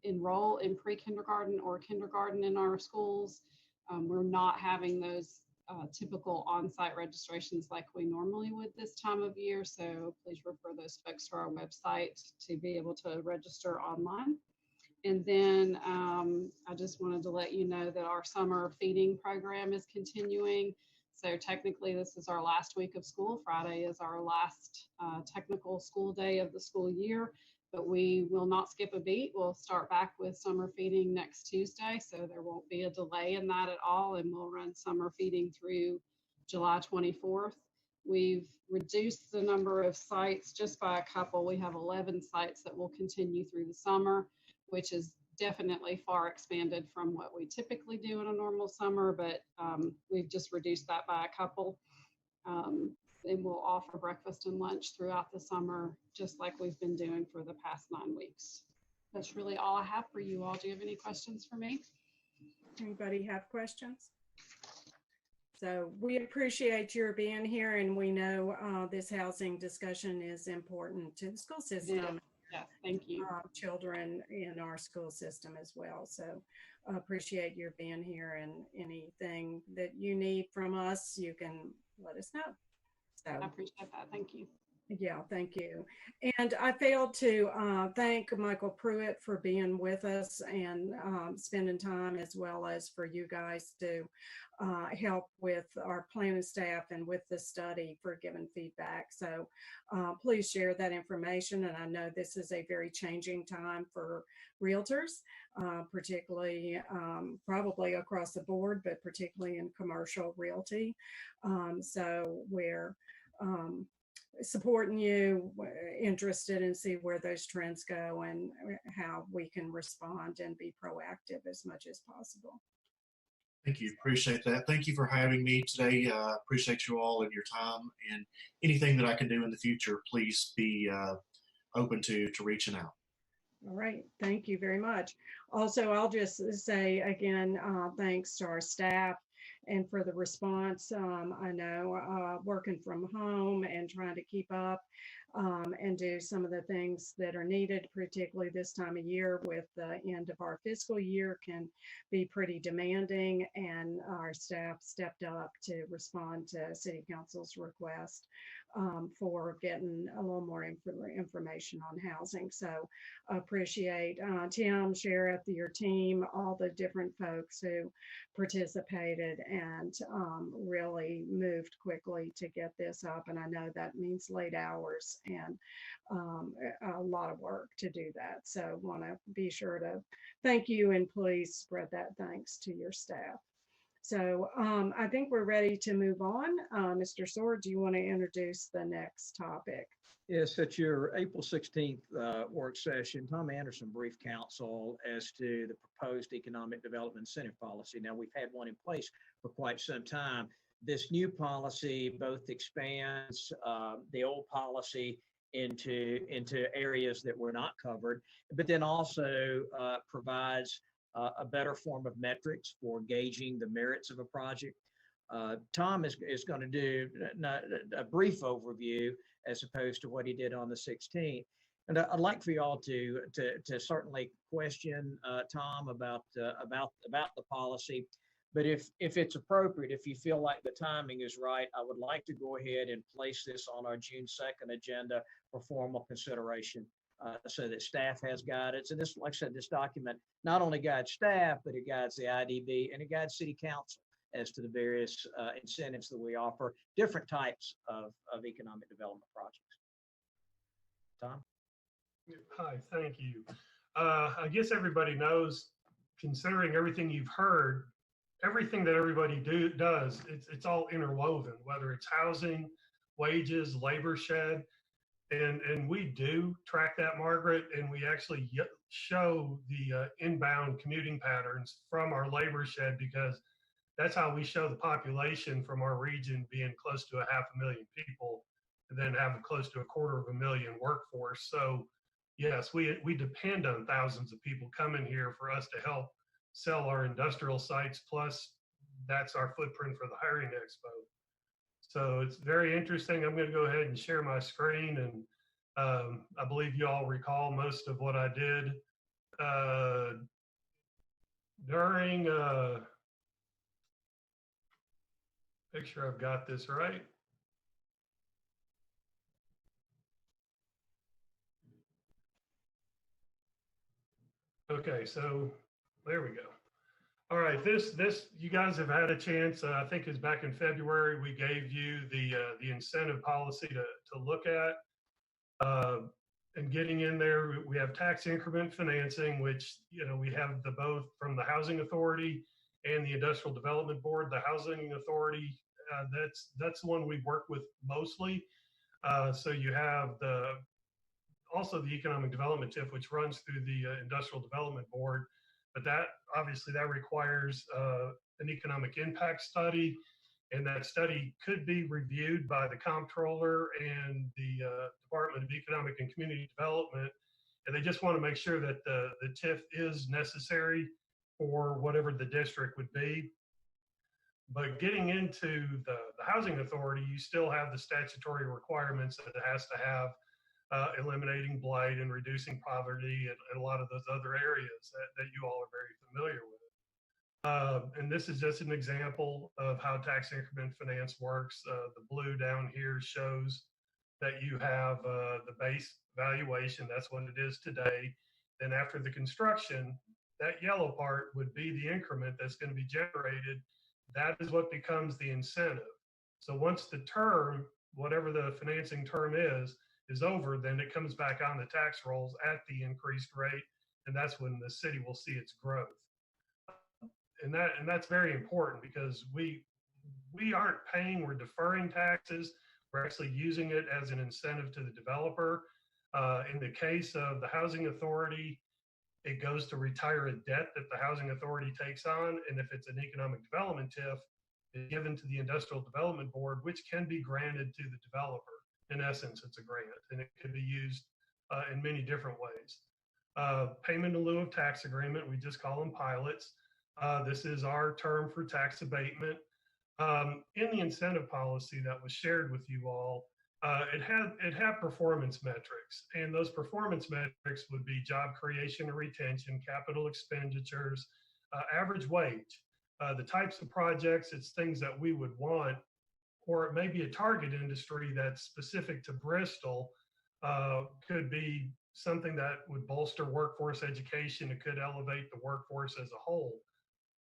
enroll in pre-kindergarten or kindergarten in our schools, we're not having those typical on-site registrations like we normally would this time of year. So please refer those folks to our website to be able to register online. And then I just wanted to let you know that our summer feeding program is continuing. So technically this is our last week of school. Friday is our last technical school day of the school year, but we will not skip a beat. We'll start back with summer feeding next Tuesday. So there won't be a delay in that at all. And we'll run summer feeding through July 24th. We've reduced the number of sites just by a couple. We have 11 sites that will continue through the summer, which is definitely far expanded from what we typically do in a normal summer, but we've just reduced that by a couple. And we'll offer breakfast and lunch throughout the summer, just like we've been doing for the past 9 weeks. That's really all I have for you all. Do you have any questions for me? Anybody have questions? So we appreciate your being here, and we know this housing discussion is important to the school system. Yes, thank you. Children in our school system as well. So appreciate your being here, and anything that you need from us, you can let us know. So I appreciate that. Thank you. Yeah, thank you. And I failed to thank Michael Pruitt for being with us and spending time, as well as for you guys to help with our planning staff and with the study for giving feedback. So please share that information. And I know this is a very changing time for realtors, particularly probably across the board, but particularly in commercial realty. So we're supporting you, interested in see where those trends go and how we can respond and be proactive as much as possible. Thank you. Appreciate that. Thank you for having me today. Appreciate you all and your time, and anything that I can do in the future, please be open to reaching out. All right. Thank you very much. Also, I'll just say again, thanks to our staff and for the response. I know working from home and trying to keep up and do some of the things that are needed, particularly this time of year with the end of our fiscal year, can be pretty demanding, and our staff stepped up to respond to City Council's request for getting a little more information on housing. So appreciate Tim, Sheriff, your team, all the different folks who participated and really moved quickly to get this up. And I know that means late hours and a lot of work to do that. So want to be sure to thank you, and please spread that thanks to your staff. So I think we're ready to move on. Mr. Sword, do you want to introduce the next topic? Yes, at your April 16th work session, Tom Anderson briefed council as to the proposed economic development incentive policy. Now, we've had one in place for quite some time. This new policy both expands the old policy into areas that were not covered, but then also provides a better form of metrics for gauging the merits of a project. Tom is going to do a brief overview as opposed to what he did on the 16th. And I'd like for you all to certainly question Tom about the policy. But if it's appropriate, if you feel like the timing is right, I would like to go ahead and place this on our June 2nd agenda for formal consideration, so that staff has guidance. And this, like I said, this document not only guides staff, but it guides the IDB and it guides City Council as to the various incentives that we offer, different types of economic development projects. Tom? Hi, thank you. I guess everybody knows, considering everything you've heard, everything that everybody does, it's all interwoven, whether it's housing, wages, labor shed. And we do track that, Margaret, and we actually show the inbound commuting patterns from our labor shed, because that's how we show the population from our region being close to 500,000 people, and then having close to 250,000 workforce. So yes, we depend on thousands of people coming here for us to help sell our industrial sites. Plus, that's our footprint for the hiring expo. So it's very interesting. I'm going to go ahead and share my screen, and I believe you all recall most of what I did during. Make sure I've got this right. Okay, so there we go. All right, this you guys have had a chance. I think it's back in February. We gave you the incentive policy to look at. And getting in there, we have tax increment financing, which we have the both from the Housing Authority and the Industrial Development Board. The Housing Authority, that's the one we work with mostly. So you have also the Economic Development TIF, which runs through the Industrial Development Board. But that obviously that requires an economic impact study, and that study could be reviewed by the comptroller and the Department of Economic and Community Development, and they just want to make sure that the TIF is necessary for whatever the district would be. But getting into the Housing Authority, you still have the statutory requirements that it has to have, eliminating blight and reducing poverty and a lot of those other areas that you all are very familiar with. And this is just an example of how tax increment finance works. The blue down here shows that you have the base valuation. That's what it is today. Then after the construction, that yellow part would be the increment that's going to be generated. That is what becomes the incentive. So once the term, whatever the financing term is over, then it comes back on the tax rolls at the increased rate, and that's when the city will see its growth. And that's very important, because we aren't paying, we're deferring taxes. We're actually using it as an incentive to the developer. In the case of the Housing Authority, it goes to retire a debt that the Housing Authority takes on. And if it's an economic development TIF, it's given to the Industrial Development Board, which can be granted to the developer. In essence, it's a grant, and it can be used in many different ways. Payment in lieu of tax agreement, we just call them pilots. This is our term for tax abatement. In the incentive policy that was shared with you all, it had performance metrics, and those performance metrics would be job creation and retention, capital expenditures, average wage. The types of projects, it's things that we would want, or it may be a target industry that's specific to Bristol. Could be something that would bolster workforce education. It could elevate the workforce as a whole.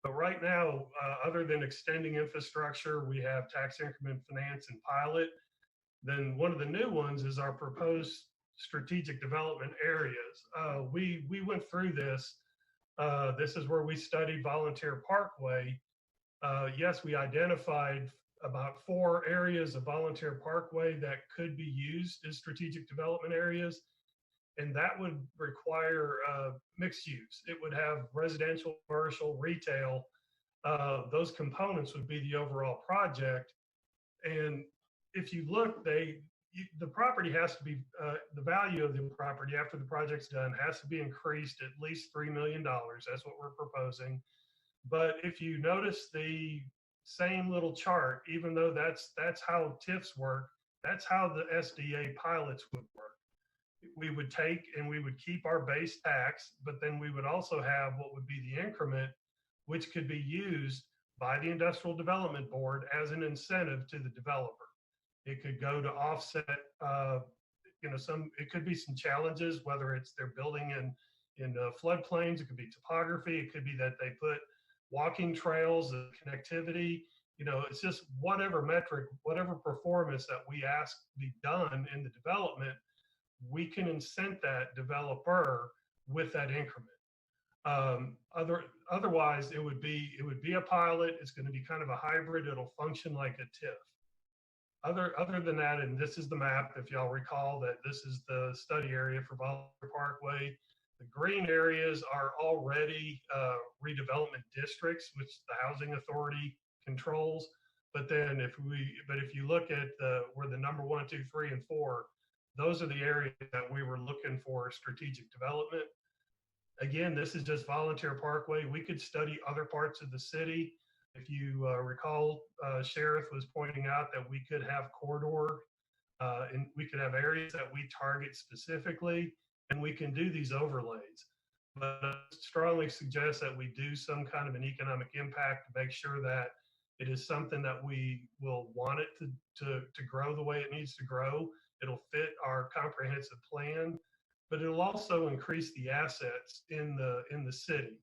But right now, other than extending infrastructure, we have tax increment finance and pilot. Then one of the new ones is our proposed strategic development areas. We went through this. This is where we studied Volunteer Parkway. Yes, we identified about 4 areas of Volunteer Parkway that could be used as strategic development areas. And that would require mixed use. It would have residential, commercial, retail. Those components would be the overall project. And if you look, the property has to be, the value of the property after the project's done has to be increased at least $3 million. That's what we're proposing. But if you notice the same little chart, even though that's how TIFs work, that's how the SDA pilots would work. We would take and we would keep our base tax, but then we would also have what would be the increment, which could be used by the Industrial Development Board as an incentive to the developer. It could go to offset, it could be some challenges, whether it's they're building in floodplains, it could be topography, it could be that they put walking trails, connectivity, it's just whatever metric, whatever performance that we ask be done in the development, we can incent that developer with that increment. Otherwise, it would be a pilot. It's going to be kind of a hybrid. It'll function like a TIF. other than that, and this is the map, if y'all recall that this is the study area for Volunteer Parkway. The green areas are already redevelopment districts, which the Housing Authority controls. But then if you look at where the number 1, 2, 3, and 4, those are the areas that we were looking for strategic development. Again, this is just Volunteer Parkway. We could study other parts of the city. If you recall, Sheriff was pointing out that we could have corridor, and we could have areas that we target specifically, and we can do these overlays. But I strongly suggest that we do some kind of an economic impact to make sure that it is something that we will want it to grow the way it needs to grow. It'll fit our comprehensive plan, but it'll also increase the assets in the city.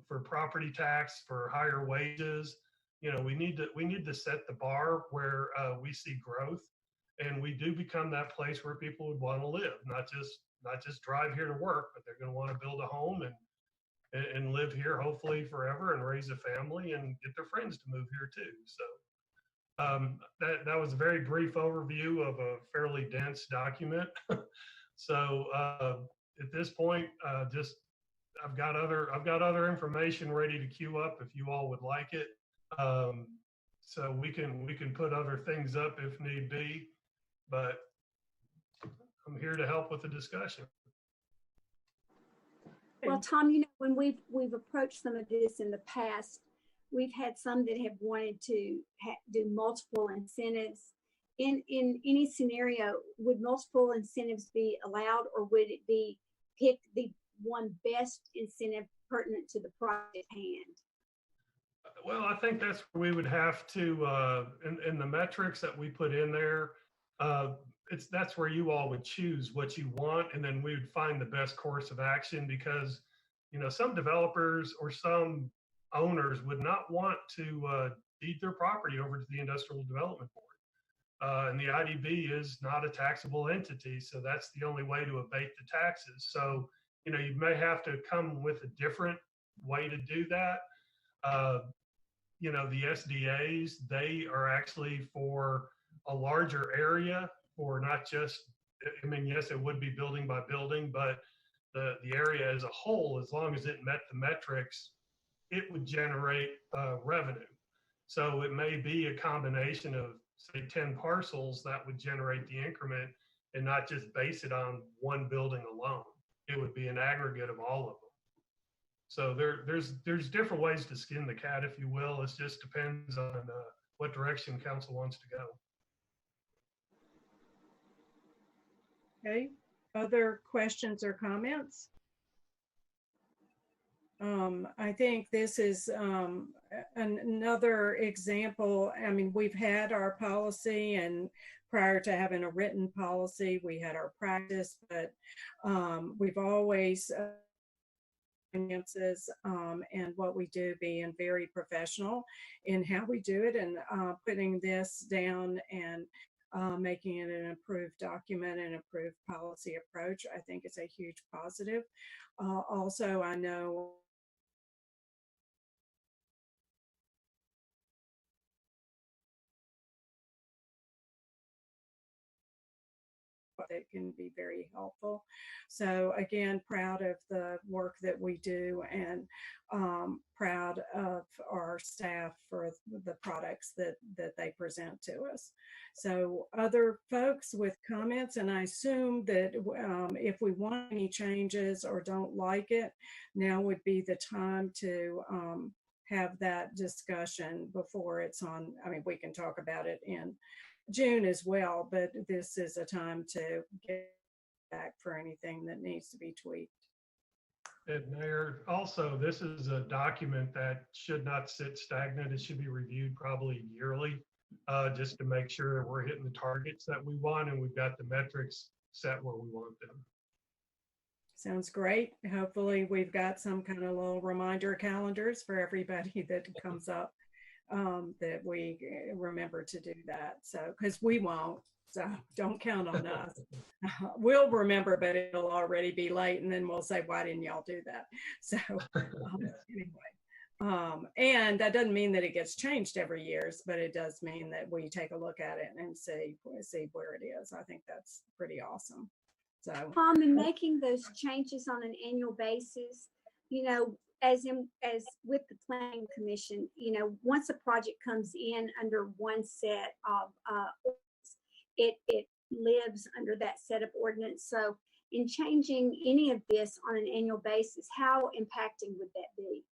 For property tax, for higher wages, we need to set the bar where we see growth, and we do become that place where people would want to live, not just drive here to work, but they're going to want to build a home and live here hopefully forever and raise a family and get their friends to move here too. So that was a very brief overview of a fairly dense document. So at this point, I've got other information ready to queue up if you all would like it. So we can put other things up if need be, but I'm here to help with the discussion. Well, Tom, when we've approached some of this in the past, we've had some that have wanted to do multiple incentives. In any scenario, would multiple incentives be allowed, or would it be pick the one best incentive pertinent to the project at hand? Well, I think that's where we would have to, in the metrics that we put in there, that's where you all would choose what you want, and then we would find the best course of action, because some developers or some owners would not want to deed their property over to the Industrial Development Board. And the IDB is not a taxable entity, so that's the only way to abate the taxes. So, you may have to come with a different way to do that. The SDAs, they are actually for a larger area, for not just, yes, it would be building by building, but the area as a whole, as long as it met the metrics, it would generate revenue. So it may be a combination of, say, 10 parcels that would generate the increment, and not just base it on one building alone. It would be an aggregate of all of them. So there's different ways to skin the cat, if you will. It just depends on what direction council wants to go. Okay, other questions or comments? I think this is another example. I mean, we've had our policy, and prior to having a written policy, we had our practice, but we've always finances and what we do, being very professional in how we do it, and putting this down and making it an approved document and approved policy approach, I think it's a huge positive. Also, I know that can be very helpful. So again, proud of the work that we do, and proud of our staff for the products that they present to us. So other folks with comments, and I assume that if we want any changes or don't like it, now would be the time to have that discussion before it's on. I mean, we can talk about it in June as well, but this is a time to get back for anything that needs to be tweaked. And Mayor, also, this is a document that should not sit stagnant. It should be reviewed probably yearly, just to make sure that we're hitting the targets that we want, and we've got the metrics set where we want them. Sounds great. Hopefully we've got some kind of little reminder calendars for everybody that comes up, that we remember to do that. So, because we won't, so don't count on us. We'll remember, but it'll already be late, and then we'll say, why didn't y'all do that? So anyway, And that doesn't mean that it gets changed every year, but it does mean that we take a look at it and see where it is. I think that's pretty awesome. So, In making those changes on an annual basis, you know, as with the planning commission, you know, once a project comes in under one set of it lives under that set of ordinance. So in changing any of this on an annual basis, how impacting would that be?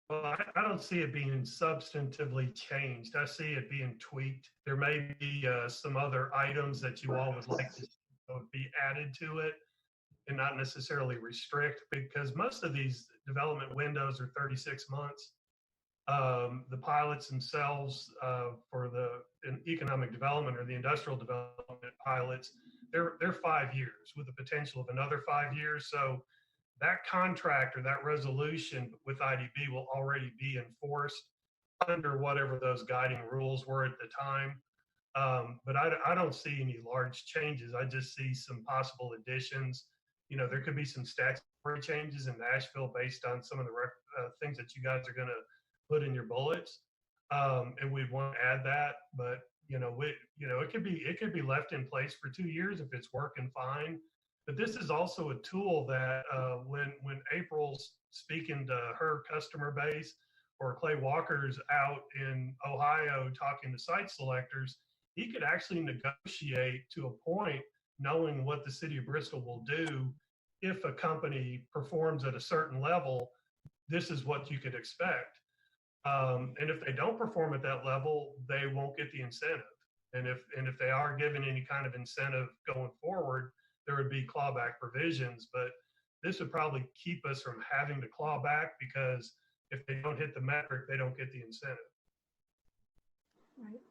Well, I don't see it being substantively changed. I see it being tweaked. There may be some other items that you all would like to be added to it and not necessarily restrict, because most of these development windows are 36 months. The pilots themselves for the economic development or the industrial development pilots, they're 5 years with the potential of another 5 years. So that contract or that resolution with IDB will already be enforced under whatever those guiding rules were at the time. But I don't see any large changes. I just see some possible additions. You know, there could be some statutory changes in Nashville based on some of the things that you guys are going to put in your bullets, and we'd want to add that. But it could be left in place for 2 years if it's working fine. But this is also a tool that when April's speaking to her customer base, or Clay Walker's out in Ohio talking to site selectors, he could actually negotiate to a point, knowing what the city of Bristol will do if a company performs at a certain level. This is what you could expect. And if they don't perform at that level, they won't get the incentive. And if they are given any kind of incentive going forward, there would be clawback provisions. But this would probably keep us from having to claw back, because if they don't hit the metric, they don't get the incentive. Right.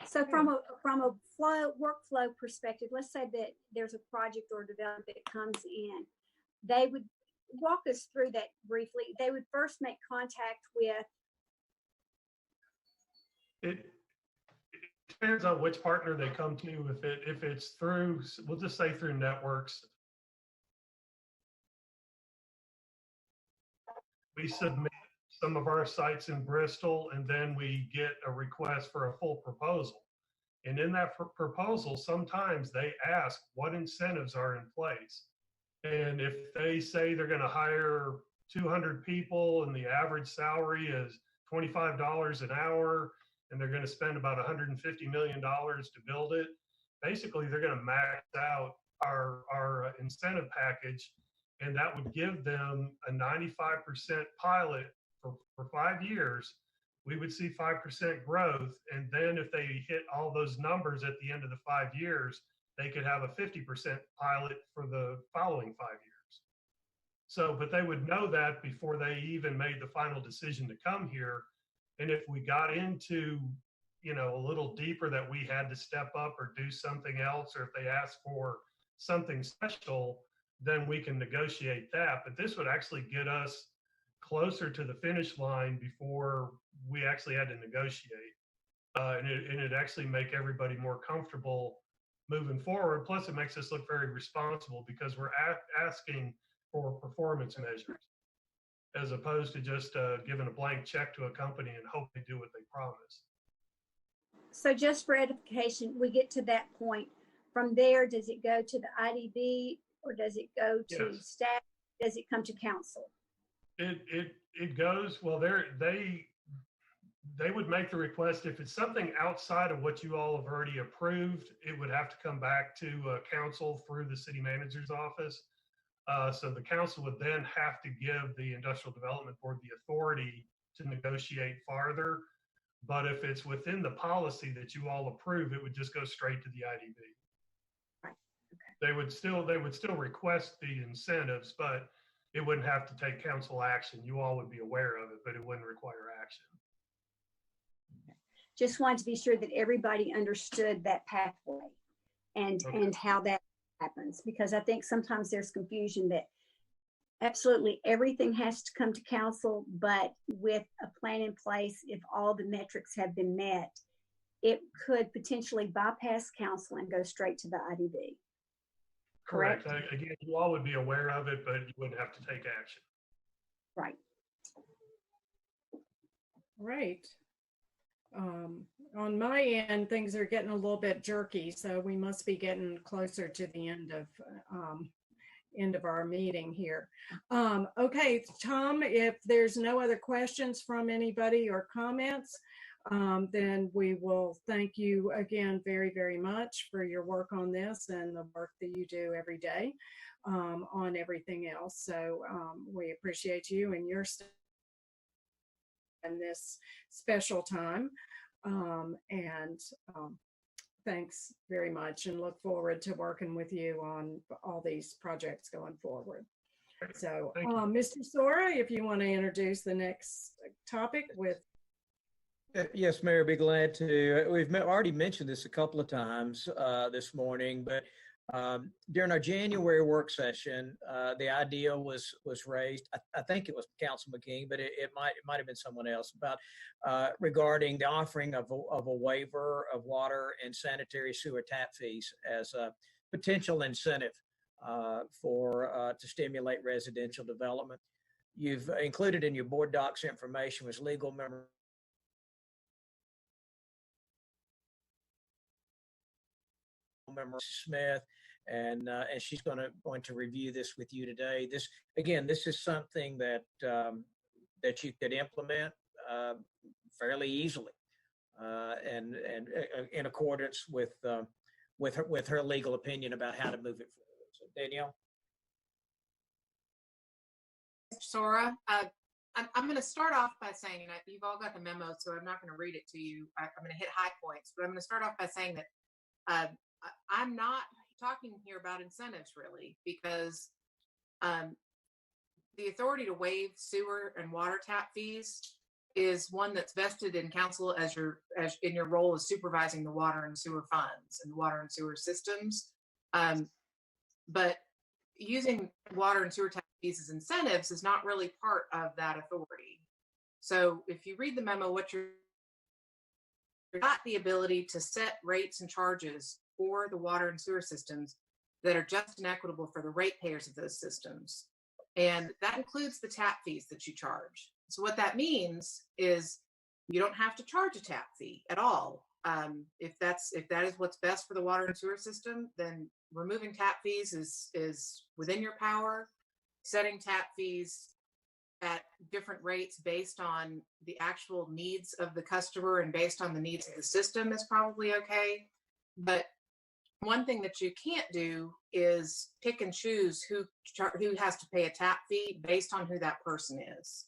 So from a workflow perspective, let's say that there's a project or development that comes in, they would walk us through that briefly. They would first make contact with. It depends on which partner they come to. If it's through, we'll just say through networks, we submit some of our sites in Bristol, and then we get a request for a full proposal. And in that proposal, sometimes they ask what incentives are in place. And if they say they're going to hire 200 people and the average salary is $25 an hour, and they're going to spend about $150 million to build it, basically they're going to max out our incentive package. And that would give them a 95% pilot for 5 years. We would see 5% growth. And then if they hit all those numbers at the end of the 5 years, they could have a 50% pilot for the following 5 years. So, but they would know that before they even made the final decision to come here. And if we got into, a little deeper that we had to step up or do something else, or if they asked for something special, then we can negotiate that. But this would actually get us closer to the finish line before we actually had to negotiate. And it actually make everybody more comfortable moving forward. Plus, it makes us look very responsible, because we're asking for performance measures, as opposed to just giving a blank check to a company and hope they do what they promise. So just for edification, we get to that point. From there, does it go to the IDB, or does it go to staff? Does it come to council? It goes, well, they would make the request. If it's something outside of what you all have already approved, it would have to come back to council through the city manager's office. So the council would then have to give the Industrial Development Board the authority to negotiate farther. But if it's within the policy that you all approve, it would just go straight to the IDB. Right. Okay. They would still request the incentives, but it wouldn't have to take council action. You all would be aware of it, but it wouldn't require action. Just wanted to be sure that everybody understood that pathway and how that happens, because I think sometimes there's confusion that absolutely everything has to come to council, but with a plan in place, if all the metrics have been met, it could potentially bypass council and go straight to the IDB. Correct? Again, you all would be aware of it, but you wouldn't have to take action. Right. Right. On my end, things are getting a little bit jerky, so we must be getting closer to the end of our meeting here. Okay, Tom, if there's no other questions from anybody or comments, then we will thank you again very, very much for your work on this and the work that you do every day on everything else. So we appreciate you and your in this special time. Thanks very much and look forward to working with you on all these projects going forward. So, Mr. Sora, if you want to introduce the next topic with. Yes, Mayor, be glad to. We've already mentioned this a couple of times this morning, but during our January work session, the idea was raised. I think it was Councilman King, but it might have been someone else about regarding the offering of a waiver of water and sanitary sewer tap fees as a potential incentive to stimulate residential development. You've included in your board docs information was legal memorandum. Smith, and she's going to review this with you today. This is something that that you could implement fairly easily, and in accordance with her legal opinion about how to move it forward. So, Danielle. Sora, I'm going to start off by saying that you've all got the memo, so I'm not going to read it to you. I'm going to hit high points, but I'm going to start off by saying that I'm not talking here about incentives really, because the authority to waive sewer and water tap fees is one that's vested in council as in your role as supervising the water and sewer funds and water and sewer systems. But using water and sewer tap fees as incentives is not really part of that authority. So if you read the memo, what you're got the ability to set rates and charges for the water and sewer systems that are just and equitable for the ratepayers of those systems. And that includes the tap fees that you charge. So what that means is you don't have to charge a tap fee at all. If that is what's best for the water and sewer system, then removing tap fees is within your power. Setting tap fees at different rates based on the actual needs of the customer and based on the needs of the system is probably okay. But one thing that you can't do is pick and choose who has to pay a tap fee based on who that person is.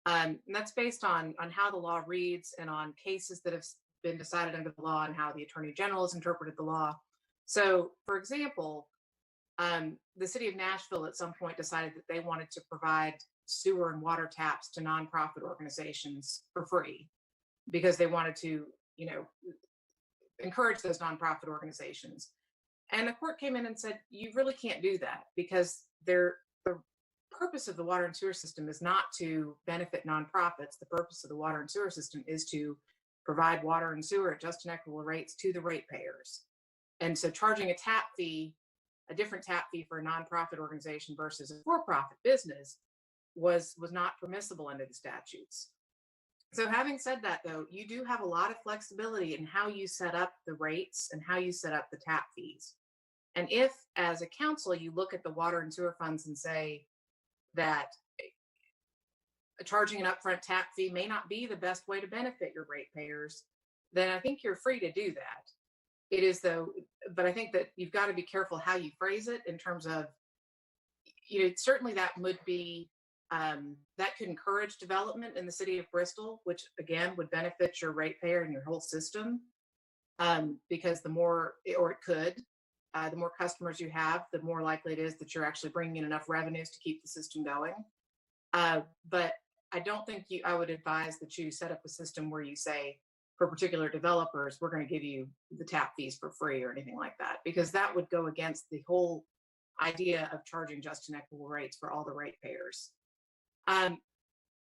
And that's based on how the law reads and on cases that have been decided under the law and how the Attorney General has interpreted the law. So, for example, the city of Nashville at some point decided that they wanted to provide sewer and water taps to nonprofit organizations for free because they wanted to, encourage those nonprofit organizations. And the court came in and said, you really can't do that because the purpose of the water and sewer system is not to benefit nonprofits. The purpose of the water and sewer system is to provide water and sewer at just and equitable rates to the ratepayers. And so charging a different tap fee for a nonprofit organization versus a for-profit business was not permissible under the statutes. So having said that, though, you do have a lot of flexibility in how you set up the rates and how you set up the tap fees. And if, as a council, you look at the water and sewer funds and say that charging an upfront tap fee may not be the best way to benefit your ratepayers, then I think you're free to do that. It is, though, but I think that you've got to be careful how you phrase it in terms of, certainly that would be, that could encourage development in the city of Bristol, which again would benefit your ratepayer and your whole system, because the more customers you have, the more likely it is that you're actually bringing in enough revenues to keep the system going. But I don't think I would advise that you set up a system where you say, for particular developers, we're going to give you the tap fees for free or anything like that, because that would go against the whole idea of charging just and equitable rates for all the ratepayers.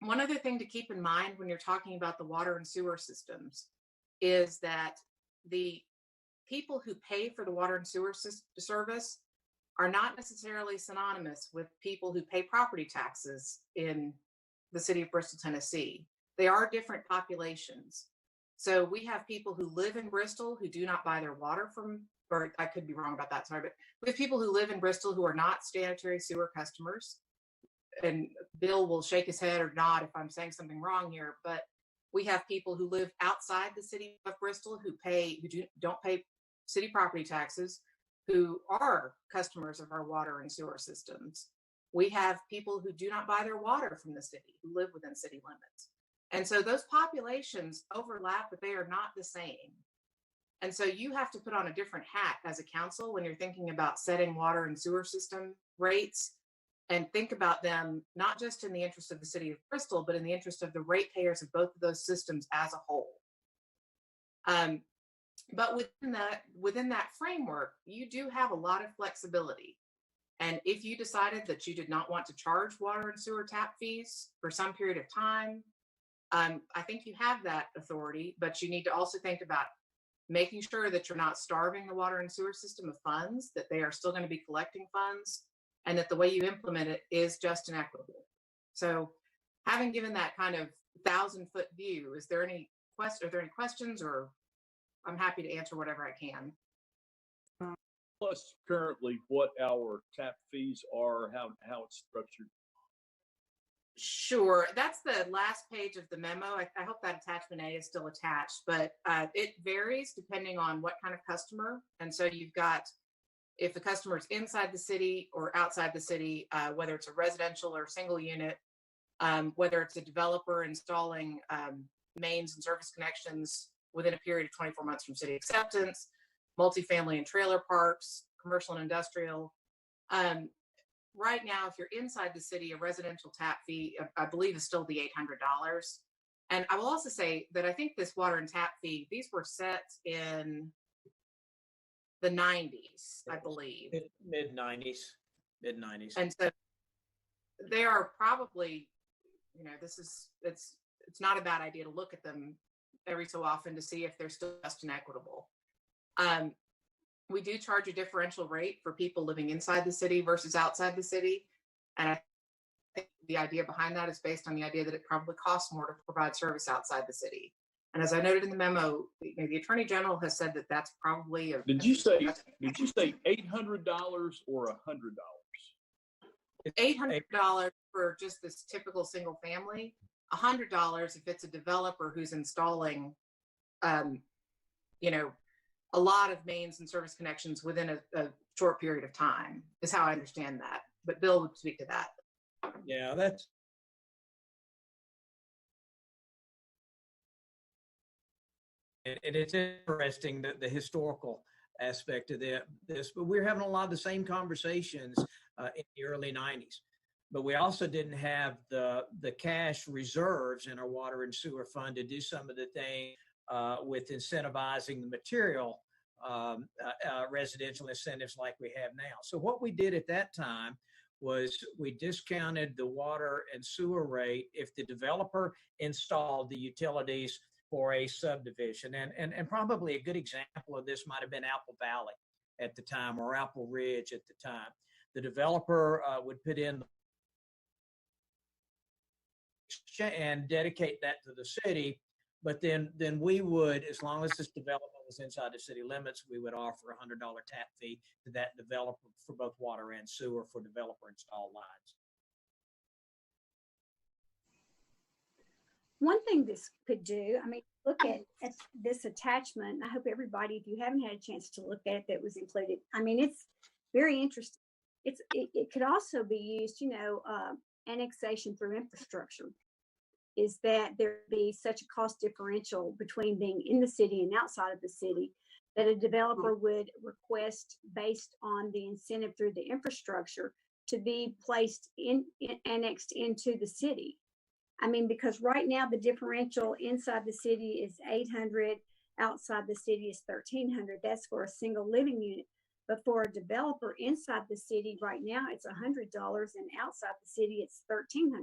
One other thing to keep in mind when you're talking about the water and sewer systems is that the people who pay for the water and sewer service are not necessarily synonymous with people who pay property taxes in the city of Bristol, Tennessee. they are different populations. So we have people who live in Bristol who do not buy their water from, or I could be wrong about that, sorry, but we have people who live in Bristol who are not sanitary sewer customers. And Bill will shake his head or nod if I'm saying something wrong here, but we have people who live outside the city of Bristol who don't pay city property taxes, who are customers of our water and sewer systems. We have people who do not buy their water from the city, who live within city limits. And so those populations overlap, but they are not the same. And so you have to put on a different hat as a council when you're thinking about setting water and sewer system rates, and think about them not just in the interest of the city of Bristol, but in the interest of the ratepayers of both of those systems as a whole. But within that framework, you do have a lot of flexibility. And if you decided that you did not want to charge water and sewer tap fees for some period of time, I think you have that authority, but you need to also think about making sure that you're not starving the water and sewer system of funds, that they are still going to be collecting funds, and that the way you implement it is just and equitable. So having given that kind of 1,000-foot view, are there any questions, or I'm happy to answer whatever I can. Plus currently what our tap fees are, how it's structured. Sure, that's the last page of the memo. I hope that attachment A is still attached, but it varies depending on what kind of customer. And so you've got, if the customer is inside the city or outside the city, whether it's a residential or single unit, whether it's a developer installing mains and service connections within a period of 24 months from city acceptance, multifamily and trailer parks, commercial and industrial. Right now, if you're inside the city, a residential tap fee, I believe, is still the $800. And I will also say that I think this water and tap fee, these were set in the 90s, I believe. Mid 90s. And so they are probably, it's not a bad idea to look at them every so often to see if they're still just and equitable. We do charge a differential rate for people living inside the city versus outside the city. And I think the idea behind that is based on the idea that it probably costs more to provide service outside the city. And as I noted in the memo, the Attorney General has said that that's probably Did you say $800 or $100? $800 for just this typical single family, $100 if it's a developer who's installing, a lot of mains and service connections within a short period of time, is how I understand that. But Bill would speak to that. Yeah, and it's interesting that the historical aspect of this, but we're having a lot of the same conversations in the early 90s. But we also didn't have the cash reserves in our water and sewer fund to do some of the things with incentivizing the material residential incentives like we have now. So what we did at that time was we discounted the water and sewer rate if the developer installed the utilities for a subdivision. And probably a good example of this might have been Apple Valley at the time, or Apple Ridge at the time. The developer would put in and dedicate that to the city. But then we would, as long as this development was inside the city limits, we would offer a $100 tap fee to that developer for both water and sewer for developer installed lines. One thing this could do, look at this attachment. I hope everybody, if you haven't had a chance to look at it, that was included. It's very interesting. It could also be used, annexation through infrastructure. Is that there be such a cost differential between being in the city and outside of the city that a developer would request, based on the incentive through the infrastructure, to be placed annexed into the city. Because right now the differential inside the city is $800, outside the city is $1,300. That's for a single living unit. But for a developer inside the city right now, it's $100, and outside the city, it's $1,300.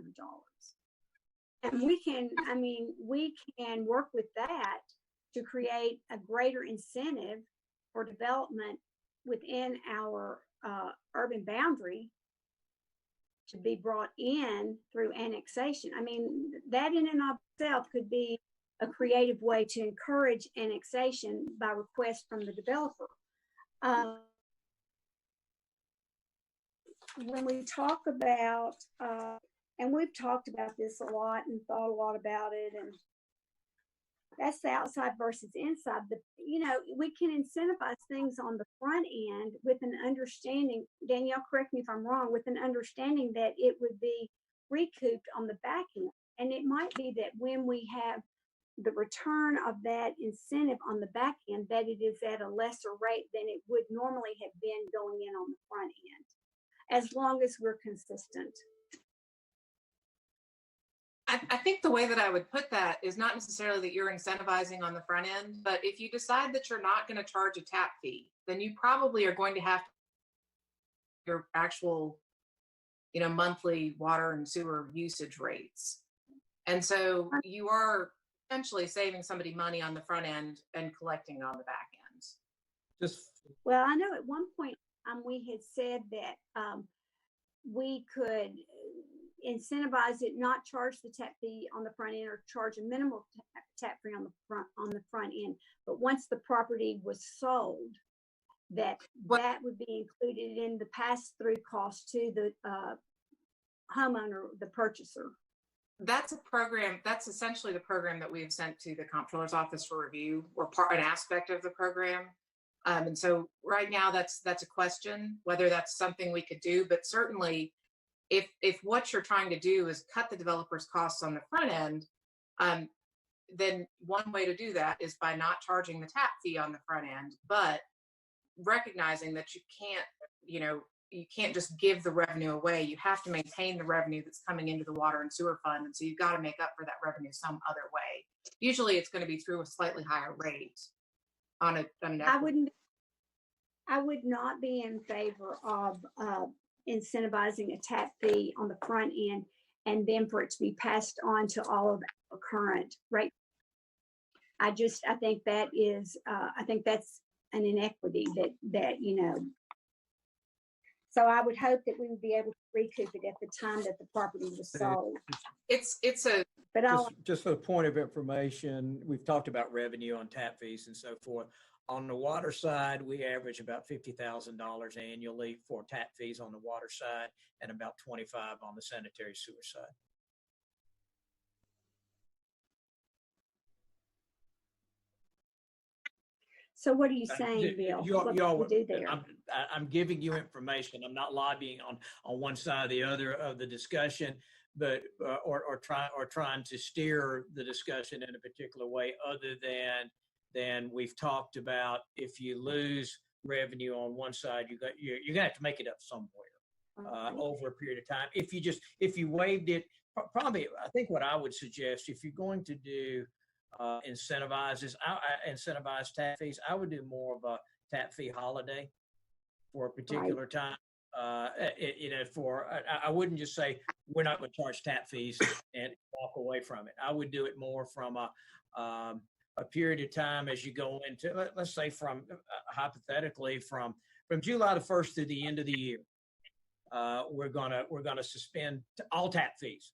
And we can work with that to create a greater incentive for development within our urban boundary to be brought in through annexation. I mean, that in and of itself could be a creative way to encourage annexation by request from the developer. When we talk about, and we've talked about this a lot and thought a lot about it, and that's the outside versus inside. We can incentivize things on the front end with an understanding, Danielle, correct me if I'm wrong, with an understanding that it would be recouped on the back end. And it might be that when we have the return of that incentive on the back end, that it is at a lesser rate than it would normally have been going in on the front end, as long as we're consistent. I think the way that I would put that is not necessarily that you're incentivizing on the front end, but if you decide that you're not going to charge a tap fee, then you probably are going to have your actual, monthly water and sewer usage rates. And so you are essentially saving somebody money on the front end and collecting on the back end. Well, I know at one point we had said that we could incentivize it, not charge the tap fee on the front end or charge a minimal tap fee on the front end. But once the property was sold, that would be included in the pass-through cost to the homeowner, the purchaser. That's a program. That's essentially the program that we have sent to the comptroller's office for review, or an aspect of the program. And so right now that's a question whether that's something we could do, but certainly if what you're trying to do is cut the developer's costs on the front end, then one way to do that is by not charging the tap fee on the front end, but recognizing that you can't just give the revenue away. You have to maintain the revenue that's coming into the water and sewer fund. And so you've got to make up for that revenue some other way. Usually it's going to be through a slightly higher rate on an I would not be in favor of incentivizing a tap fee on the front end and then for it to be passed on to all of our current rate. I think that is, I think that's an inequity that. So I would hope that we would be able to recoup it at the time that the property was sold. Just for the point of information, we've talked about revenue on tap fees and so forth. On the water side, we average about $50,000 annually for tap fees on the water side and about $25,000 on the sanitary sewer side. So what are you saying, Bill? What do we do there? I'm giving you information. I'm not lobbying on one side or the other of the discussion, but or trying to steer the discussion in a particular way, other than we've talked about. If you lose revenue on one side, you're gonna have to make it up somewhere over a period of time. If you waived it, probably I think what I would suggest, if you're going to do incentivized tap fees, I would do more of a tap fee holiday for a particular time. I wouldn't just say we're not going to charge tap fees and walk away from it. I would do it more from a period of time as you go into, let's say from hypothetically from July the 1st through the end of the year. We're gonna suspend all tap fees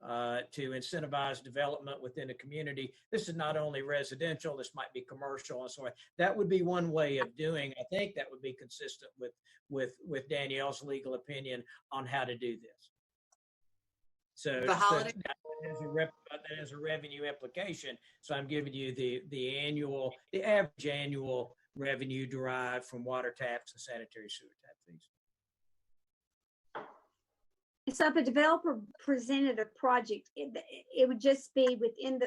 to incentivize development within the community. This is not only residential, this might be commercial and so on. That would be one way of doing. I think that would be consistent with Danielle's legal opinion on how to do this. So that has a revenue implication. So I'm giving you the average annual revenue derived from water taps and sanitary sewer tap fees. So if a developer presented a project, it would just be within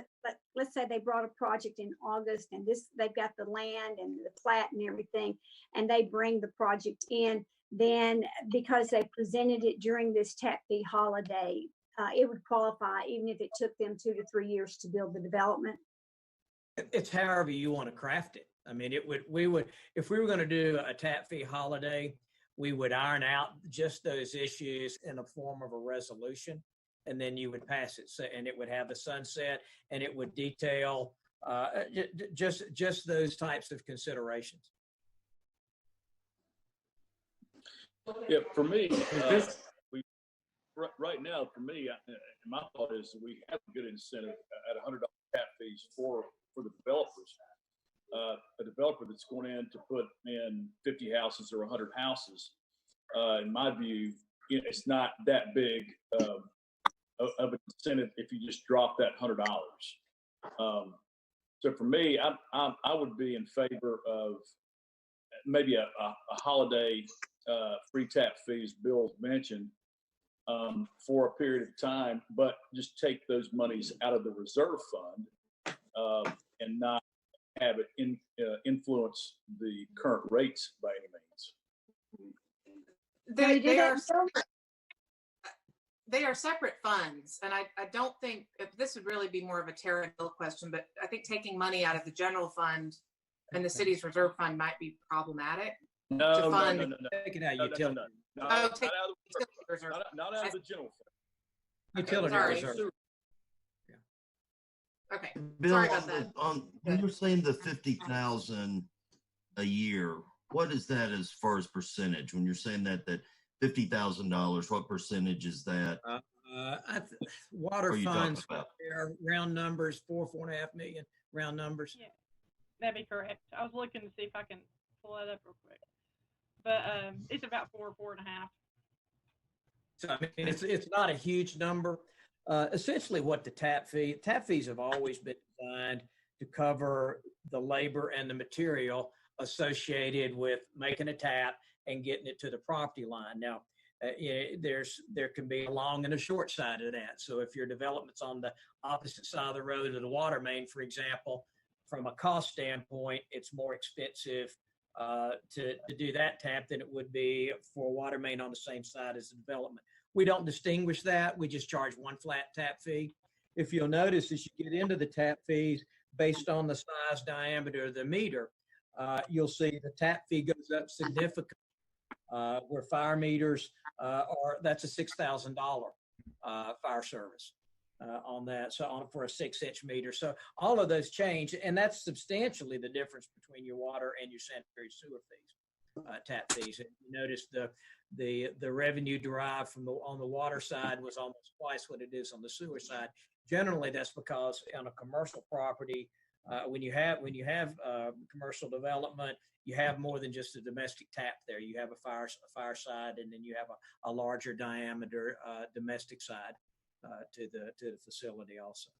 let's say they brought a project in August and they've got the land and the plat and everything, and they bring the project in, then because they presented it during this tap fee holiday, it would qualify even if it took them 2 to 3 years to build the development. It's however you want to craft it. I mean, we would, if we were going to do a tap fee holiday, we would iron out just those issues in the form of a resolution, and then you would pass it. So, and it would have a sunset, and it would detail just those types of considerations. Yeah, for me, right now, for me, my thought is that we have a good incentive at $100 tap fees for the developers. A developer that's going in to put in 50 houses or 100 houses, in my view, it's not that big of an incentive if you just drop that $100. So for me, I would be in favor of maybe a holiday free tap fees Bill mentioned for a period of time, but just take those monies out of the reserve fund and not have it influence the current rates by any means. They are separate funds, and I don't think this would really be more of a Tara Bill question, but I think taking money out of the general fund and the city's reserve fund might be problematic. No. Take it out of utility. Not out of the general fund. Utility reserve. Okay. Bill, Sorry about that. When you're saying the 50,000 a year, what is that as far as percentage? When you're saying that $50,000, what percentage is that? Water funds, round numbers, 4.5 million, round numbers. Yeah, that'd be correct. I was looking to see if I can pull that up real quick, but it's about 4.5. So I mean, it's not a huge number. Essentially, what the tap fees have always been designed to cover the labor and the material associated with making a tap and getting it to the property line. Now, there can be a long and a short side of that. So if your development's on the opposite side of the road of the water main, for example, from a cost standpoint, it's more expensive to do that tap than it would be for a water main on the same side as the development. We don't distinguish that. We just charge one flat tap fee. If you'll notice, as you get into the tap fees based on the size, diameter of the meter, you'll see the tap fee goes up significantly. Where fire meters that's a $6,000 fire service on that. So for a 6-inch meter. So all of those change, and that's substantially the difference between your water and your sanitary sewer fees, tap fees. And you notice the revenue derived from on the water side was almost twice what it is on the sewer side. Generally, that's because on a commercial property, when you have commercial development, you have more than just a domestic tap there. You have a fire side, and then you have a larger diameter domestic side to the facility also.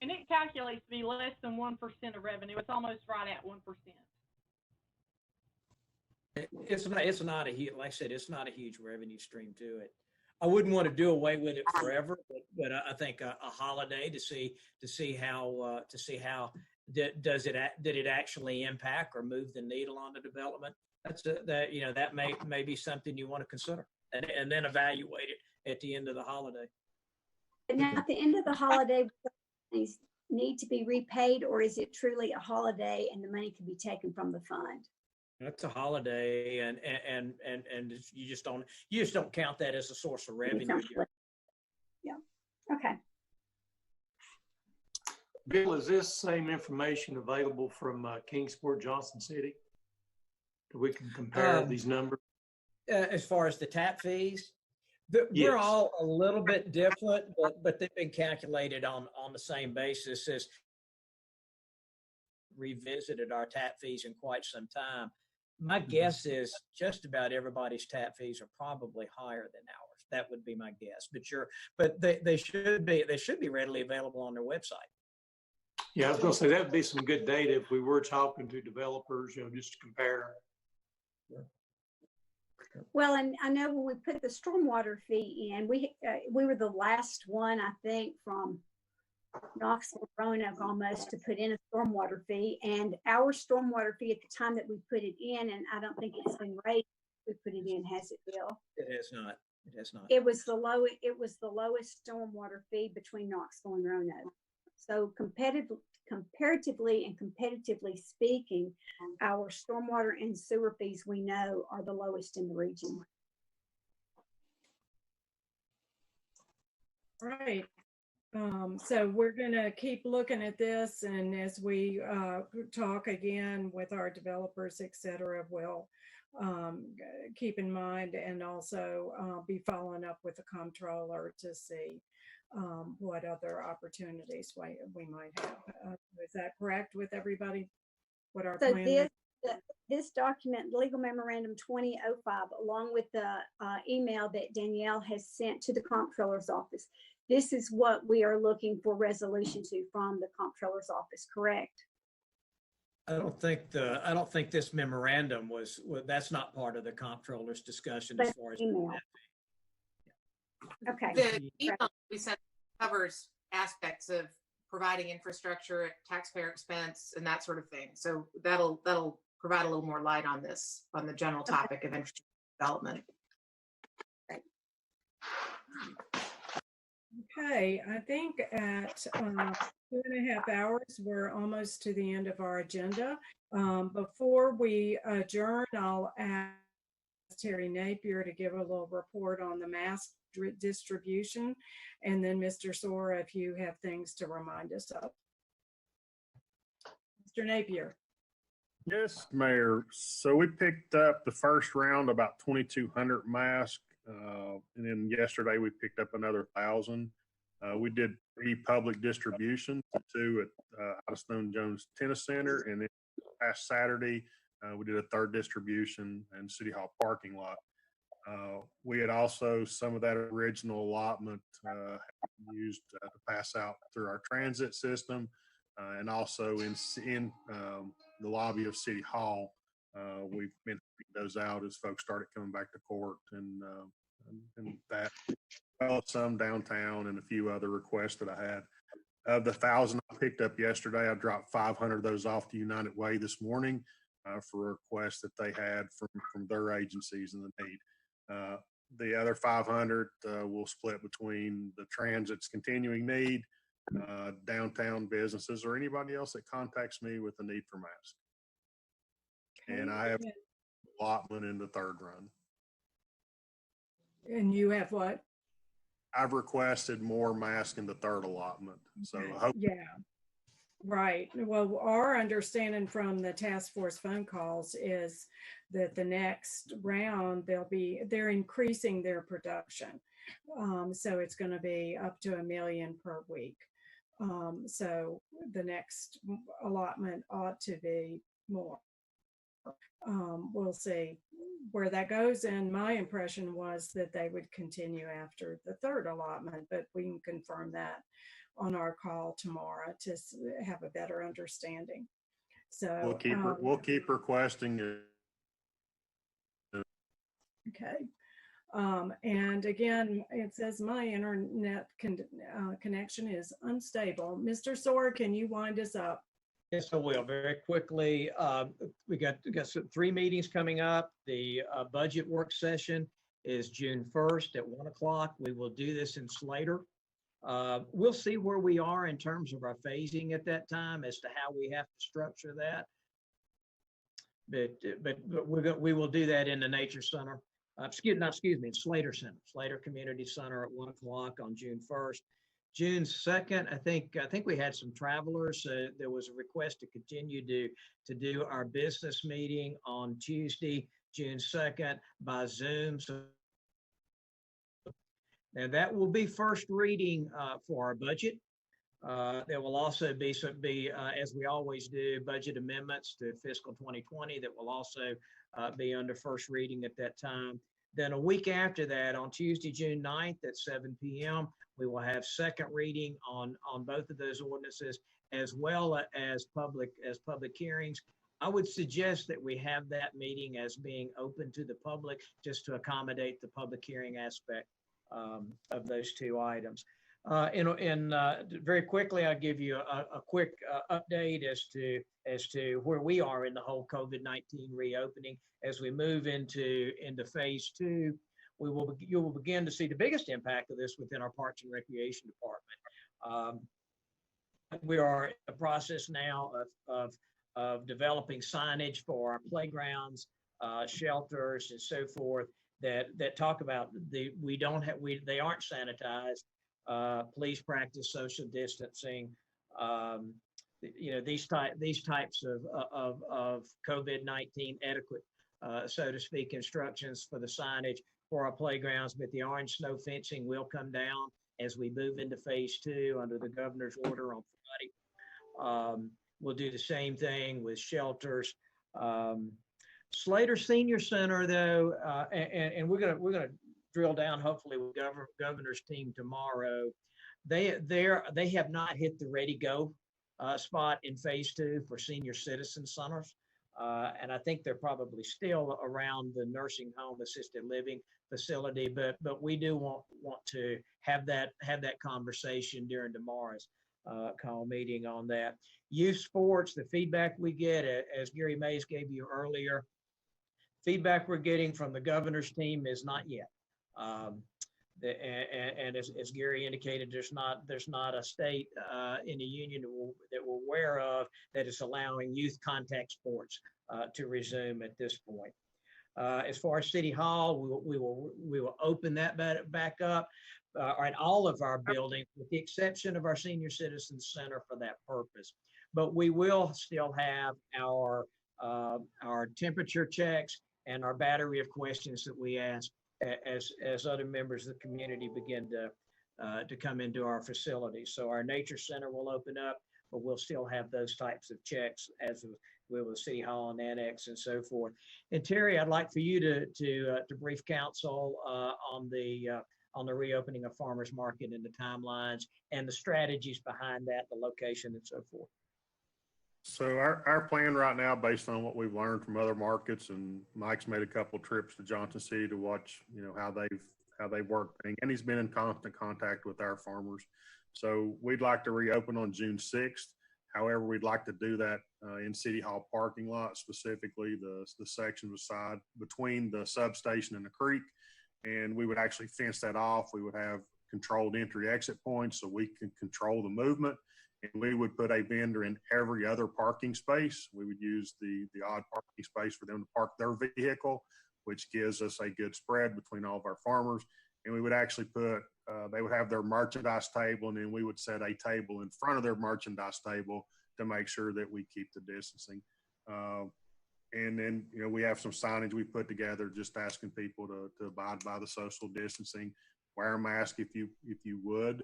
And it calculates to be less than 1% of revenue. It's almost right at 1%. It's not a huge, like I said, it's not a huge revenue stream to it. I wouldn't want to do away with it forever, but I think a holiday to see how did it actually impact or move the needle on the development. That may be something you want to consider and then evaluate it at the end of the holiday. And now at the end of the holiday, these need to be repaid, or is it truly a holiday and the money can be taken from the fund? That's a holiday, and you just don't count that as a source of revenue. Yeah. Okay. Bill, is this same information available from Kingsport, Johnson City? We can compare these numbers. As far as the tap fees, Yes. We're all a little bit different, but they've been calculated on the same basis as revisited our tap fees in quite some time. My guess is just about everybody's tap fees are probably higher than ours. That would be my guess. But they should be readily available on their website. Yeah, I was going to say that would be some good data if we were talking to developers, just to compare. Well, and I know when we put the stormwater fee in, we were the last one, I think, from Knoxville, Roanoke almost to put in a stormwater fee, and our stormwater fee at the time that we put it in, and I don't think it's been raised. We put it in, has it, Bill? It has not. It has not. It was the lowest stormwater fee between Knoxville and Roanoke. So comparatively and competitively speaking, our stormwater and sewer fees we know are the lowest in the region. Right. So we're going to keep looking at this, and as we talk again with our developers, et cetera, we'll keep in mind and also be following up with the comptroller to see what other opportunities we might have. Is that correct with everybody? What our So plan is? this document, legal memorandum 2005, along with the email that Danielle has sent to the comptroller's office, this is what we are looking for resolution to from the comptroller's office, correct? I don't think this memorandum that's not part of the comptroller's discussion as But far as. email. Okay. The email we sent covers aspects of providing infrastructure at taxpayer expense and that sort of thing. So that'll provide a little more light on this, on the general topic of infrastructure development. Okay, I think at 2.5 hours, we're almost to the end of our agenda. Before we adjourn, I'll ask Terry Napier to give a little report on the mask distribution. And then Mr. Sora, if you have things to remind us of. Mr. Napier. Yes, Mayor. So we picked up the first round, about 2,200 masks. And then yesterday we picked up another 1,000. We did 3 public distributions, 2 at Stone Jones Tennis Center, and then past Saturday we did a 3rd distribution in City Hall parking lot. We had also some of that original allotment used to pass out through our transit system, and also in the lobby of City Hall. We've been putting those out as folks started coming back to court, and that, well, some downtown and a few other requests that I had. Of the 1,000 I picked up yesterday, I dropped 500 of those off to United Way this morning for requests that they had from their agencies and the need. The other 500 will split between the transit's continuing need, downtown businesses, or anybody else that contacts me with a need for masks. And I have allotment in the 3rd run. And you have what? I've requested more masks in the 3rd allotment. So yeah, right. Well, our understanding from the task force phone calls is that the next round they're increasing their production. So it's going to be up to 1 million per week. So the next allotment ought to be more. We'll see where that goes. And my impression was that they would continue after the 3rd allotment, but we can confirm that on our call tomorrow to have a better understanding. So we'll keep requesting it. Okay. And again, it says my internet connection is unstable. Mr. Sora, can you wind us up? Yes, I will. Very quickly, we got 3 meetings coming up. The budget work session is June 1st at 1 o'clock. We will do this in Slater. We'll see where we are in terms of our phasing at that time as to how we have to structure that. But we will do that in the Nature Center. In Slater Center, Slater Community Center at 1 o'clock on June 1st. June 2nd, I think we had some travelers. There was a request to continue to do our business meeting on Tuesday, June 2nd by Zoom. So now that will be first reading for our budget. There will also be as we always do, budget amendments to fiscal 2020 that will also be under first reading at that time. Then a week after that, on Tuesday, June 9th at 7 p.m., we will have second reading on both of those ordinances, as well as public hearings. I would suggest that we have that meeting as being open to the public, just to accommodate the public hearing aspect of those 2 items. Very quickly, I'll give you a quick update as to where we are in the whole COVID-19 reopening. As we move into phase 2, you will begin to see the biggest impact of this within our Parks and Recreation Department. We are in the process now of developing signage for our playgrounds, shelters, and so forth that talk about they aren't sanitized. Please practice social distancing. These types of COVID-19 etiquette, so to speak, instructions for the signage for our playgrounds. But the orange snow fencing will come down as we move into phase 2 under the governor's order on Friday. We'll do the same thing with shelters. Slater Senior Center, though, and we're gonna drill down hopefully with governor's team tomorrow. They have not hit the ready go spot in phase 2 for senior citizen centers. And I think they're probably still around the nursing home assisted living facility, but we do want to have that conversation during tomorrow's call meeting on that. Youth sports, the feedback we get, as Gary Mays gave you earlier, feedback we're getting from the governor's team is not yet. And as Gary indicated, there's not a state in the union that we're aware of that is allowing youth contact sports to resume at this point. As far as City Hall, we will open that back up in all of our buildings, with the exception of our Senior Citizens Center for that purpose. But we will still have our temperature checks and our battery of questions that we ask as other members of the community begin to come into our facility. So our nature center will open up, but we'll still have those types of checks as with the City Hall and Annex and so forth. And Terry, I'd like for you to brief council on the reopening of Farmers Market and the timelines and the strategies behind that, the location and so forth. So our plan right now, based on what we've learned from other markets, and Mike's made a couple of trips to Johnson City to watch, how they've worked things, and he's been in constant contact with our farmers. So we'd like to reopen on June 6th. However, we'd like to do that in City Hall parking lot, specifically the section beside between the substation and the creek, and we would actually fence that off. We would have controlled entry exit points so we can control the movement. And we would put a vendor in every other parking space. We would use the odd parking space for them to park their vehicle, which gives us a good spread between all of our farmers. And we would actually they would have their merchandise table, and then we would set a table in front of their merchandise table to make sure that we keep the distancing. And then, we have some signage we put together just asking people to abide by the social distancing, wear a mask if you would.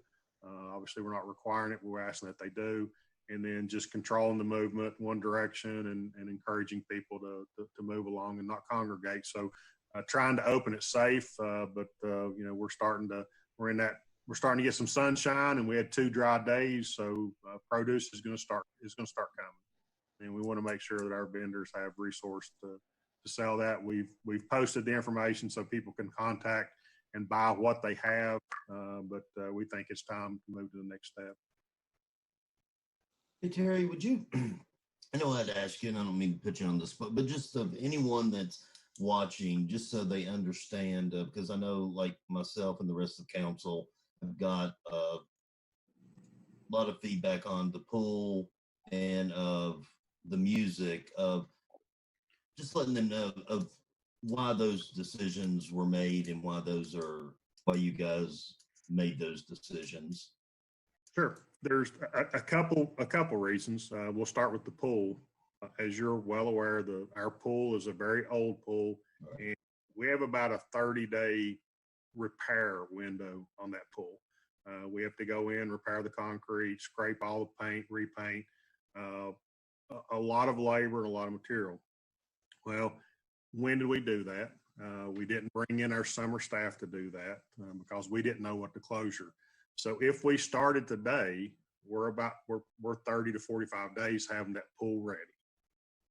Obviously, we're not requiring it. We're asking that they do. And then just controlling the movement one direction and encouraging people to move along and not congregate. So trying to open it safe, but we're starting to get some sunshine, and we had 2 dry days. So produce is going to start coming. And we want to make sure that our vendors have resource to sell that. We've posted the information so people can contact and buy what they have, but we think it's time to move to the next step. Hey, Terry, would you, I know I had to ask you, and I don't mean to put you on the spot, but just of anyone that's watching, just so they understand, because I know like myself and the rest of the council have got a lot of feedback on the pool and of the music, of just letting them know of why those decisions were made and why you guys made those decisions. Sure. There's a couple reasons. We'll start with the pool. As you're well aware, our pool is a very old pool, right, and we have about a 30-day repair window on that pool. We have to go in, repair the concrete, scrape all the paint, repaint, a lot of labor and a lot of material. Well, when did we do that? We didn't bring in our summer staff to do that because we didn't know what the closure. So if we started today, we're 30 to 45 days having that pool ready.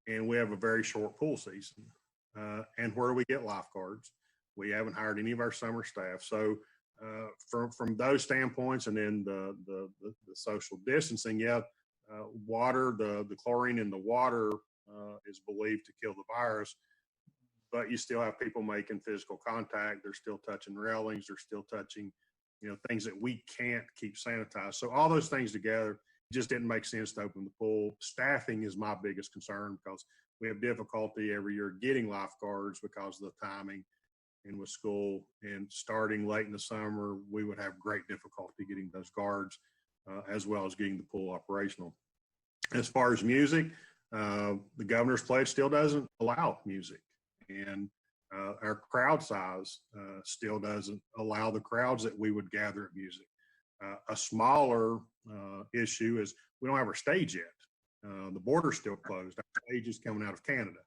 And we have a very short pool season. And where do we get lifeguards? We haven't hired any of our summer staff. So from those standpoints, and then the social distancing, water, the chlorine in the water is believed to kill the virus, but you still have people making physical contact. They're still touching railings. They're still touching, things that we can't keep sanitized. So all those things together, it just didn't make sense to open the pool. Staffing is my biggest concern because we have difficulty every year getting lifeguards because of the timing. and with school and starting late in the summer, we would have great difficulty getting those guards as well as getting the pool operational. As far as music, the governor's pledge still doesn't allow music, and our crowd size still doesn't allow the crowds that we would gather at music. A smaller issue is we don't have our stage yet. The border's still closed. Our stage is coming out of Canada.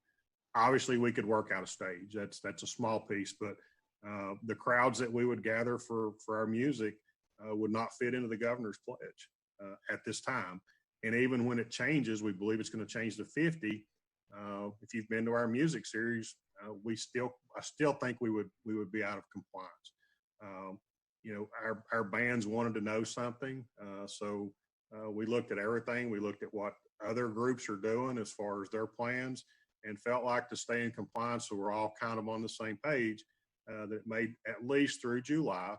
Obviously, we could work out a stage. That's a small piece, but the crowds that we would gather for our music would not fit into the governor's pledge at this time. And even when it changes, we believe it's going to change to 50. If you've been to our music series, I still think we would be out of compliance. You know, our bands wanted to know something, so we looked at everything. We looked at what other groups are doing as far as their plans, and felt like to stay in compliance, so we're all kind of on the same page. That made at least through July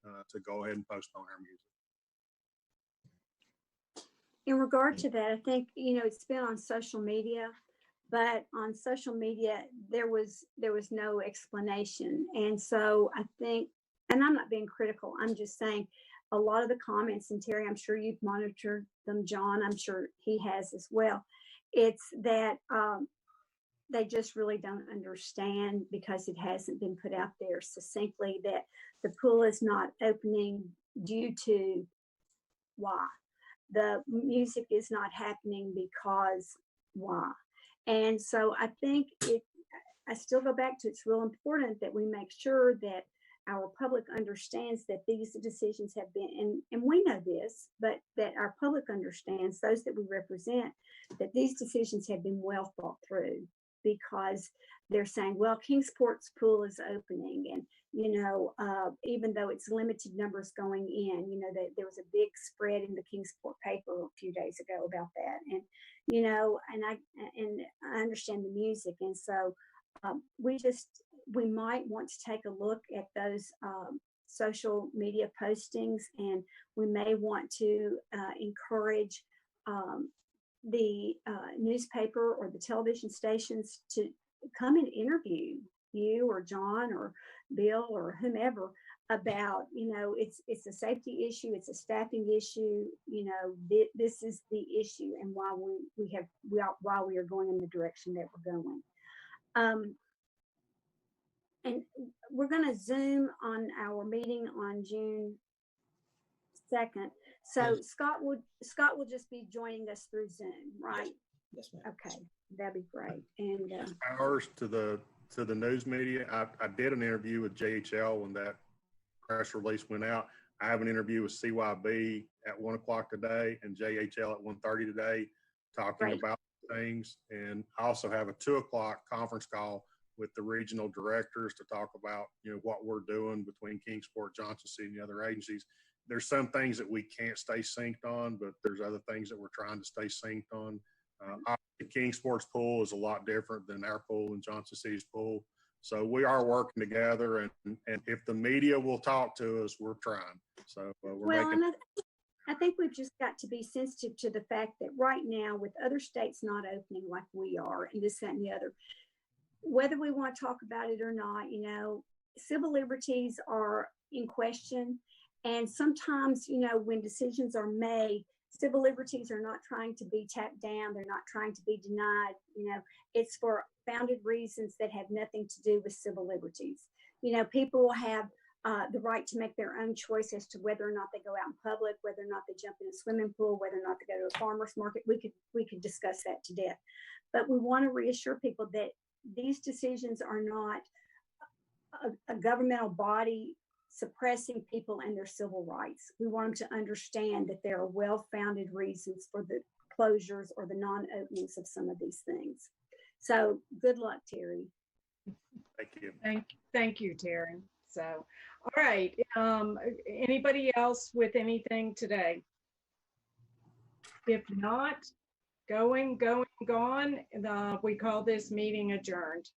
to go ahead and postpone our music. In regard to that, I think, you know, it's been on social media, but on social media, there was no explanation. And so I think, and I'm not being critical, I'm just saying a lot of the comments, and Terry, I'm sure you've monitored them, John, I'm sure he has as well. It's that they just really don't understand, because it hasn't been put out there succinctly, that the pool is not opening due to why. The music is not happening because why. And so I think I still go back to, it's real important that we make sure that our public understands that these decisions have been, and we know this, but that our public understands, those that we represent, that these decisions have been well thought through, because they're saying, well, Kingsport's pool is opening, and, you know, even though it's limited numbers going in, you know, there was a big spread in the Kingsport paper a few days ago about that. And, you know, and I understand the music. And so we might want to take a look at those social media postings, and we may want to encourage the newspaper or the television stations to come and interview you or John or Bill or whomever about, you know, it's a safety issue, it's a staffing issue, you know, this is the issue, and why why we are going in the direction that we're going. And we're going to Zoom on our meeting on June 2nd. So Yes. Scott will just be joining us through Zoom, right? Yes, ma'am. Okay, that'd be great. And Hours to the news media. I did an interview with JHL when that press release went out. I have an interview with CYB at 1 o'clock today and JHL at 1:30 today, talking Great. about things. And I also have a 2 o'clock conference call with the regional directors to talk about, you know, what we're doing between Kingsport, Johnson City, and the other agencies. There's some things that we can't stay synced on, but there's other things that we're trying to stay synced on. Kingsport's pool is a lot different than our pool and Johnson City's pool. So we are working together, and if the media will talk to us, we're trying. So and I think we've just got to be sensitive to the fact that right now, with other states not opening like we are, and this, that, and the other, whether we want to talk about it or not, you know, civil liberties are in question. And sometimes, you know, when decisions are made, civil liberties are not trying to be tapped down. They're not trying to be denied. You know, it's for founded reasons that have nothing to do with civil liberties. You know, people will have the right to make their own choice as to whether or not they go out in public, whether or not they jump in a swimming pool, whether or not they go to a farmer's market. We could discuss that to death. But we want to reassure people that these decisions are not a governmental body suppressing people and their civil rights. We want them to understand that there are well-founded reasons for the closures or the non-openings of some of these things. So good luck, Terry. Thank you. Thank you, Terry. So, all right. Anybody else with anything today? If not, gone. We call this meeting adjourned.